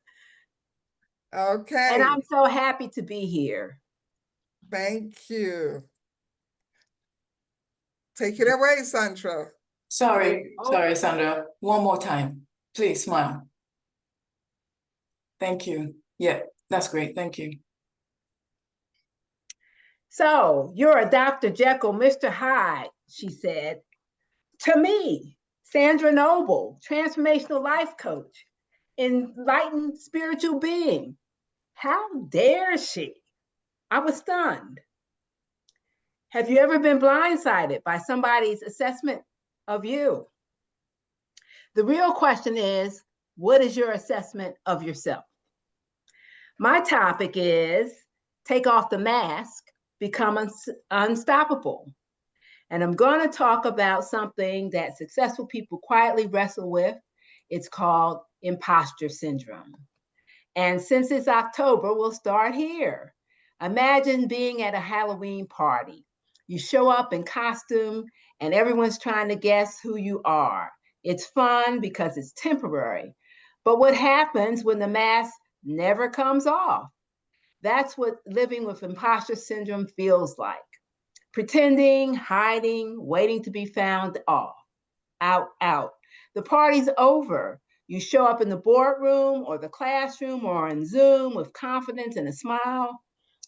Okay. And I'm so happy to be here. Thank you. Take it away, Sandra. Sorry, Sandra. One more time. Please smile. Thank you. Yeah, that's great. Thank you. So you're a Dr. Jekyll, Mr. Hyde, she said. To me, Sandra Noble, transformational life coach, enlightened spiritual being. How dare she? I was stunned. Have you ever been blindsided by somebody's assessment of you? The real question is, what is your assessment of yourself? My topic is take off the mask, become unstoppable. And I'm going to talk about something that successful people quietly wrestle with. It's called imposter syndrome. And since it's October, we'll start here. Imagine being at a Halloween party. You show up in costume and everyone's trying to guess who you are. It's fun because it's temporary. But what happens when the mask never comes off? That's what living with imposter syndrome feels like. Pretending, hiding, waiting to be found off, out. The party's over. You show up in the boardroom or the classroom or on Zoom with confidence and a smile,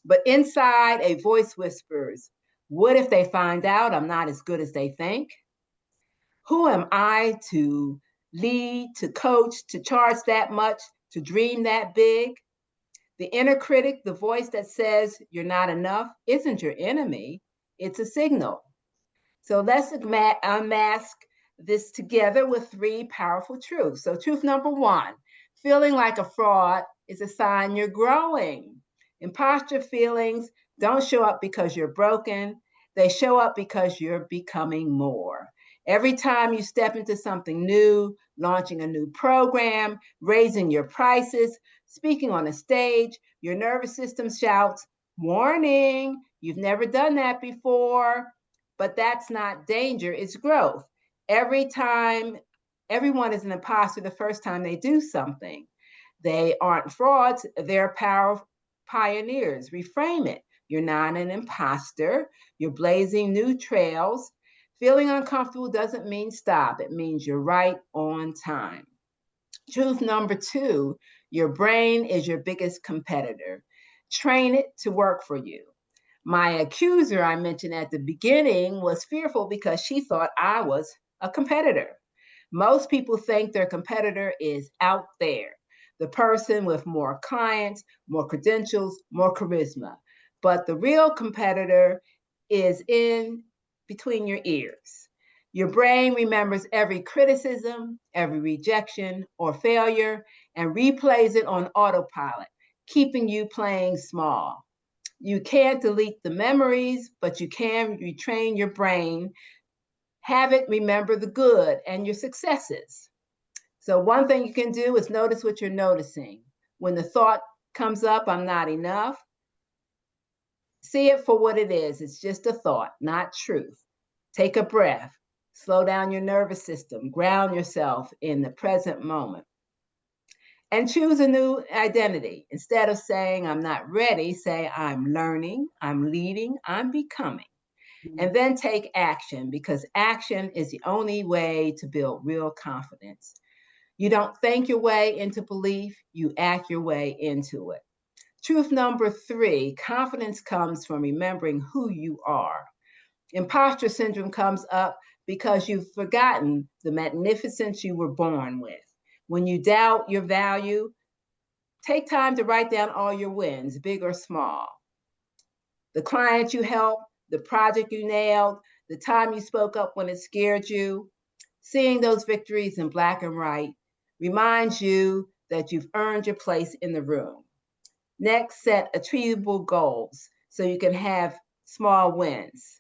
but inside a voice whispers, what if they find out I'm not as good as they think? Who am I to lead, to coach, to charge that much, to dream that big? The inner critic, the voice that says you're not enough, isn't your enemy. It's a signal. So let's unmask this together with 3 powerful truths. So truth number 1, feeling like a fraud is a sign you're growing. Imposter feelings don't show up because you're broken. They show up because you're becoming more. Every time you step into something new, launching a new program, raising your prices, speaking on a stage, your nervous system shouts, warning, you've never done that before. But that's not danger, it's growth. Every time Everyone is an imposter the first time they do something. They aren't frauds, they're power pioneers. Reframe it. You're not an imposter, you're blazing new trails. Feeling uncomfortable doesn't mean stop, it means you're right on time. Truth number 2, your brain is your biggest competitor. Train it to work for you. My accuser I mentioned at the beginning was fearful because she thought I was a competitor. Most people think their competitor is out there, the person with more clients, more credentials, more charisma. But the real competitor is in between your ears. Your brain remembers every criticism, every rejection or failure, and replays it on autopilot, keeping you playing small. You can't delete the memories, but you can retrain your brain. Have it remember the good and your successes. So, one thing you can do is notice what you're noticing. When the thought comes up, I'm not enough, see it for what it is. It's just a thought, not truth. Take a breath, slow down your nervous system, ground yourself in the present moment, and choose a new identity. Instead of saying, I'm not ready, say, I'm learning, I'm leading, I'm becoming. And then take action, because action is the only way to build real confidence. You don't think your way into belief, you act your way into it. Truth number 3, confidence comes from remembering who you are. Imposter syndrome comes up because you've forgotten the magnificence you were born with. When you doubt your value, take time to write down all your wins, big or small. The client you helped, the project you nailed, the time you spoke up when it scared you. Seeing those victories in black and white reminds you that you've earned your place in the room. Next, set achievable goals so you can have small wins.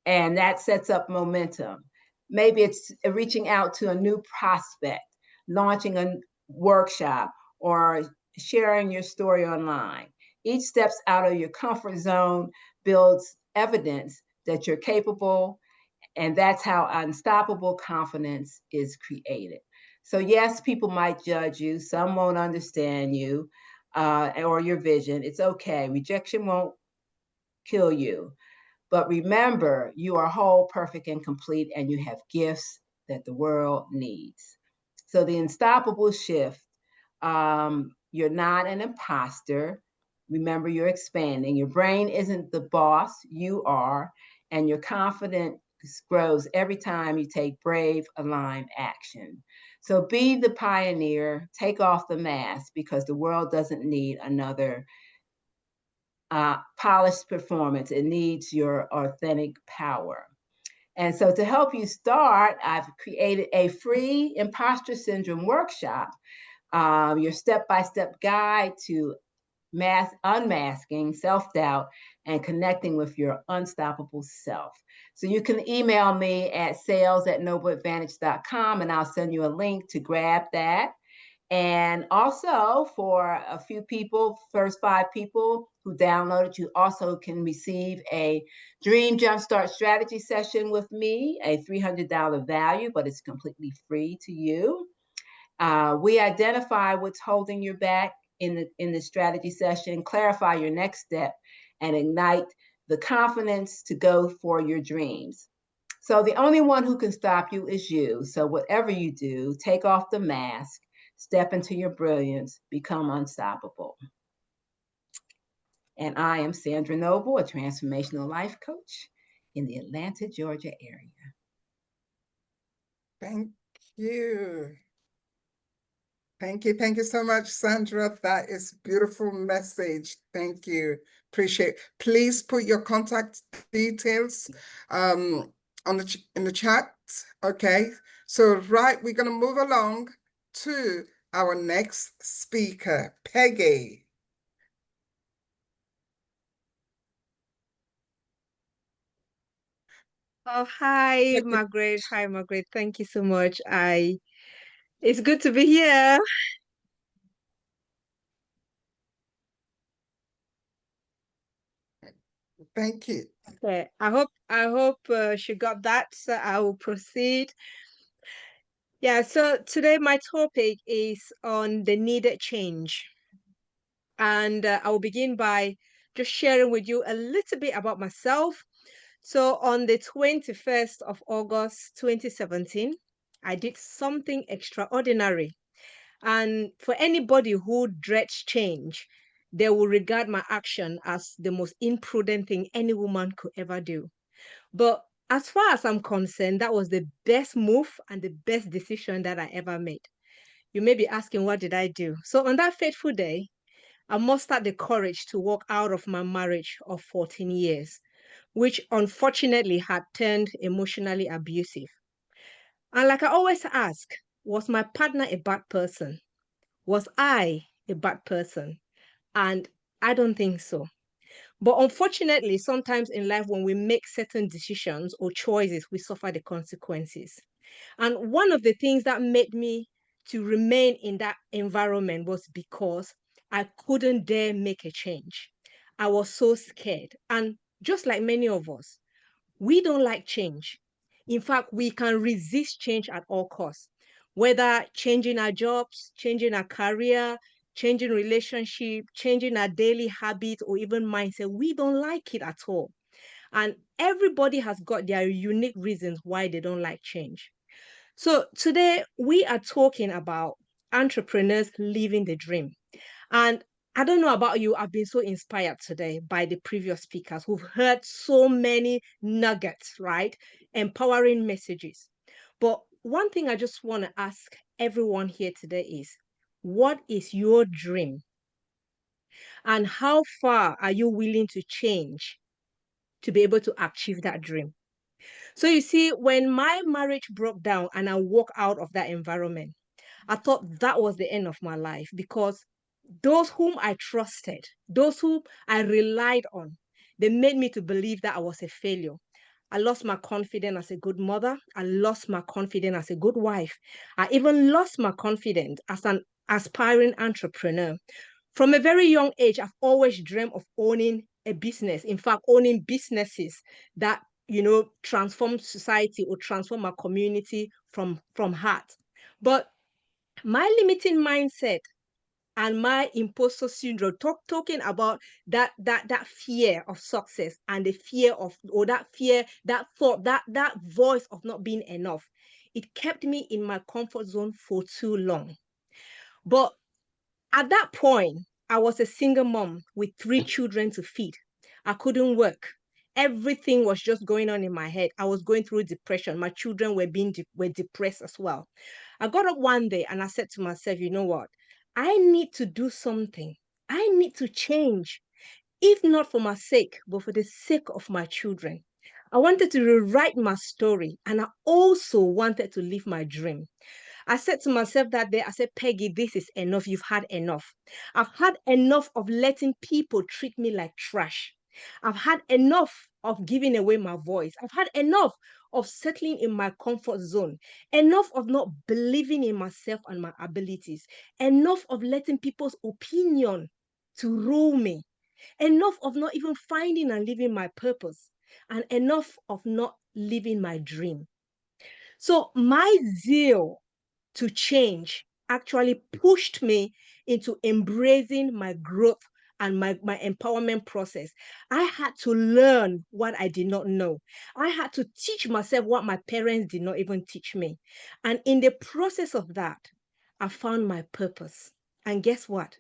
And that sets up momentum. Maybe it's reaching out to a new prospect, launching a workshop, or sharing your story online. Each steps out of your comfort zone builds evidence that you're capable, and that's how unstoppable confidence is created. So, yes, people might judge you, some won't understand you or your vision. It's okay. Rejection won't kill you. But remember, you are whole, perfect, and complete, and you have gifts that the world needs. So, the unstoppable shift, you're not an imposter. Remember, you're expanding. Your brain isn't the boss, you are, and your confidence grows every time you take brave, aligned action. So be the pioneer, take off the mask, because the world doesn't need another polished performance. It needs your authentic power. And so to help you start, I've created a free imposter syndrome workshop, your step-by-step guide to unmasking self-doubt and connecting with your unstoppable self. So you can email me at sales@nobleadvantage.com, and I'll send you a link to grab that. And also, for a few people, first 5 people who downloaded, you also can receive a Dream Jumpstart Strategy session with me, a $300 value, but it's completely free to you. We identify what's holding you back in the strategy session, clarify your next step, and ignite the confidence to go for your dreams. So the only one who can stop you is you. So whatever you do, take off the mask, step into your brilliance, become unstoppable. And I am Sandra Noble, a transformational life coach in the Atlanta, Georgia area. Thank you. Thank you. Thank you so much, Sandra. That is a beautiful message. Thank you. Appreciate it. Please put your contact details in the chat. Okay. So, right, we're going to move along to our next speaker, Peggy. Oh, hi, Margaret. Hi, Margaret. Thank you so much. It's good to be here. Thank you. Okay. I hope she got that. So I will proceed. Yeah, so today my topic is on the needed change. And I will begin by just sharing with you a little bit about myself. So on the 21st of August 2017, I did something extraordinary. And for anybody who dreads change, they will regard my action as the most imprudent thing any woman could ever do. But as far as I'm concerned, that was the best move and the best decision that I ever made. You may be asking, what did I do? So on that fateful day, I mustered the courage to walk out of my marriage of 14 years, which unfortunately had turned emotionally abusive. And like I always ask, was my partner a bad person? Was I a bad person? And I don't think so. But unfortunately, sometimes in life, when we make certain decisions or choices, we suffer the consequences. And one of the things that made me to remain in that environment was because I couldn't dare make a change. I was so scared. And just like many of us, we don't like change. In fact, we can resist change at all costs, whether changing our jobs, changing our career, changing relationship, changing our daily habits, or even mindset. We don't like it at all. And everybody has got their unique reasons why they don't like change. So today we are talking about entrepreneurs living the dream. And I don't know about you, I've been so inspired today by the previous speakers who've heard so many nuggets, right? Empowering messages. But one thing I just want to ask everyone here today is, what is your dream? And how far are you willing to change to be able to achieve that dream? So you see, when my marriage broke down and I walked out of that environment, I thought that was the end of my life, because those whom I trusted, those whom I relied on, they made me to believe that I was a failure. I lost my confidence as a good mother. I lost my confidence as a good wife. I even lost my confidence as an aspiring entrepreneur. From a very young age, I've always dreamed of owning a business. In fact, owning businesses that, transform society or transform our community from heart. But my limiting mindset and my imposter syndrome, talking about that fear of success and the fear of, or that fear, that thought, that voice of not being enough, it kept me in my comfort zone for too long. But at that point, I was a single mom with 3 children to feed. I couldn't work. Everything was just going on in my head. I was going through depression. My children were depressed as well. I got up one day and I said to myself, you know what? I need to do something. I need to change, if not for my sake, but for the sake of my children. I wanted to rewrite my story, and I also wanted to live my dream. I said to myself that day, I said, Peggy, this is enough. You've had enough. I've had enough of letting people treat me like trash. I've had enough of giving away my voice. I've had enough of settling in my comfort zone. Enough of not believing in myself and my abilities. Enough of letting people's opinion to rule me. Enough of not even finding and living my purpose. And enough of not living my dream. So my zeal to change actually pushed me into embracing my growth and my empowerment process. I had to learn what I did not know. I had to teach myself what my parents did not even teach me. And in the process of that, I found my purpose. And guess what?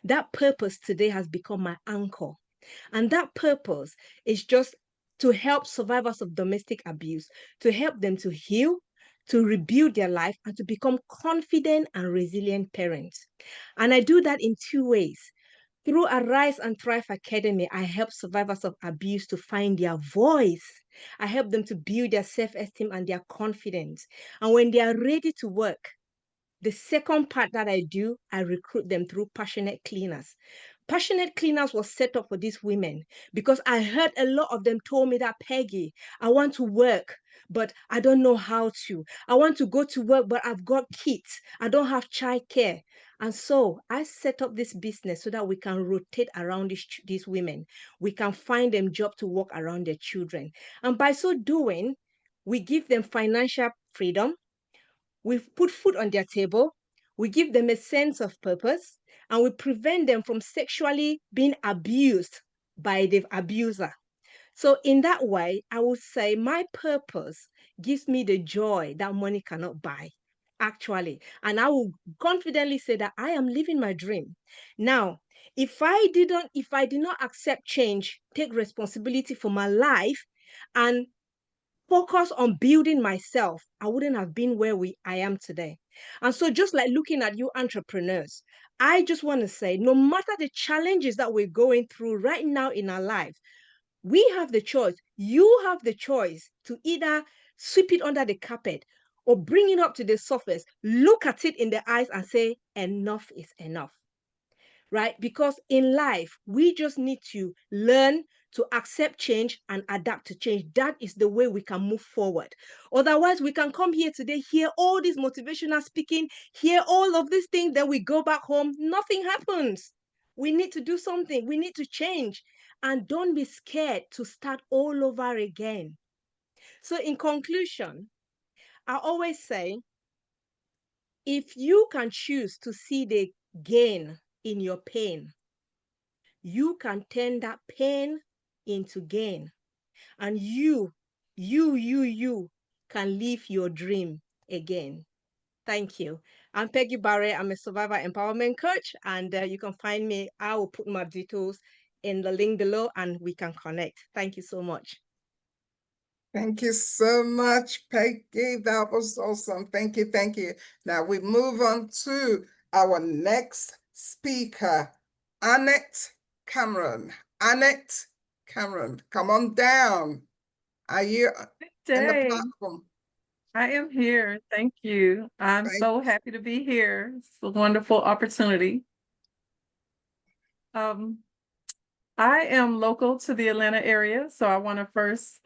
That purpose today has become my anchor. And that purpose is just to help survivors of domestic abuse, to help them to heal, to rebuild their life, and to become confident and resilient parents. And I do that in 2 ways. Through Arise and Thrive Academy, I help survivors of abuse to find their voice. I help them to build their self-esteem and their confidence. And when they are ready to work, the second part that I do, I recruit them through Passionate Cleaners. Passionate Cleaners was set up for these women because I heard a lot of them told me that, Peggy, I want to work, but I don't know how to. I want to go to work, but I've got kids. I don't have childcare. And so I set up this business so that we can rotate around these women. We can find them job to work around their children. And by so doing, we give them financial freedom. we put food on their table, we give them a sense of purpose, and we prevent them from sexually being abused by the abuser. So in that way, I would say my purpose gives me the joy that money cannot buy, actually. And I will confidently say that I am living my dream. Now, if I did not accept change, take responsibility for my life, and focus on building myself, I wouldn't have been where I am today. And so just like looking at you entrepreneurs, I just want to say, no matter the challenges that we're going through right now in our life, we have the choice. You have the choice to either sweep it under the carpet or bring it up to the surface, look at it in the eyes and say, enough is enough. Right? Because in life, we just need to learn to accept change and adapt to change. That is the way we can move forward. Otherwise, we can come here today, hear all this motivational speaking, hear all of these things, then we go back home, nothing happens. We need to do something. We need to change. And don't be scared to start all over again. So in conclusion, I always say, if you can choose to see the gain in your pain, you can turn that pain into gain. And you can live your dream again. Thank you. I'm Peggy Barre. I'm a survivor empowerment coach, and you can find me. I will put my details in the link below and we can connect. Thank you so much. Thank you so much, Peggy. That was awesome. Thank you. Thank you. Now we move on to our next speaker, Annette Cameron. Annette Cameron, come on down. Are you in the platform? I am here. Thank you. I'm so happy to be here. It's a wonderful opportunity. I am local to the Atlanta area, so I want to first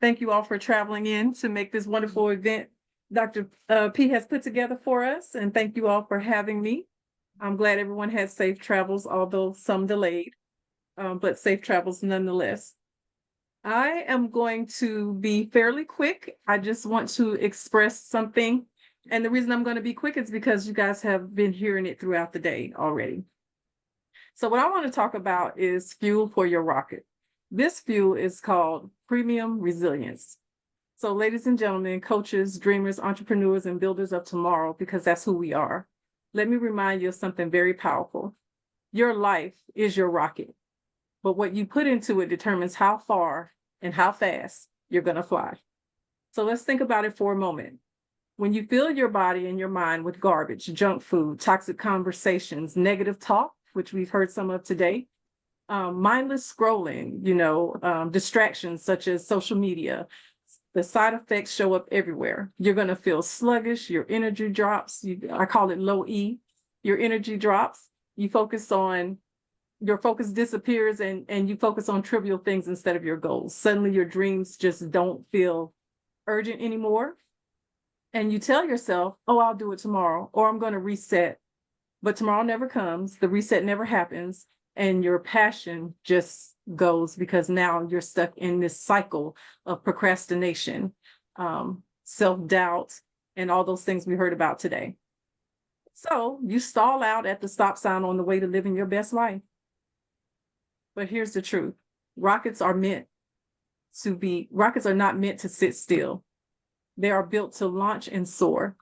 thank you all for traveling in to make this wonderful event Dr. P has put together for us, and thank you all for having me. I'm glad everyone had safe travels, although some delayed, but safe travels nonetheless. I am going to be fairly quick. I just want to express something. And the reason I'm going to be quick is because you guys have been hearing it throughout the day already. So what I want to talk about is fuel for your rocket. This fuel is called premium resilience. So ladies and gentlemen, coaches, dreamers, entrepreneurs, and builders of tomorrow, because that's who we are. Let me remind you of something very powerful. Your life is your rocket, but what you put into it determines how far and how fast you're going to fly. So let's think about it for a moment. When you fill your body and your mind with garbage, junk food, toxic conversations, negative talk, which we've heard some of today, mindless scrolling, distractions such as social media, the side effects show up everywhere. You're going to feel sluggish. Your energy drops. I call it low E. Your energy drops. Your focus disappears and you focus on trivial things instead of your goals. Suddenly your dreams just don't feel urgent anymore. And you tell yourself, oh, I'll do it tomorrow, or I'm going to reset. But tomorrow never comes. The reset never happens. And your passion just goes because now you're stuck in this cycle of procrastination, self-doubt, and all those things we heard about today. So you stall out at the stop sign on the way to living your best life. But here's the truth. Rockets are not meant to sit still. They are built to launch and soar.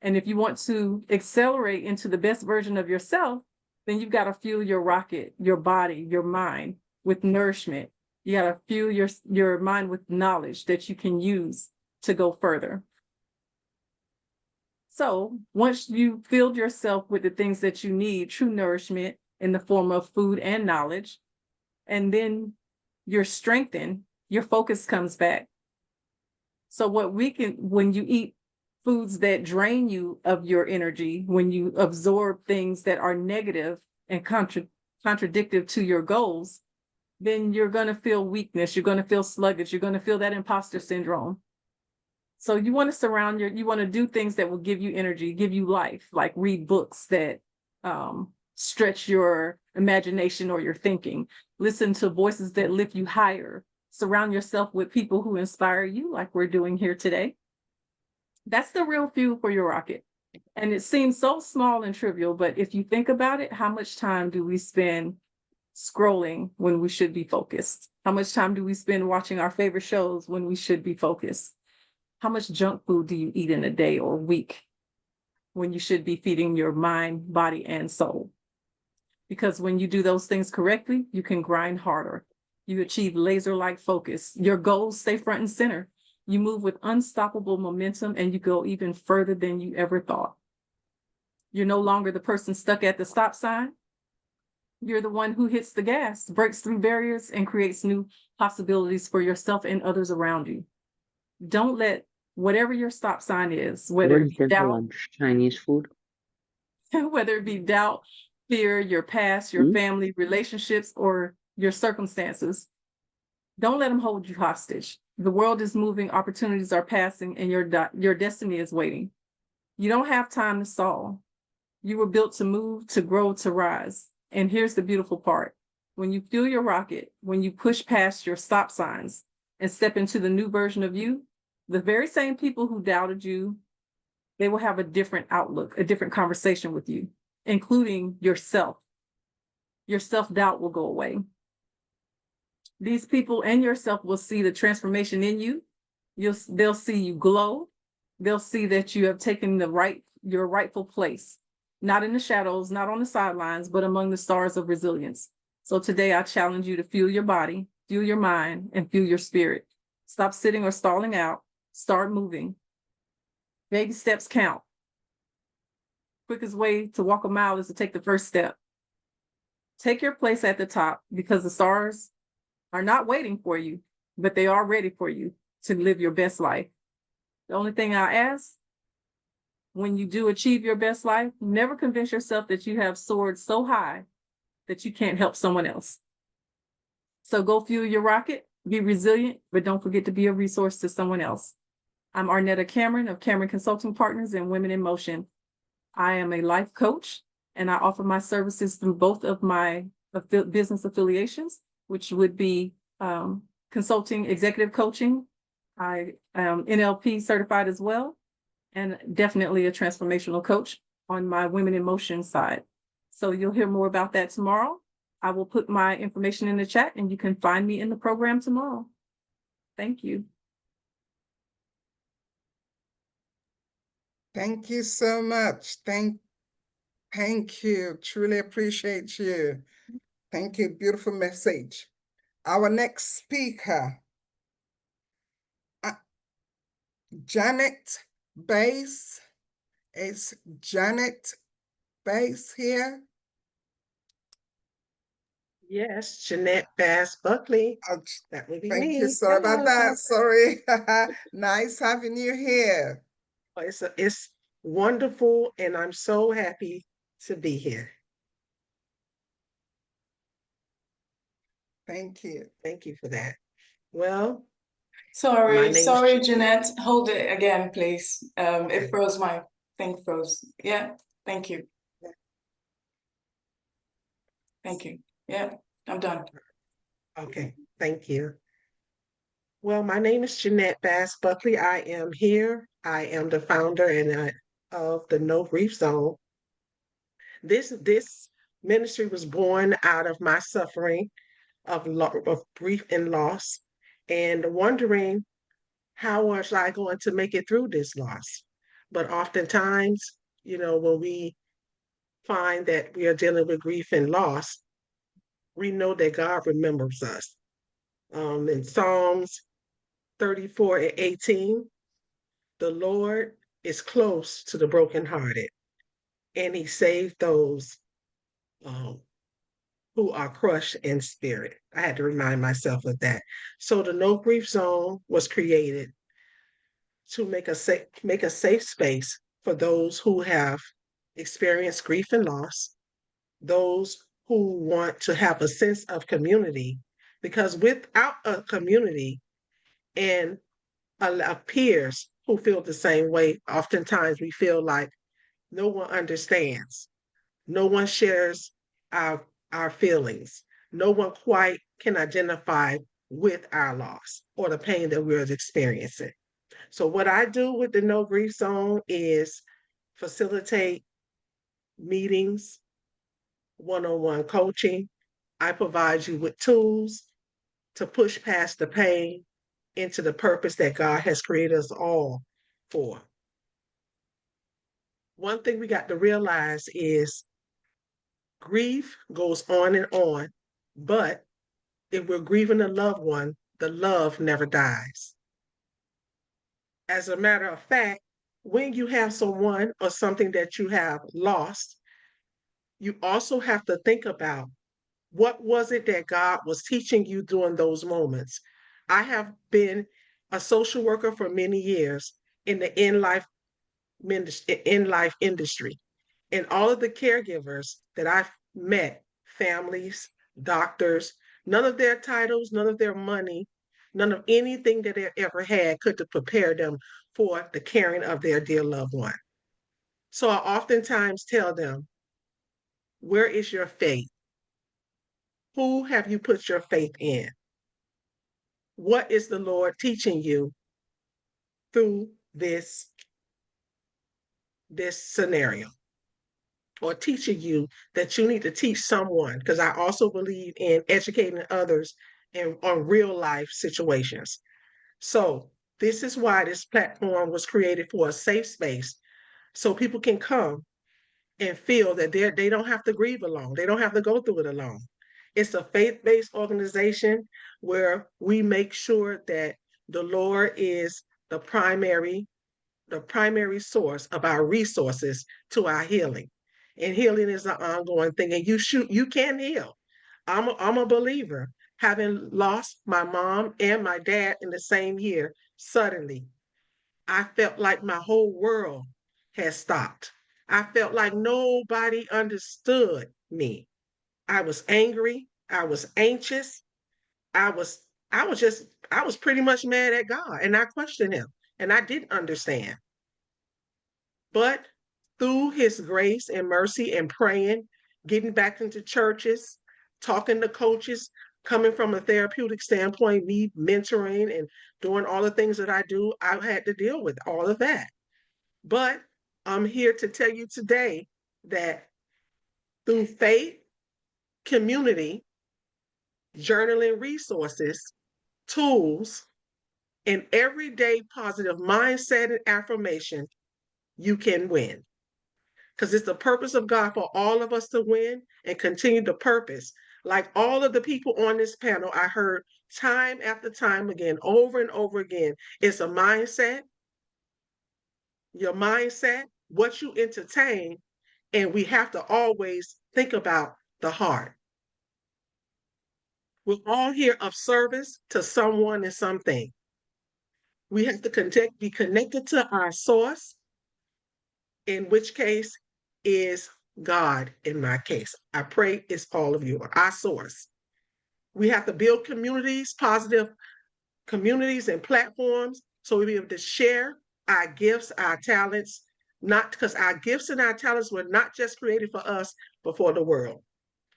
And if you want to accelerate into the best version of yourself, then you've got to fuel your rocket, your body, your mind with nourishment. You got to fuel your mind with knowledge that you can use to go further. So once you filled yourself with the things that you need, true nourishment in the form of food and knowledge, and then you're strengthened, your focus comes back. So when you eat foods that drain you of your energy, when you absorb things that are negative and contradictory to your goals, then you're going to feel weakness. You're going to feel sluggish. You're going to feel that imposter syndrome. So you want to you want to do things that will give you energy, give you life, like read books that stretch your imagination or your thinking. Listen to voices that lift you higher. Surround yourself with people who inspire you, like we're doing here today. That's the real fuel for your rocket. And it seems so small and trivial, but if you think about it, how much time do we spend scrolling when we should be focused? How much time do we spend watching our favorite shows when we should be focused? How much junk food do you eat in a day or week when you should be feeding your mind, body, and soul? Because when you do those things correctly, you can grind harder. You achieve laser-like focus. Your goals stay front and center. You move with unstoppable momentum and you go even further than you ever thought. You're no longer the person stuck at the stop sign. You're the one who hits the gas, breaks through barriers, and creates new possibilities for yourself and others around you. Don't let whatever your stop sign is, What whether did it you be get for doubt, lunch? Chinese food? whether it be doubt, fear, your past, your family, relationships, or your circumstances, don't let them hold you hostage. The world is moving, opportunities are passing, and your destiny is waiting. You don't have time to stall. You were built to move, to grow, to rise. And here's the beautiful part. When you fuel your rocket, when you push past your stop signs and step into the new version of you, the very same people who doubted you, they will have a different outlook, a different conversation with you, including yourself. Your self-doubt will go away. These people and yourself will see the transformation in you. They'll see you glow. They'll see that you have taken your rightful place, not in the shadows, not on the sidelines, but among the stars of resilience. So today I challenge you to fuel your body, fuel your mind, and fuel your spirit. Stop sitting or stalling out. Start moving. Baby steps count. Quickest way to walk a mile is to take the first step. Take your place at the top because the stars are not waiting for you, but they are ready for you to live your best life. The only thing I ask, when you do achieve your best life, never convince yourself that you have soared so high that you can't help someone else. So go fuel your rocket, be resilient, but don't forget to be a resource to someone else. I'm Arnetta Cameron of Cameron Consulting Partners and Women in Motion. I am a life coach, and I offer my services through both of my business affiliations, which would be consulting, executive coaching. I am NLP certified as well, and definitely a transformational coach on my Women in Motion side. So you'll hear more about that tomorrow. I will put my information in the chat and you can find me in the program tomorrow. Thank you. Thank you so much. Thank you. Truly appreciate you. Thank you. Beautiful message. Our next speaker, Janet Bass. Is Janet Bass here? Yes, Jeanette Bass Buckley. That would be Thank me. you. Sorry about that. Hello. Sorry. Nice having you here. It's wonderful, and I'm so happy to be here. Thank you. Thank you for that. Well, sorry, Jeanette. Hold it again, please. It froze, my thing froze. Yeah, thank you. Thank you. Yeah, I'm done. Okay, thank you. Well, my name is Jeanette Bass Buckley. I am here. I am the founder of the No Grief Zone. This ministry was born out of my suffering of grief and loss, and wondering how was I going to make it through this loss. But oftentimes, when we find that we are dealing with grief and loss, we know that God remembers us. In Psalms 34:18, the Lord is close to the brokenhearted, and he saved those who are crushed in spirit. I had to remind myself of that. So the No Grief Zone was created to make a safe space for those who have experienced grief and loss, those who want to have a sense of community, because without a community and peers who feel the same way, oftentimes we feel like no one understands, no one shares our feelings, no one quite can identify with our loss or the pain that we're experiencing. So what I do with the No Grief Zone is facilitate meetings, one-on-one coaching. I provide you with tools to push past the pain into the purpose that God has created us all for. One thing we got to realize is grief goes on, but if we're grieving a loved one, the love never dies. As a matter of fact, when you have someone or something that you have lost, you also have to think about what was it that God was teaching you during those moments. I have been a social worker for many years in the in-life industry. And all of the caregivers that I've met, families, doctors, none of their titles, none of their money, none of anything that they ever had could prepare them for the caring of their dear loved one. So I oftentimes tell them, where is your faith? Who have you put your faith in? What is the Lord teaching you through this scenario? Or teaching you that you need to teach someone, because I also believe in educating others on real life situations. So this is why this platform was created, for a safe space, so people can come and feel that they don't have to grieve alone. They don't have to go through it alone. It's a faith-based organization where we make sure that the Lord is the primary source of our resources to our healing. And healing is an ongoing thing, and you can heal. I'm a believer. Having lost my mom and my dad in the same year, suddenly, I felt like my whole world had stopped. I felt like nobody understood me. I was angry. I was anxious. I was I was pretty much mad at God, and I questioned him, and I didn't understand. But through his grace and mercy and praying, getting back into churches, talking to coaches, coming from a therapeutic standpoint, me mentoring and doing all the things that I do, I had to deal with all of that. But I'm here to tell you today that through faith, community, journaling resources, tools, and everyday positive mindset and affirmation, you can win. Because it's the purpose of God for all of us to win and continue the purpose. Like all of the people on this panel, I heard time after time again, over and over again, it's a mindset, your mindset, what you entertain, and we have to always think about the heart. We're all here of service to someone and something. We have to be connected to our source, in which case is God in my case. I pray it's all of you, our source. We have to build communities, positive communities and platforms, so we'll be able to share our gifts, our talents, not because our gifts and our talents were not just created for us, but for the world.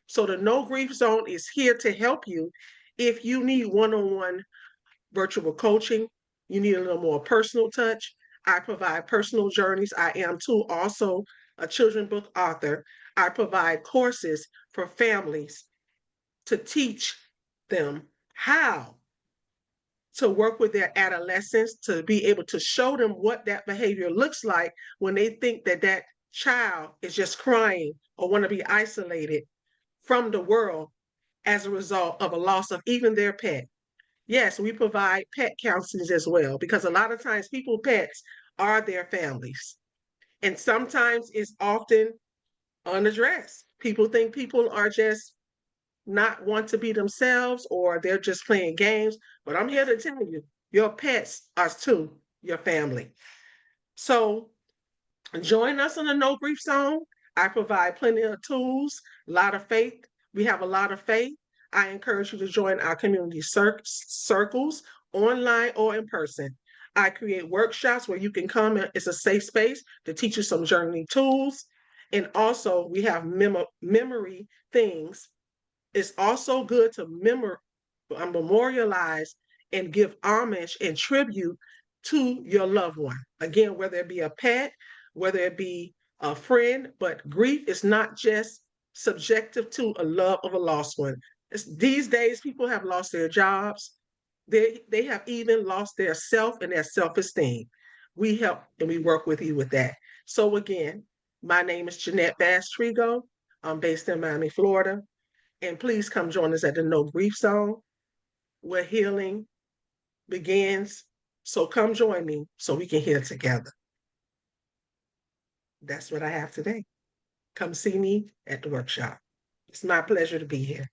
So the No Grief Zone is here to help you if you need one-on-one virtual coaching, you need a little more personal touch. I provide personal journeys. I am too also a children's book author. I provide courses for families to teach them how to work with their adolescents, to be able to show them what that behavior looks like when they think that that child is just crying or want to be isolated from the world as a result of a loss of even their pet. Yes, we provide pet counselings as well, because a lot of times people's pets are their families. And sometimes it's often unaddressed. People think people are just not want to be themselves, or they're just playing games. But I'm here to tell you, your pets are too your family. So join us in the No Grief Zone. I provide plenty of tools, a lot of faith. We have a lot of faith. I encourage you to join our community circles, online or in person. I create workshops where you can come. It's a safe space to teach you some journaling tools. And also, we have memory things. It's also good to memorialize and give homage and tribute to your loved one. Again, whether it be a pet, whether it be a friend, but grief is not just subjective to a love of a lost one. These days, people have lost their jobs. They have even lost their self and their self-esteem. We help and we work with you with that. So again, my name is Jeanette Bass Trigo. I'm based in Miami, Florida. And please come join us at the No Grief Zone, where healing begins. So come join me so we can heal together. That's what I have today. Come see me at the workshop. It's my pleasure to be here.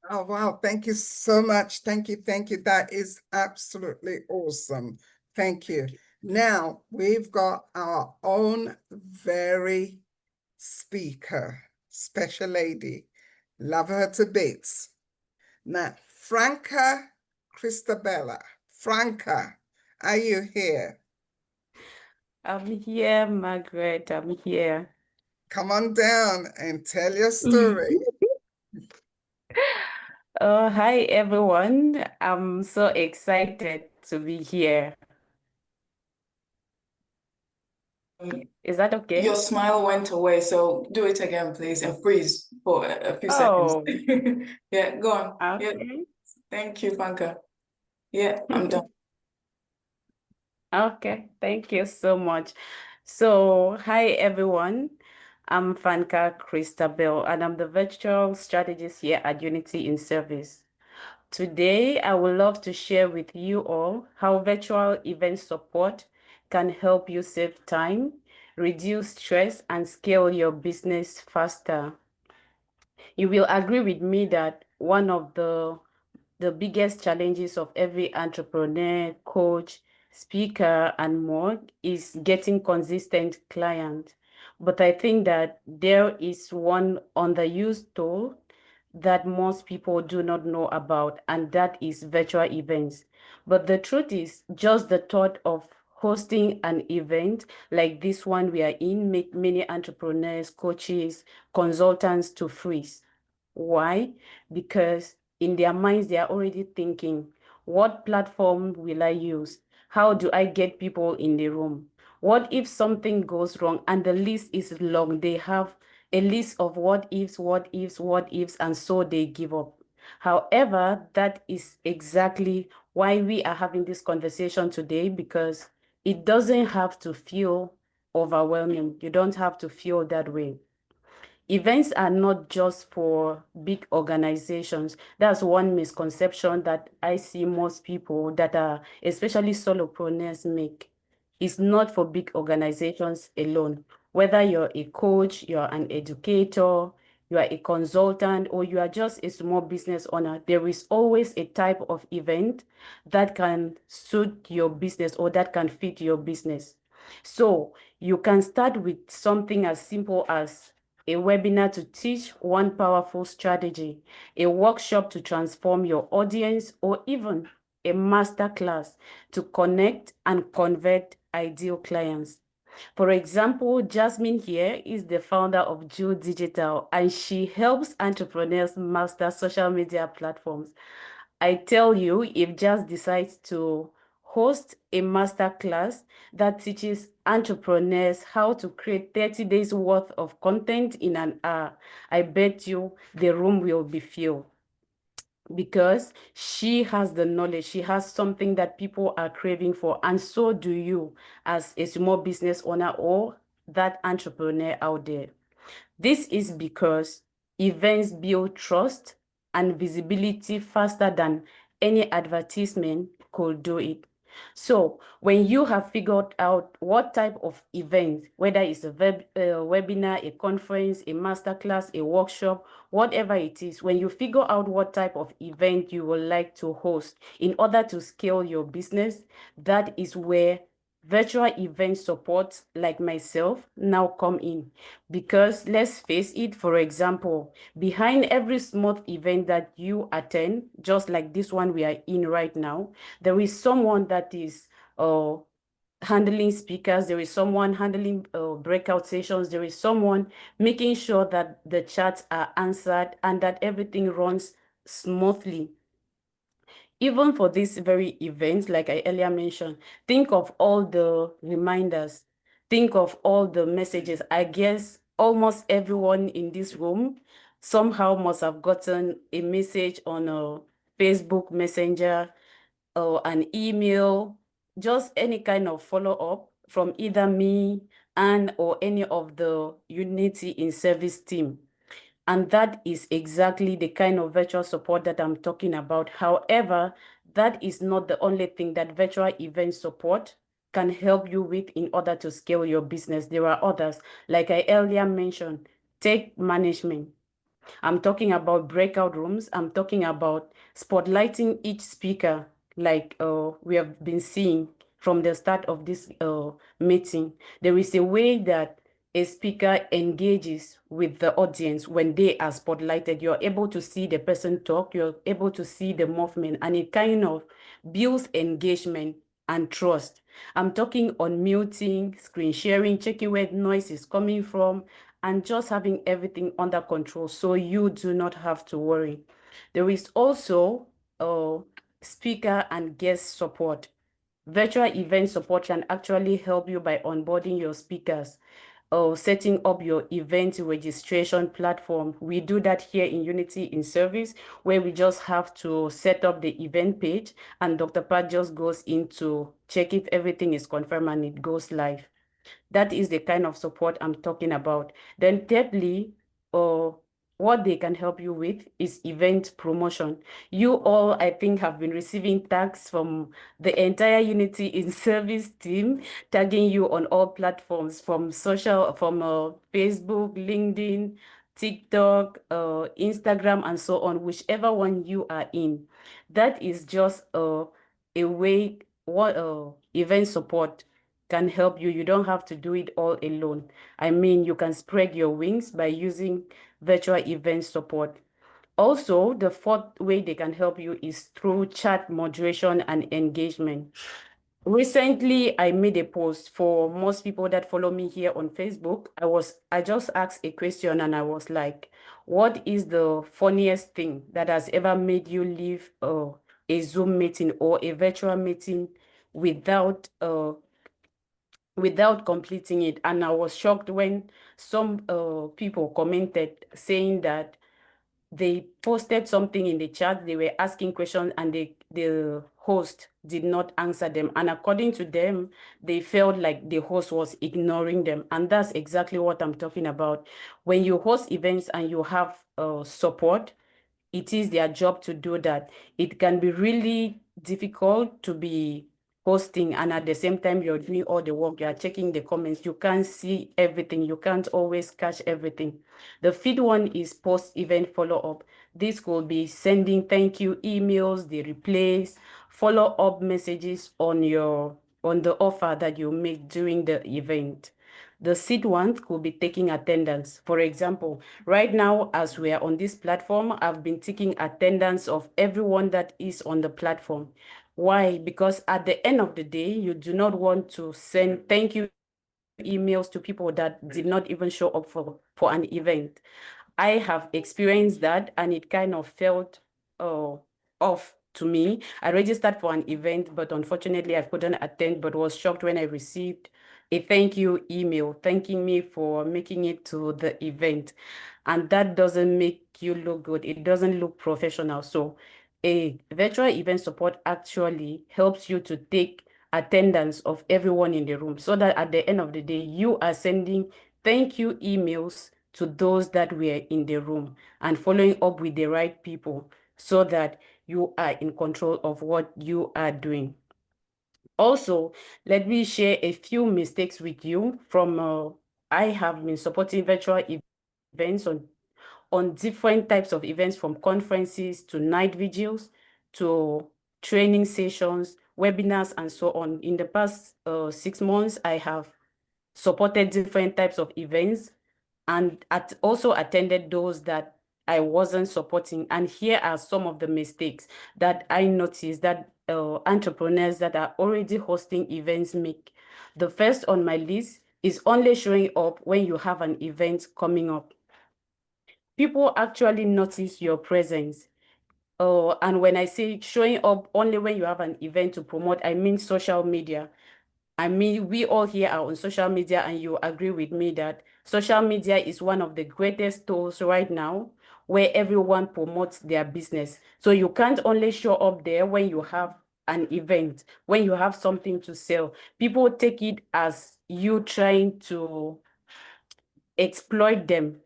Oh, wow. Thank you so much. Thank you. Thank you. That is absolutely awesome. Thank you. Now we've got our own very speaker, special lady. Love her to bits. Now, Franca Christabella. Franca, are you here? I'm here, Margaret. I'm here. Come on down and tell your story. Oh, hi, everyone. I'm so excited to be here. Is that okay? Your smile went away, so do it again, please, and freeze for a few seconds. Oh, Yeah, go on. Yeah, okay. thank you, Fanka. Yeah, I'm done. Okay, thank you so much. So, hi, everyone. I'm Fanka Christabel, and I'm the virtual strategist here at Unity in Service. Today, I would love to share with you all how virtual event support can help you save time, reduce stress, and scale your business faster. You will agree with me that one of the biggest challenges of every entrepreneur, coach, speaker, and more is getting consistent clients. But I think that there is one underused tool that most people do not know about, and that is virtual events. But the truth is, just the thought of hosting an event like this one we are in make many entrepreneurs, coaches, consultants to freeze. Why? Because in their minds, they are already thinking, what platform will I use? How do I get people in the room? What if something goes wrong? And the list is long. They have a list of what ifs, what ifs, what ifs, and so they give up. However, that is exactly why we are having this conversation today, because it doesn't have to feel overwhelming. You don't have to feel that way. Events are not just for big organizations. That's one misconception that I see most people that are, especially solopreneurs, make. It's not for big organizations alone. Whether you're a coach, you're an educator, you are a consultant, or you are just a small business owner, there is always a type of event that can suit your business or that can fit your business. So you can start with something as simple as a webinar to teach one powerful strategy, a workshop to transform your audience, or even a masterclass to connect and convert ideal clients. For example, Jasmine here is the founder of Jewel Digital, and she helps entrepreneurs master social media platforms. I tell you, if Jazz decides to host a masterclass that teaches entrepreneurs how to create 30 days worth of content in an hour, I bet you the room will be filled, because she has the knowledge. She has something that people are craving for, and so do you as a small business owner or that entrepreneur out there. This is because events build trust and visibility faster than any advertisement could do it. So when you have figured out what type of event, whether it's a webinar, a conference, a masterclass, a workshop, whatever it is, when you figure out what type of event you would like to host in order to scale your business, that is where virtual event support like myself now come in. Because let's face it, for example, behind every small event that you attend, just like this one we are in right now, there is someone that is handling speakers, there is someone handling breakout sessions, there is someone making sure that the chats are answered and that everything runs smoothly. even for this very event, like I earlier mentioned, think of all the reminders, think of all the messages. I guess almost everyone in this room somehow must have gotten a message on a Facebook Messenger or an email, just any kind of follow-up from either me and or any of the Unity in Service team. And that is exactly the kind of virtual support that I'm talking about. However, that is not the only thing that virtual event support can help you with in order to scale your business. There are others, like I earlier mentioned, tech management. I'm talking about breakout rooms. I'm talking about spotlighting each speaker, like we have been seeing from the start of this meeting. There is a way that a speaker engages with the audience when they are spotlighted. You're able to see the person talk, you're able to see the movement, and it kind of builds engagement and trust. I'm talking on muting, screen sharing, checking where noise is coming from, and just having everything under control so you do not have to worry. There is also speaker and guest support. Virtual event support can actually help you by onboarding your speakers or setting up your event registration platform. We do that here in Unity in Service, where we just have to set up the event page and Dr. Pat just goes in to check if everything is confirmed and it goes live. That is the kind of support I'm talking about. Then thirdly, what they can help you with is event promotion. You all, I think, have been receiving tags from the entire Unity in Service team, tagging you on all platforms from Facebook, LinkedIn, TikTok, Instagram, and so on, whichever one you are in. That is just a way what event support can help you. You don't have to do it all alone. I mean, you can spread your wings by using virtual event support. Also, the fourth way they can help you is through chat moderation and engagement. Recently, I made a post for most people that follow me here on Facebook. I just asked a question and I was like, what is the funniest thing that has ever made you leave a Zoom meeting or a virtual meeting without completing it? And I was shocked when some people commented saying that they posted something in the chat, they were asking questions and the host did not answer them. And according to them, they felt like the host was ignoring them. And that's exactly what I'm talking about. When you host events and you have support, it is their job to do that. It can be really difficult to be hosting and at the same time you're doing all the work, you're checking the comments, you can't see everything, you can't always catch everything. The fifth one is post-event follow-up. This could be sending thank you emails, the replays, follow-up messages on the offer that you make during the event. The seat one could be taking attendance. For example, right now, as we are on this platform, I've been taking attendance of everyone that is on the platform. Why? Because at the end of the day, you do not want to send thank you emails to people that did not even show up for an event. I have experienced that and it kind of felt off to me. I registered for an event, but unfortunately I couldn't attend, but was shocked when I received a thank you email thanking me for making it to the event. And that doesn't make you look good. It doesn't look professional. So a virtual event support actually helps you to take attendance of everyone in the room so that at the end of the day, you are sending thank you emails to those that were in the room and following up with the right people so that you are in control of what you are doing. Also, let me share a few mistakes with you from I have been supporting virtual events on different types of events, from conferences to night vigils to training sessions, webinars, and so on. In the past 6 months, I have supported different types of events and also attended those that I wasn't supporting. And here are some of the mistakes that I noticed that entrepreneurs that are already hosting events make. The first on my list is only showing up when you have an event coming up. People actually notice your presence. And when I say showing up only when you have an event to promote, I mean social media. I mean, we all here are on social media, and you agree with me that social media is one of the greatest tools right now where everyone promotes their business. So you can't only show up there when you have an event, when you have something to sell. People take it as you trying to exploit them.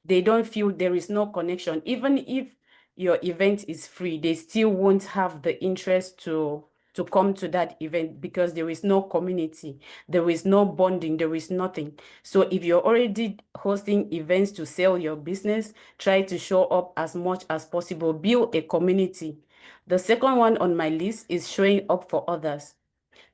They don't feel there is no connection. Even if your event is free, they still won't have the interest to come to that event because there is no community, there is no bonding, there is nothing. So if you're already hosting events to sell your business, try to show up as much as possible, build a community. The second one on my list is showing up for others.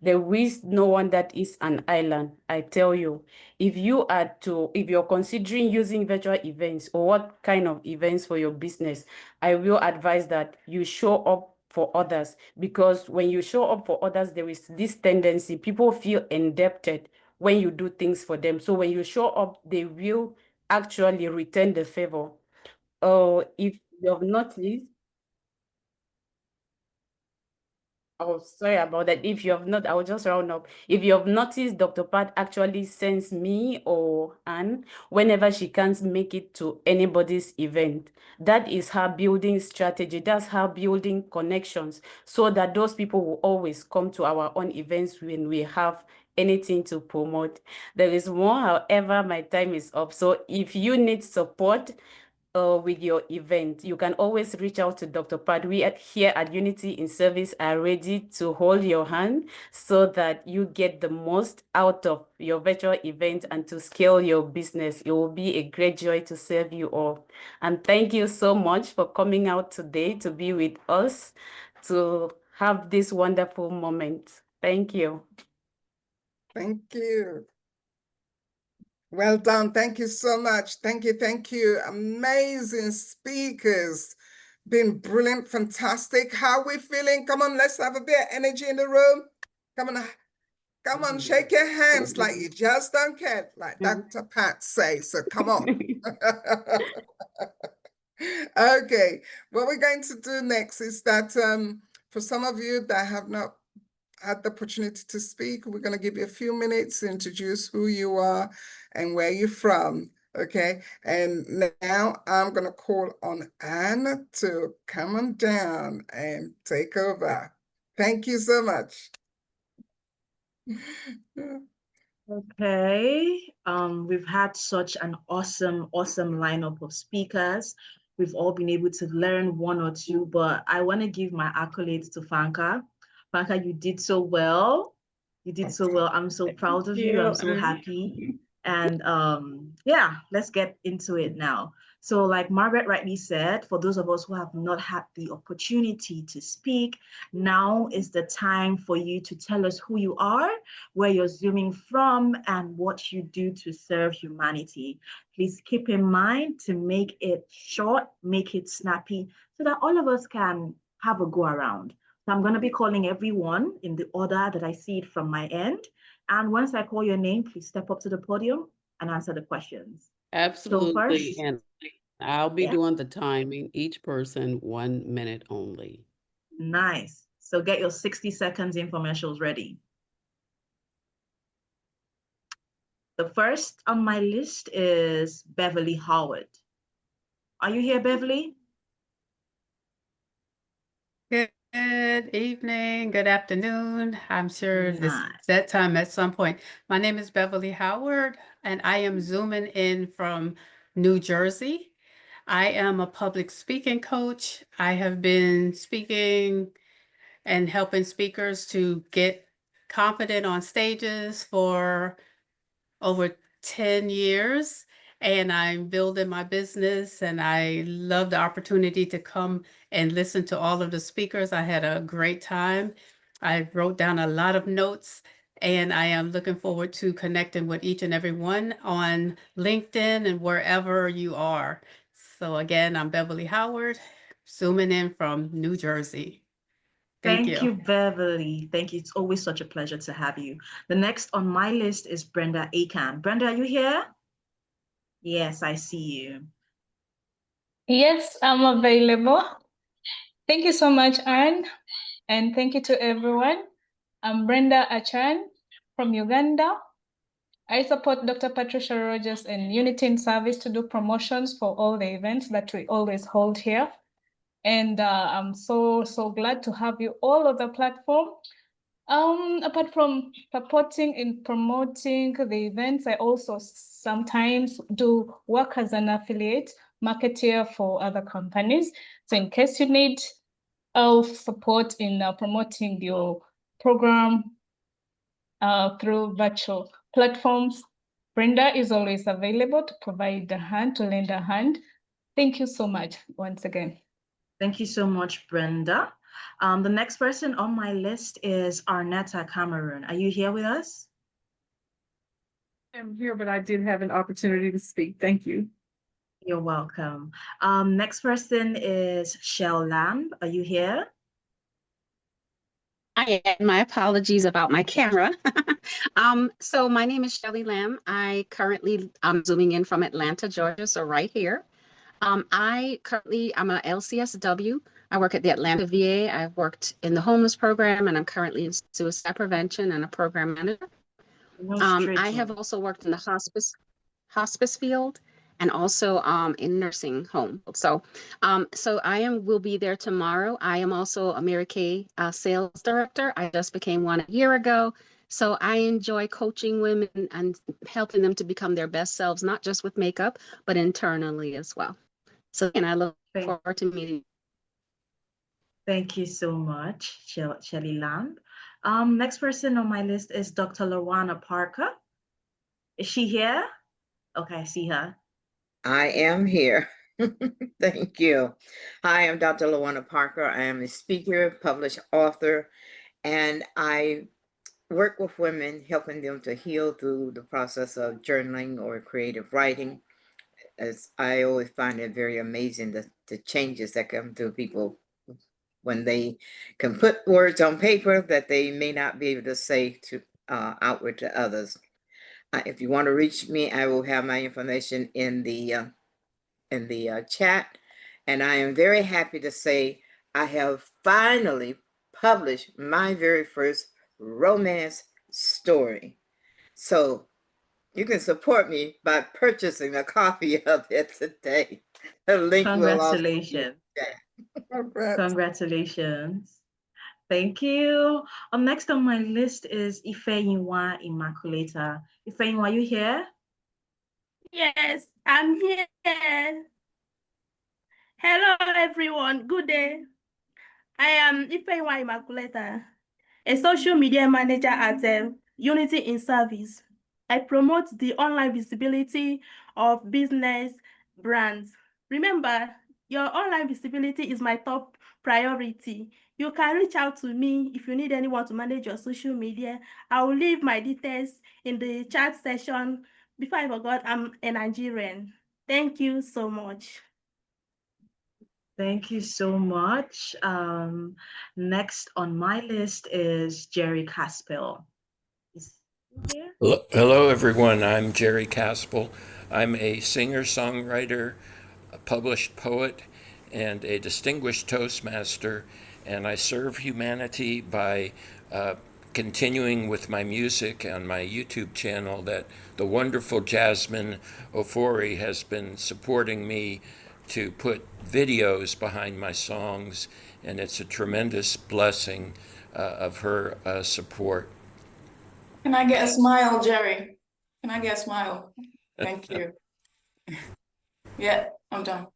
There is no one that is an island, I tell you. If you're considering using virtual events or what kind of events for your business, I will advise that you show up for others, because when you show up for others, there is this tendency, people feel indebted when you do things for them. So when you show up, they will actually return the favor. If you have noticed, oh, sorry about that. If you have not, I will just round up. If you have noticed, Dr. Pat actually sends me or Anne whenever she can't make it to anybody's event. That is her building strategy. That's her building connections so that those people will always come to our own events when we have anything to promote. There is more, however, my time is up. So if you need support, with your event, you can always reach out to Dr. Pad. We here at Unity in Service are ready to hold your hand so that you get the most out of your virtual event and to scale your business. It will be a great joy to serve you all. And thank you so much for coming out today to be with us, to have this wonderful moment. Thank you. Thank you. Well done. Thank you so much. Thank you. Thank you. Amazing speakers. Been brilliant, fantastic. How are we feeling? Come on, let's have a bit of energy in the room. Come on, shake your hands like you just don't care, like Dr. Pat says. So come on. Okay, what we're going to do next is that for some of you that have not had the opportunity to speak, we're going to give you a few minutes to introduce who you are and where you're from. Okay, and now I'm going to call on Anne to come on down and take over. Thank you so much. Okay, we've had such an awesome lineup of speakers. We've all been able to learn one or two, but I want to give my accolades to Fanka. Fanka, you did so well. You did so well. I'm so proud of you. I'm so happy. And yeah, let's get into it now. So like Margaret rightly said, for those of us who have not had the opportunity to speak, now is the time for you to tell us who you are, where you're zooming from, and what you do to serve humanity. Please keep in mind to make it short, make it snappy, so that all of us can have a go around. So I'm going to be calling everyone in the order that I see it from my end. And once I call your name, please step up to the podium and answer the questions. Absolutely. So And I'll be doing the timing, each person 1 minute only. Nice. So get your 60 seconds infomercials ready. The first on my list is Beverly Howard. Are you here, Beverly? Good evening, good afternoon. I'm sure this that time at some point. My name is Beverly Howard, and I am zooming in from New Jersey. I am a public speaking coach. I have been speaking and helping speakers to get confident on stages for over 10 years, and I'm building my business, and I love the opportunity to come and listen to all of the speakers. I had a great time. I wrote down a lot of notes, and I am looking forward to connecting with each and every one on LinkedIn and wherever you are. So again, I'm Beverly Howard, zooming in from New Jersey. Thank you, Beverly. Thank you. It's always such a pleasure to have you. The next on my list is Brenda Akan. Brenda, are you here? Yes, I see you. Yes, I'm available. Thank you so much, Anne, and thank you to everyone. I'm Brenda Achan from Uganda. I support Dr. Patricia Rogers and Unity in Service to do promotions for all the events that we always hold here. And I'm so glad to have you all on the platform. Apart from supporting and promoting the events, I also sometimes do work as an affiliate marketer for other companies. So in case you need support in promoting your program through virtual platforms, Brenda is always available to provide a hand, to lend a hand. Thank you so much once again. Thank you so much, Brenda. The next person on my list is Arnetta Cameron. Are you here with us? I'm here, but I did have an opportunity to speak. Thank you. You're welcome. Next person is Shell Lamb. Are you here? I am. My apologies about my camera. So my name is Shelly Lamb. I'm zooming in from Atlanta, Georgia, so right here. I'm a LCSW. I work at the Atlanta VA. I've worked in the homeless program, and I'm currently in suicide prevention and a program manager. I have also worked in the hospice field and also in nursing home. So will be there tomorrow. I am also a Mary Kay sales director. I just became one a year ago. So I enjoy coaching women and helping them to become their best selves, not just with makeup, but internally as well. So, and I look forward to meeting you. Thank you so much, Shelly Lamb. Next person on my list is Dr. Lawana Parker. Is she here? Okay, I see her. I am here. Thank you. Hi, I'm Dr. Lawana Parker. I am a speaker, published author, and I work with women, helping them to heal through the process of journaling or creative writing. As I always find it very amazing, the changes that come through people when they can put words on paper that they may not be able to say to outward to others. If you want to reach me, I will have my information in the chat. And I am very happy to say I have finally published my very first romance story. So you can support me by purchasing a copy of it today. The link will also be in the chat. Congratulations. Thank you. Next on my list is Ifeyinwa Immaculata. Ifeyinwa, are you here? Yes, I'm here. Hello, everyone. Good day. I am Ifeyinwa Immaculata, a social media manager at Unity in Service. I promote the online visibility of business brands. Remember, your online visibility is my top priority. You can reach out to me if you need anyone to manage your social media. I will leave my details in the chat session. Before I forgot, I'm a Nigerian. Thank you so much. Thank you so much. Next on my list is Jerry Caspel. Hello, everyone. I'm Jerry Caspel. I'm a singer-songwriter, a published poet, and a distinguished Toastmaster, and I serve humanity by continuing with my music on my YouTube channel that the wonderful Jasmine Ofori has been supporting me to put videos behind my songs, and it's a tremendous blessing of her support. Can I get a smile, Jerry? Can I get a smile? Thank you. Yeah, I'm done.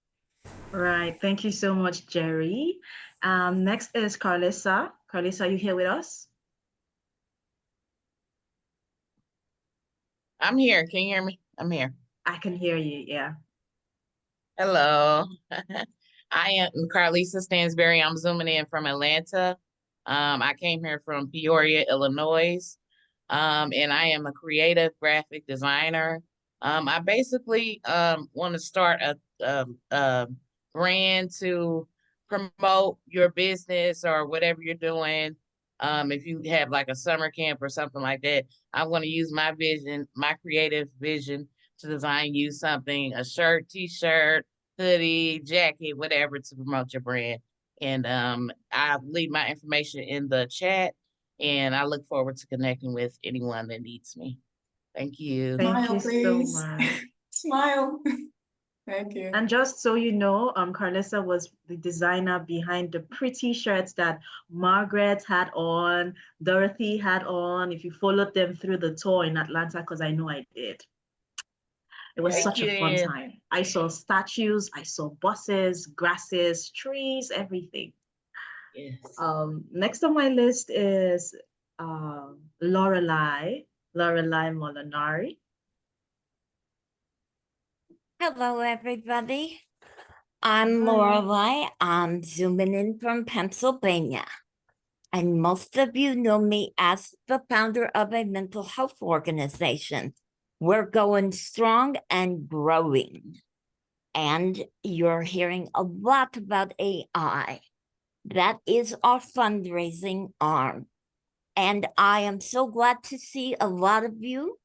Right. Thank you so much, Jerry. Next is Carlissa. Carlissa, are you here with us? I'm here. Can you hear me? I'm here. I can hear you. Yeah. Hello. I am Carlissa Stansberry. I'm zooming in from Atlanta. I came here from Peoria, Illinois. And I am a creative graphic designer. I basically want to start a brand to promote your business or whatever you're doing. If you have like a summer camp or something like that, I want to use my vision, my creative vision to design you something, a shirt, t-shirt, hoodie, jacket, whatever to promote your brand. And I'll leave my information in the chat, and I look forward to connecting with anyone that needs me. Thank you. Thank Smile, you so please. much. Smile. Thank you. And just so you know, Carlissa was the designer behind the pretty shirts that Margaret had on, Dorothy had on. If you followed them through the tour in Atlanta, because I know I did. It was Thank such a fun you. time. I saw statues, I saw buses, grasses, trees, everything. Yes. Next on my list is Lorelei Molinari. Hello, everybody. I'm Lorelei. I'm zooming in from Pennsylvania. And most of you know me as the founder of a mental health organization. We're going strong and growing. And you're hearing a lot about AI. That is our fundraising arm. And I am so glad to see a lot of you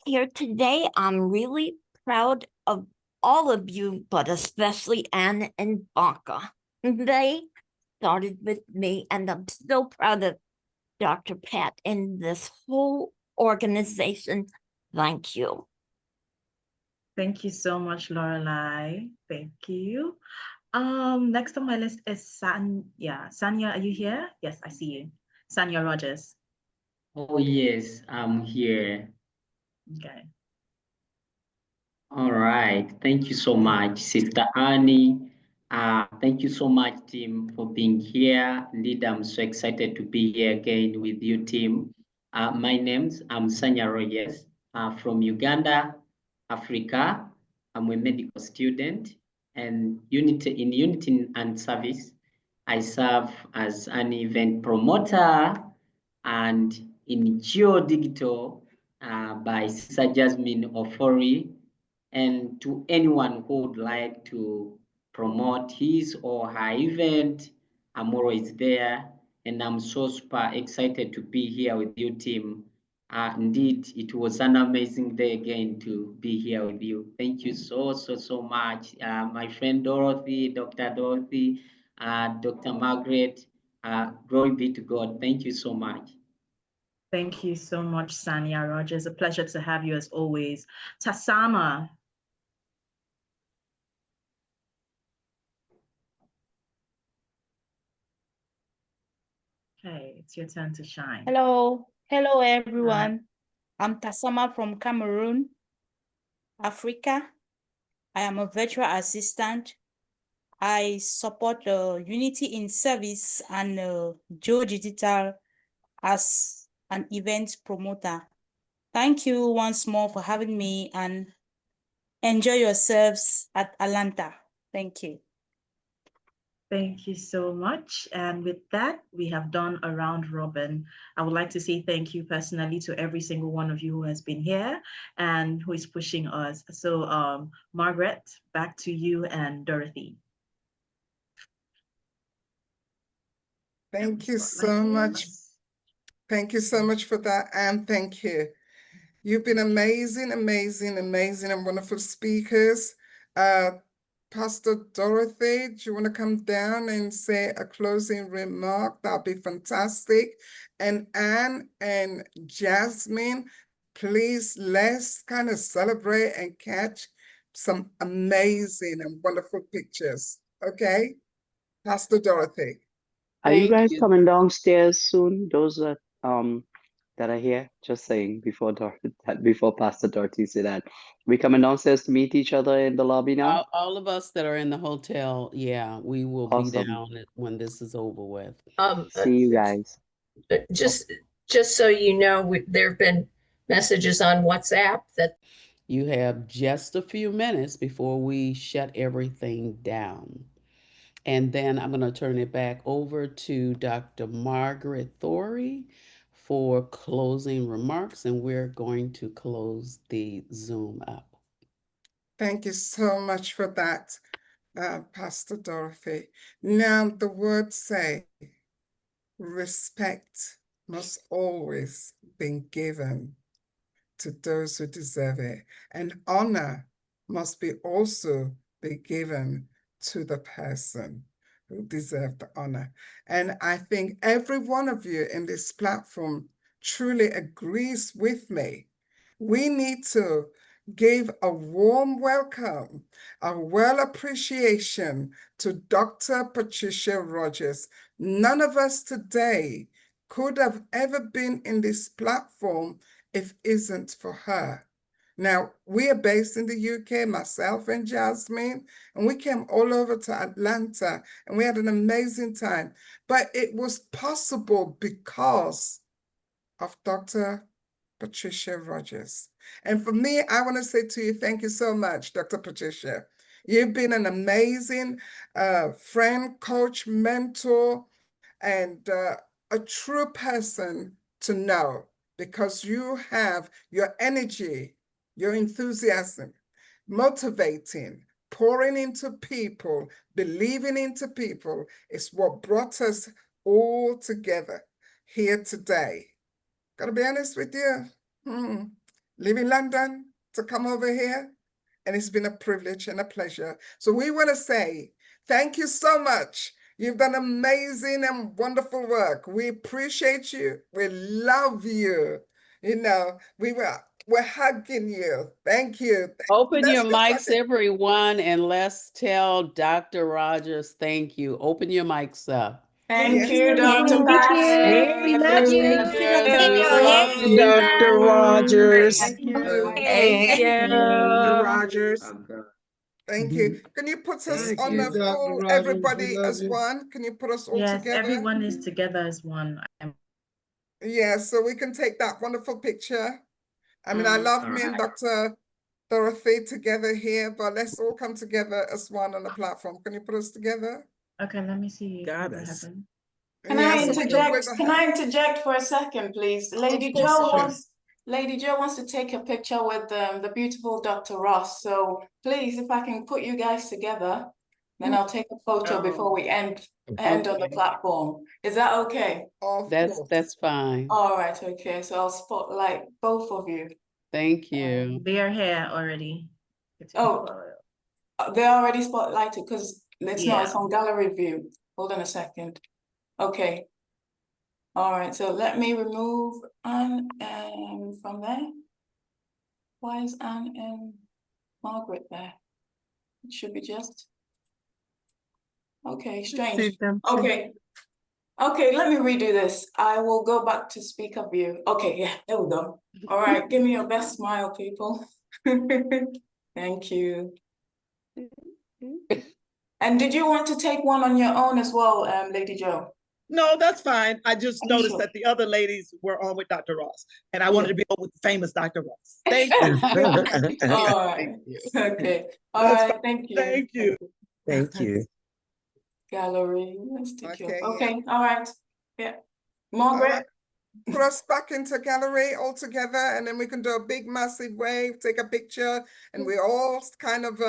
here today. I'm really proud of all of you, but especially Anne and Baka. They started with me, and I'm so proud of Dr. Pat and this whole organization. Thank you. Thank you so much, Lorelei. Thank you. Next on my list is Sanya. Sanya, are you here? Yes, I see you. Sanya Rogers. Oh, yes, I'm here. Okay. All right. Thank you so much, Sister Annie. Thank you so much, team, for being here. Indeed, I'm so excited to be here again with you, team. I'm Sanya Rogers from Uganda, Africa. I'm a medical student and Unity and Service. I serve as an event promoter and in Geo Digital by Sister Jasmine Ofori. And to anyone who would like to promote his or her event, I'm always there. And I'm so super excited to be here with you, team. Indeed, it was an amazing day again to be here with you. Thank you so much. My friend Dorothy, Dr. Dorothy, Dr. Margaret, glory be to God. Thank you so much. Thank you so much, Sanya Rogers. A pleasure to have you as always. Tassama. Okay, it's your turn to shine. Hello, everyone. I'm Tassama from Cameroon, Africa. I am a virtual assistant. I support Unity in Service and Geo Digital as an event promoter. Thank you once more for having me, and enjoy yourselves at Atlanta. Thank you. Thank you so much. And with that, we have done a round robin. I would like to say thank you personally to every single one of you who has been here and who is pushing us. So Margaret, back to you and Dorothy. Thank you so much. Thank you so much for that, and thank you. You've been amazing, amazing, amazing, and wonderful speakers. Pastor Dorothy, do you want to come down and say a closing remark? That'd be fantastic. And Anne and Jasmine, please, let's kind of celebrate and catch some amazing and wonderful pictures. Okay? Pastor Dorothy. Are you Thank guys you. coming downstairs soon? Those that are here, just saying before Pastor Dorothy said that. We coming downstairs to meet each other in the lobby now? All of us that are in the hotel, yeah, we will be Awesome. down when this is over with. See you guys. Just so you know, there have been messages on WhatsApp that You have just a few minutes before we shut everything down. And then I'm going to turn it back over to Dr. Margaret Thorey for closing remarks, and we're going to close the Zoom up. Thank you so much for that, Pastor Dorothy. Now, the words say, respect must always be given to those who deserve it, and honor must be also be given to the person who deserve the honor. And I think every one of you in this platform truly agrees with me. We need to give a warm welcome, a well appreciation to Dr. Patricia Rogers. None of us today could have ever been in this platform if it isn't for her. Now, we are based in the UK, myself and Jasmine, and we came all over to Atlanta and we had an amazing time. But it was possible because of Dr. Patricia Rogers. And for me, I want to say to you, thank you so much, Dr. Patricia. You've been an amazing friend, coach, mentor, and a true person to know, because you have your energy, your enthusiasm, motivating, pouring into people, believing into people is what brought us all together here today. Gotta be honest with you. Live in London to come over here, and it's been a privilege and a pleasure. So we want to say thank you so much. You've done amazing and wonderful work. We appreciate you. We love you. You know, we're hugging you. Thank you. Open your Let's just hug mics, it. everyone, and let's tell Dr. Rogers thank you. Open your mics up. Thank Yes. you, Dr. Thank Pat. you. We love you. We Take love care. you. Dr. Rogers. Thank you. Thank Dr. you. Rogers. Thank you. Can you put us Thank on you, the Dr. full, Rogers. everybody We love as you. one? Can you put us all Yes, together? everyone is together as one. Yeah, so we can take that wonderful picture. I mean, I love me and Dr. Dorothy together here, but let's all come together as one on the platform. Can you put us together? Okay, let me see. Got what us. happened. Can I interject? Can I interject for a second, please? Lady Jo wants to take a picture with the beautiful Dr. Ross. So please, if I can put you guys together, then I'll take a photo before we end on the platform. Is that okay? That's fine. All right, okay. So I'll spotlight both of you. Thank you. They are here already. Oh, they're already spotlighted because it's not, Yeah. it's on gallery view. Hold on a second. Okay. All right, so let me remove Anne from there. Why is Anne and Margaret there? It should be just. Okay, strange. Okay. Okay, let me redo this. I will go back to speaker view. Okay, yeah, there we go. All right, give me your best smile, people. Thank you. And did you want to take one on your own as well, Lady Jo? No, that's fine. I just Are you noticed sure? that the other ladies were on with Dr. Ross, and I wanted to be on with the famous Dr. Ross. Thank you. All right. Okay. All That's right. fine. Thank you. Thank you. Thank you. Gallery. Let's take you. Okay, Okay. All right. Yeah. All Margaret. right. Put us back into gallery all together, and then we can do a big, massive wave, take a picture, and we're all kind of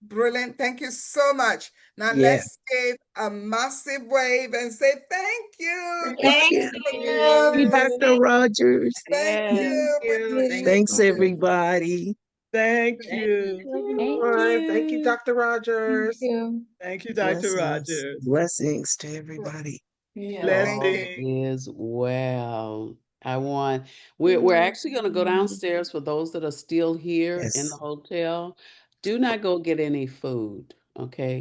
brilliant. Thank you so much. Now Yeah. let's give a massive wave and say thank you. Thank you, Dr. Rogers. Thank you. Thanks, everybody. Thank you. Thank you, Dr. Rogers. Thank you, Dr. Rogers. Blessings to everybody. Yeah. Blessings. Is well. We're actually going to go downstairs for those that are still here in the hotel. Do not go get any food, okay?